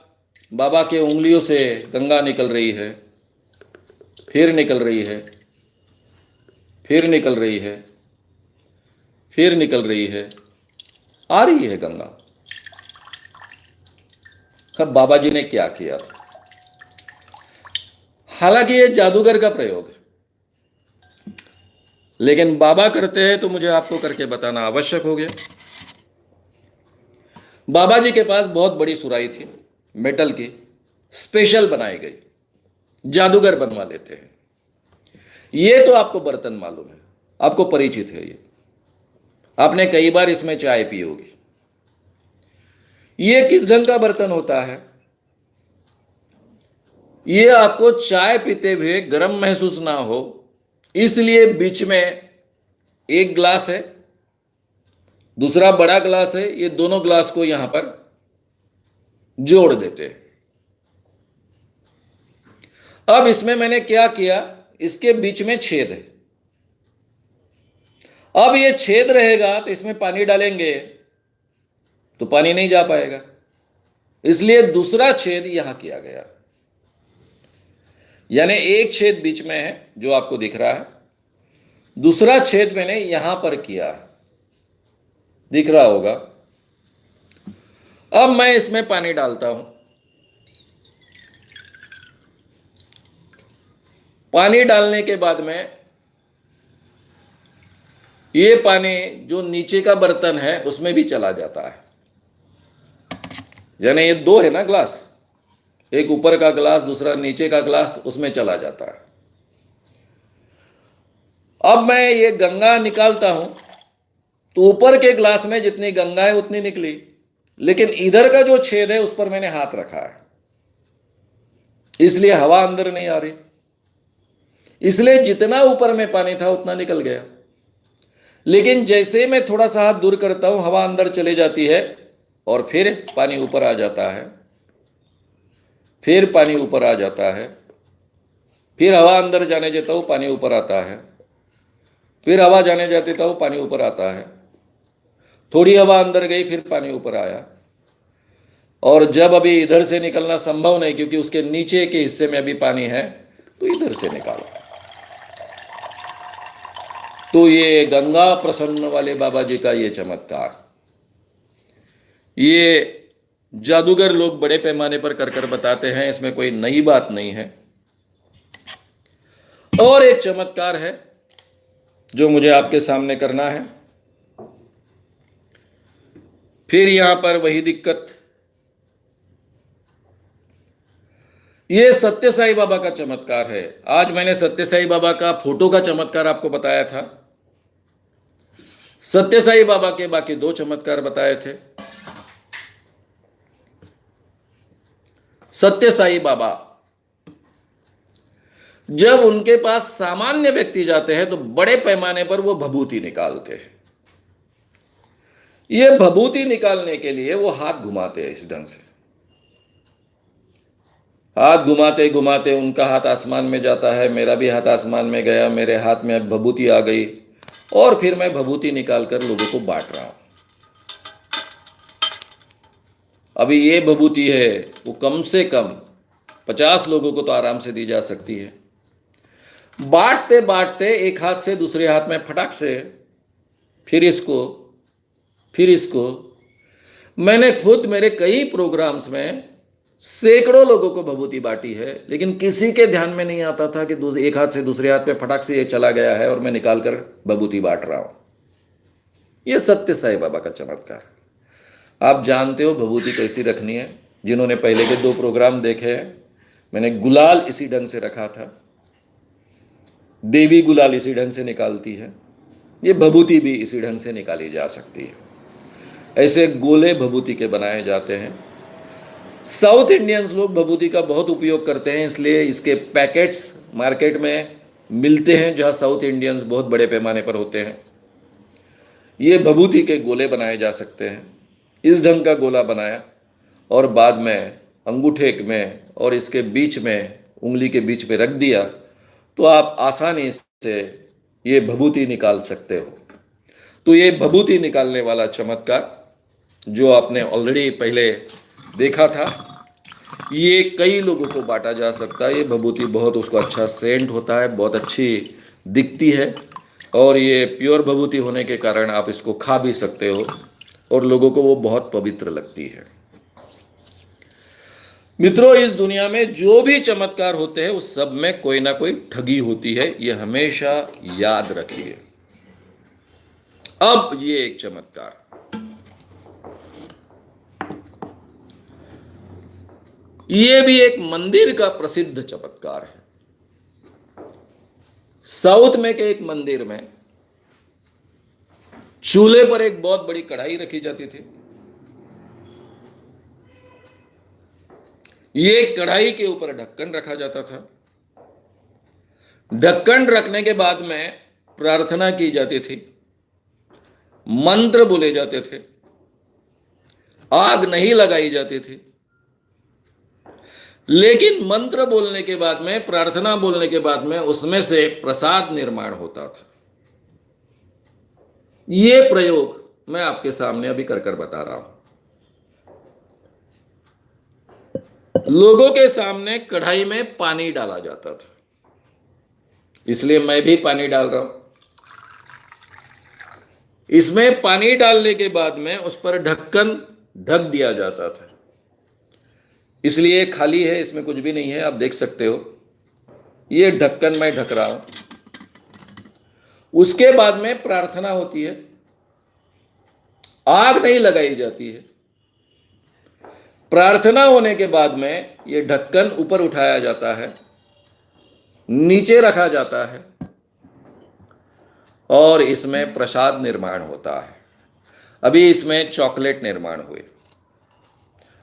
बाबा के उंगलियों से गंगा निकल रही है, फिर निकल रही है, फिर निकल रही है, फिर निकल रही है, आ रही है गंगा। अब बाबा जी ने क्या किया था? हालांकि ये जादूगर का प्रयोग है, लेकिन बाबा करते हैं तो मुझे आपको करके बताना आवश्यक हो गया। बाबा जी के पास बहुत बड़ी सुराही थी, मेटल की, स्पेशल बनाई गई, जादूगर बनवा लेते हैं। ये तो आपको बर्तन मालूम है, आपको परिचित है, ये आपने कई बार इसमें चाय पी होगी। ये किस ढंग का बर्तन होता है? ये आपको चाय पीते हुए गर्म महसूस ना हो, इसलिए बीच में एक ग्लास है, दूसरा बड़ा ग्लास है, ये दोनों ग्लास को यहां पर जोड़ देते हैं। अब इसमें मैंने क्या किया, इसके बीच में छेद है। अब ये छेद रहेगा तो इसमें पानी डालेंगे तो पानी नहीं जा पाएगा, इसलिए दूसरा छेद यहां किया गया। यानी एक छेद बीच में है जो आपको दिख रहा है, दूसरा छेद मैंने यहां पर किया, दिख रहा होगा। अब मैं इसमें पानी डालता हूं। पानी डालने के बाद में ये पानी जो नीचे का बर्तन है उसमें भी चला जाता है। यानी ये दो है ना ग्लास, एक ऊपर का ग्लास, दूसरा नीचे का ग्लास, उसमें चला जाता है। अब मैं ये गंगा निकालता हूं तो ऊपर के ग्लास में जितनी गंगा है उतनी निकली, लेकिन इधर का जो छेद है उस पर मैंने हाथ रखा है, इसलिए हवा अंदर नहीं आ रही, इसलिए जितना ऊपर में पानी था उतना निकल गया। लेकिन जैसे मैं थोड़ा सा हाथ दूर करता हूं, हवा अंदर चली जाती है और फिर पानी ऊपर आ जाता है, फिर पानी ऊपर आ जाता है, फिर हवा अंदर जाने देता हूं, पानी ऊपर आता है, फिर हवा जाने जाते देता हूं, पानी ऊपर आता है, थोड़ी हवा अंदर गई, फिर पानी ऊपर आया। और जब अभी इधर से निकलना संभव नहीं क्योंकि उसके नीचे के हिस्से में अभी पानी है, तो इधर से निकाला। तो ये गंगा प्रसन्न वाले बाबा जी का ये चमत्कार, ये जादूगर लोग बड़े पैमाने पर कर कर बताते हैं, इसमें कोई नई बात नहीं है। और एक चमत्कार है जो मुझे आपके सामने करना है। फिर यहां पर वही दिक्कत, ये सत्य साई बाबा का चमत्कार है। आज मैंने सत्य साई बाबा का फोटो का चमत्कार आपको बताया था, सत्य साई बाबा के बाकी 2 चमत्कार बताए थे। सत्य साई बाबा जब उनके पास सामान्य व्यक्ति जाते हैं तो बड़े पैमाने पर वो भभूति निकालते हैं। ये भभूति निकालने के लिए वो हाथ घुमाते हैं, इस ढंग से हाथ घुमाते घुमाते उनका हाथ आसमान में जाता है, मेरा भी हाथ आसमान में गया, मेरे हाथ में अब भभूति आ गई और फिर मैं भभूति निकालकर लोगों को बांट रहा हूं। अभी ये भभूति है वो कम से कम 50 लोगों को तो आराम से दी जा सकती है। बांटते बांटते एक हाथ से दूसरे हाथ में फटाक से, फिर इसको मैंने खुद मेरे कई प्रोग्राम्स में सैकड़ों लोगों को भभूति बांटी है, लेकिन किसी के ध्यान में नहीं आता था कि एक हाथ से दूसरे हाथ पे फटाक से ये चला गया है और मैं निकाल कर भभूति बांट रहा हूं। ये सत्य साईं बाबा का चमत्कार। आप जानते हो भभूति कैसी रखनी है। जिन्होंने पहले के 2 प्रोग्राम देखे हैं, मैंने गुलाल इसी ढंग से रखा था, देवी गुलाल इसी ढंग से निकालती है, ये भभूति भी इसी ढंग से निकाली जा सकती है। ऐसे गोले भभूति के बनाए जाते हैं। साउथ इंडियंस लोग भभूति का बहुत उपयोग करते हैं, इसलिए इसके पैकेट्स मार्केट में मिलते हैं, जहां साउथ इंडियंस बहुत बड़े पैमाने पर होते हैं। ये भभूति के गोले बनाए जा सकते हैं। इस ढंग का गोला बनाया और बाद में अंगूठे में और इसके बीच में, उंगली के बीच में रख दिया, तो आप आसानी से ये भभूति निकाल सकते हो। तो ये भभूति निकालने वाला चमत्कार जो आपने ऑलरेडी पहले देखा था, ये कई लोगों को बांटा जा सकता है। ये भभूति बहुत, उसको अच्छा सेंट होता है, बहुत अच्छी दिखती है, और ये प्योर भभूति होने के कारण आप इसको खा भी सकते हो और लोगों को वो बहुत पवित्र लगती है। मित्रों, इस दुनिया में जो भी चमत्कार होते हैं उस सब में कोई ना कोई ठगी होती है, ये हमेशा याद रखिए। अब ये एक चमत्कार, ये भी एक मंदिर का प्रसिद्ध चमत्कार है। साउथ में के एक मंदिर में चूल्हे पर एक बहुत बड़ी कढ़ाई रखी जाती थी। ये कढ़ाई के ऊपर ढक्कन रखा जाता था। ढक्कन रखने के बाद में प्रार्थना की जाती थी, मंत्र बोले जाते थे, आग नहीं लगाई जाती थी। लेकिन मंत्र बोलने के बाद में, प्रार्थना बोलने के बाद में उसमें से प्रसाद निर्माण होता था। यह प्रयोग मैं आपके सामने अभी कर कर बता रहा हूं। लोगों के सामने कढ़ाई में पानी डाला जाता था, इसलिए मैं भी पानी डाल रहा हूं। इसमें पानी डालने के बाद में उस पर ढक्कन ढक दिया जाता था, इसलिए खाली है, इसमें कुछ भी नहीं है, आप देख सकते हो। ये ढक्कन मैं ढक रहा हूं। उसके बाद में प्रार्थना होती है, आग नहीं लगाई जाती है। प्रार्थना होने के बाद में ये ढक्कन ऊपर उठाया जाता है, नीचे रखा जाता है और इसमें प्रसाद निर्माण होता है। अभी इसमें चॉकलेट निर्माण हुए।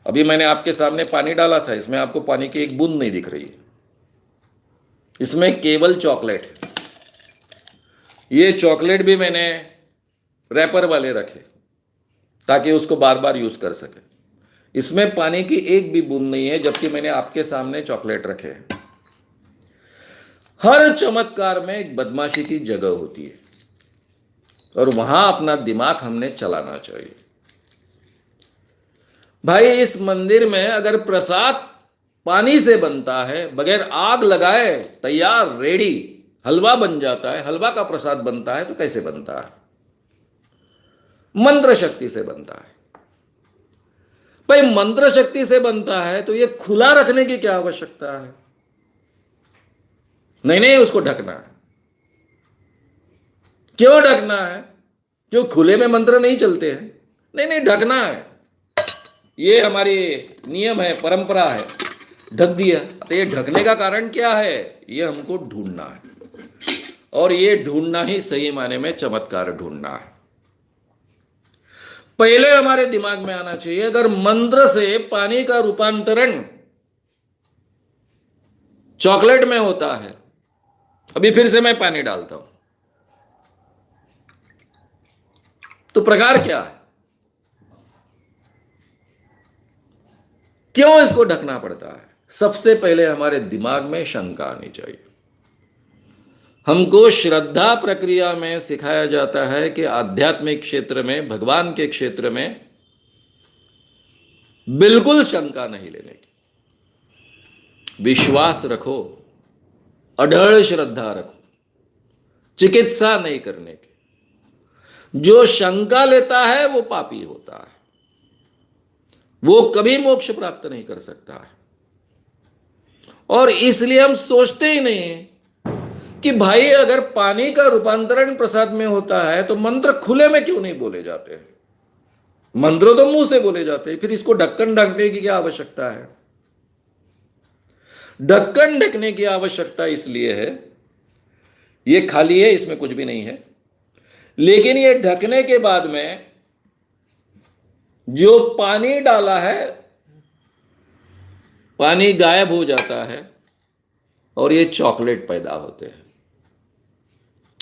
अभी मैंने आपके सामने पानी डाला था, इसमें आपको पानी की एक बूंद नहीं दिख रही है, इसमें केवल चॉकलेट है। ये चॉकलेट भी मैंने रैपर वाले रखे ताकि उसको बार बार यूज कर सके। इसमें पानी की एक भी बूंद नहीं है, जबकि मैंने आपके सामने चॉकलेट रखे हैं। हर चमत्कार में एक बदमाशी की जगह होती है और वहां अपना दिमाग हमने चलाना चाहिए। भाई, इस मंदिर में अगर प्रसाद पानी से बनता है, बगैर आग लगाए तैयार रेडी हलवा बन जाता है, हलवा का प्रसाद बनता है, तो कैसे बनता है? मंत्र शक्ति से बनता है। भाई, मंत्र शक्ति से बनता है तो ये खुला रखने की क्या आवश्यकता है? नहीं नहीं, उसको ढकना है। क्यों ढकना है? क्यों खुले में मंत्र नहीं चलते हैं? नहीं नहीं, ढकना है। ये हमारी नियम है, परंपरा है, ढक दिया। तो ये ढकने का कारण क्या है? ये हमको ढूंढना है, और ये ढूंढना ही सही माने में चमत्कार ढूंढना है। पहले हमारे दिमाग में आना चाहिए, अगर मंत्र से पानी का रूपांतरण चॉकलेट में होता है, अभी फिर से मैं पानी डालता हूं, तो प्रकार क्या है? क्यों इसको ढकना पड़ता है? सबसे पहले हमारे दिमाग में शंका आनी चाहिए। हमको श्रद्धा प्रक्रिया में सिखाया जाता है कि आध्यात्मिक क्षेत्र में, भगवान के क्षेत्र में बिल्कुल शंका नहीं लेने की। विश्वास रखो, अढळ श्रद्धा रखो, चिकित्सा नहीं करने की। जो शंका लेता है वो पापी होता है। वो कभी मोक्ष प्राप्त नहीं कर सकता है। और इसलिए हम सोचते ही नहीं है कि भाई अगर पानी का रूपांतरण प्रसाद में होता है तो मंत्र खुले में क्यों नहीं बोले जाते हैं? मंत्र तो मुंह से बोले जाते हैं, फिर इसको ढक्कन ढकने की क्या आवश्यकता है? ढक्कन ढकने की आवश्यकता इसलिए है, ये खाली है, इसमें कुछ भी नहीं है, लेकिन ये ढकने के बाद में जो पानी डाला है पानी गायब हो जाता है और ये चॉकलेट पैदा होते हैं।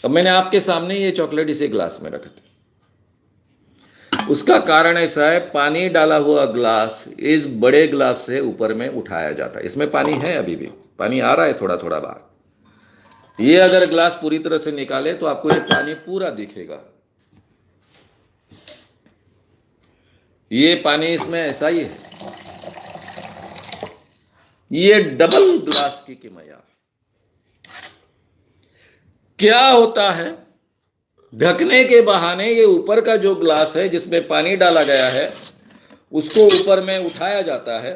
अब मैंने आपके सामने ये चॉकलेट इसे ग्लास में रखे थे। उसका कारण ऐसा है, पानी डाला हुआ ग्लास इस बड़े ग्लास से ऊपर में उठाया जाता है। इसमें पानी है, अभी भी पानी आ रहा है थोड़ा थोड़ा बाहर। ये अगर ग्लास पूरी तरह से निकाले तो आपको ये पानी पूरा दिखेगा। ये पानी इसमें ऐसा ही है। ये डबल ग्लास की किमया। क्या होता है, ढकने के बहाने ये ऊपर का जो ग्लास है जिसमें पानी डाला गया है उसको ऊपर में उठाया जाता है।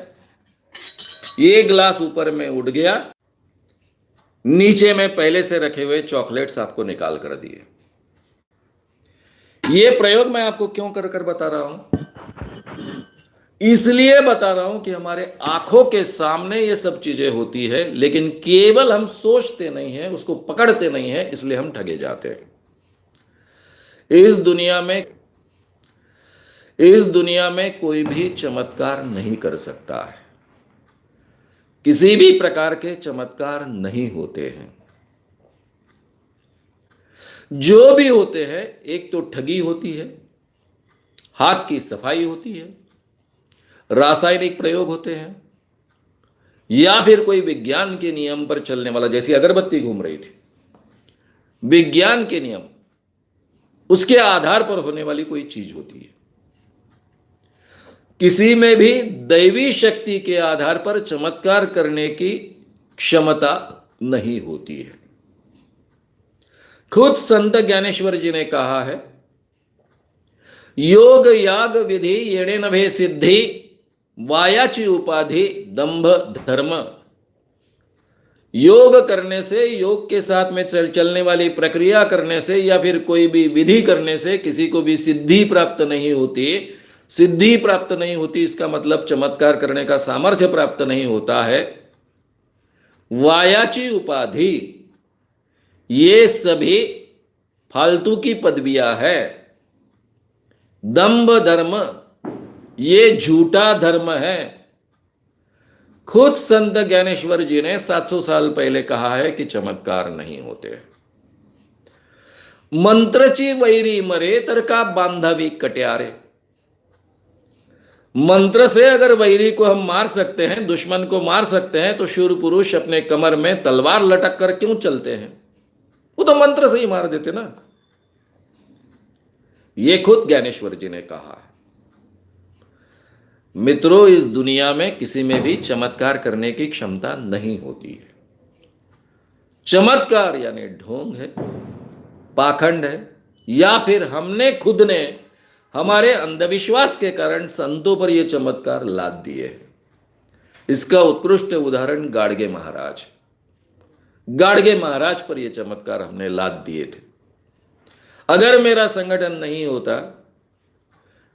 ये ग्लास ऊपर में उठ गया, नीचे में पहले से रखे हुए चॉकलेट्स आपको निकाल कर दिए। ये प्रयोग मैं आपको क्यों कर कर बता रहा हूं? इसलिए बता रहा हूं कि हमारे आंखों के सामने ये सब चीजें होती है, लेकिन केवल हम सोचते नहीं है, उसको पकड़ते नहीं है, इसलिए हम ठगे जाते हैं। इस दुनिया में कोई भी चमत्कार नहीं कर सकता है। किसी भी प्रकार के चमत्कार नहीं होते हैं। जो भी होते हैं, एक तो ठगी होती है, हाथ की सफाई होती है, रासायनिक प्रयोग होते हैं, या फिर कोई विज्ञान के नियम पर चलने वाला, जैसी अगरबत्ती घूम रही थी, विज्ञान के नियम, उसके आधार पर होने वाली कोई चीज होती है। किसी में भी दैवी शक्ति के आधार पर चमत्कार करने की क्षमता नहीं होती है। खुद संत ज्ञानेश्वर जी ने कहा है, योग याग विधि येणे नभे सिद्धि, वायाची उपाधि दंभ धर्म। योग करने से, योग के साथ में चलने वाली प्रक्रिया करने से, या फिर कोई भी विधि करने से किसी को भी सिद्धि प्राप्त नहीं होती। सिद्धि प्राप्त नहीं होती इसका मतलब चमत्कार करने का सामर्थ्य प्राप्त नहीं होता है। वायाची उपाधि, ये सभी फालतू की पदवियां है। दंभ धर्म, ये झूठा धर्म है। खुद संत ज्ञानेश्वर जी ने 700 साल पहले कहा है कि चमत्कार नहीं होते। मंत्रची वैरी मरे तर का बांधावी कट्यारे। मंत्र से अगर वैरी को हम मार सकते हैं, दुश्मन को मार सकते हैं, तो शूर पुरुष अपने कमर में तलवार लटक कर क्यों चलते हैं? वो तो मंत्र से ही मार देते ना। ये खुद ज्ञानेश्वर जी ने कहा है। मित्रों, इस दुनिया में किसी में भी चमत्कार करने की क्षमता नहीं होती है। चमत्कार यानी ढोंग है, पाखंड है, या फिर हमने खुद ने हमारे अंधविश्वास के कारण संतों पर यह चमत्कार लाद दिए। इसका उत्कृष्ट उदाहरण गाडगे महाराज। गाडगे महाराज पर यह चमत्कार हमने लाद दिए थे। अगर मेरा संगठन नहीं होता,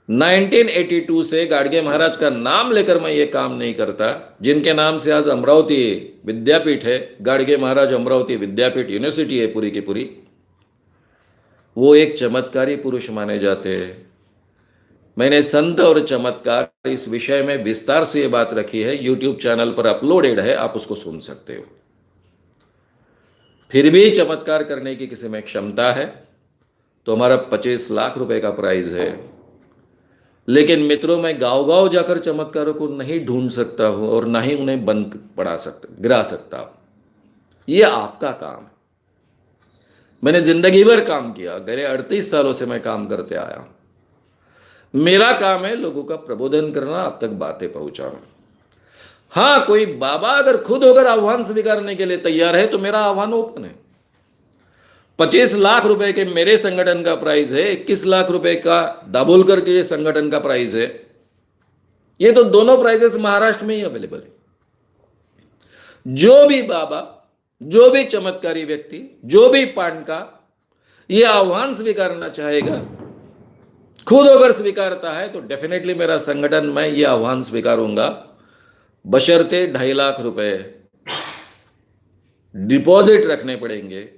1982 से गाडगे महाराज का नाम लेकर मैं ये काम नहीं करता, जिनके नाम से आज अमरावती विद्यापीठ है, गाडगे महाराज अमरावती विद्यापीठ यूनिवर्सिटी है पूरी की पूरी। वो एक चमत्कारी पुरुष माने जाते हैं। मैंने संत और चमत्कार इस विषय में विस्तार से ये बात रखी है, यूट्यूब चैनल पर अपलोडेड है, आप उसको सुन सकते हो। फिर भी चमत्कार करने की किसी में क्षमता है तो हमारा 25 लाख रुपए का प्राइज है। लेकिन मित्रों, मैं गांव-गांव जाकर चमत्कारों को नहीं ढूंढ सकता हूं और ना ही उन्हें बंद पड़ा सकता, गिरा सकता हूं। यह आपका काम है। मैंने जिंदगी भर काम किया, गए 38 सालों से मैं काम करते आया। मेरा काम है लोगों का प्रबोधन करना, आप तक बातें पहुंचाना। हाँ, कोई बाबा अगर खुद होकर आह्वान स्वीकारने के लिए तैयार है तो मेरा आह्वान ओपन है। 25 लाख रुपए के मेरे संगठन का प्राइस है, 21 लाख रुपए का दाभोलकर के संगठन का प्राइस है। ये तो दोनों प्राइजेस महाराष्ट्र में ही अवेलेबल है। जो भी बाबा, जो भी चमत्कारी व्यक्ति, जो भी पांडका ये आह्वान स्वीकारना चाहेगा, खुद अगर स्वीकारता है तो डेफिनेटली मेरा संगठन, मैं ये आह्वान स्वीकारूंगा, बशर्ते 2.5 लाख रुपए डिपॉजिट रखने पड़ेंगे।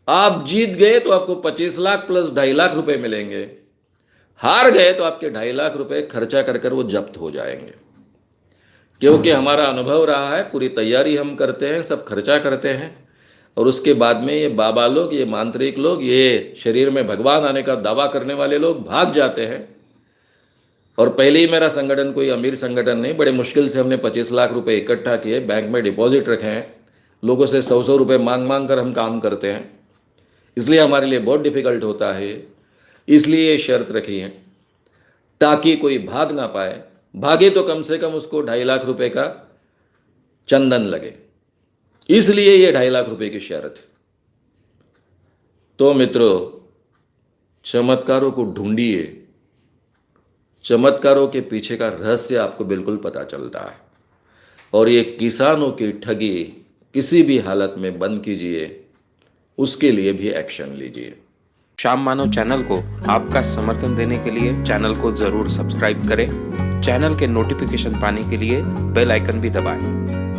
आप जीत गए तो आपको 25 लाख प्लस 2.5 लाख रुपए मिलेंगे, हार गए तो आपके 2.5 लाख रुपए खर्चा कर कर वो जब्त हो जाएंगे। क्योंकि हमारा अनुभव रहा है, पूरी तैयारी हम करते हैं, सब खर्चा करते हैं, और उसके बाद में ये बाबा लोग, ये मांत्रिक लोग, ये शरीर में भगवान आने का दावा करने वाले लोग भाग जाते हैं। और पहले ही मेरा संगठन कोई अमीर संगठन नहीं, बड़े मुश्किल से हमने 25 लाख रुपए इकट्ठा किए, बैंक में डिपॉजिट रखे हैं, लोगों से 100 रुपए मांग मांग कर हम काम करते हैं, इसलिए हमारे लिए बहुत डिफिकल्ट होता है। इसलिए ये शर्त रखी है ताकि कोई भाग ना पाए, भागे तो कम से कम उसको 2.5 लाख रुपए का चंदन लगे, इसलिए ये 2.5 लाख रुपए की शर्त है। तो मित्रों, चमत्कारों को ढूंढिए, चमत्कारों के पीछे का रहस्य आपको बिल्कुल पता चलता है। और ये किसानों की ठगी किसी भी हालत में बंद कीजिए, उसके लिए भी एक्शन लीजिए।
श्याम मानव चैनल को आपका समर्थन देने के लिए चैनल को जरूर सब्सक्राइब करें। चैनल के नोटिफिकेशन पाने के लिए बेल आइकन भी दबाएं।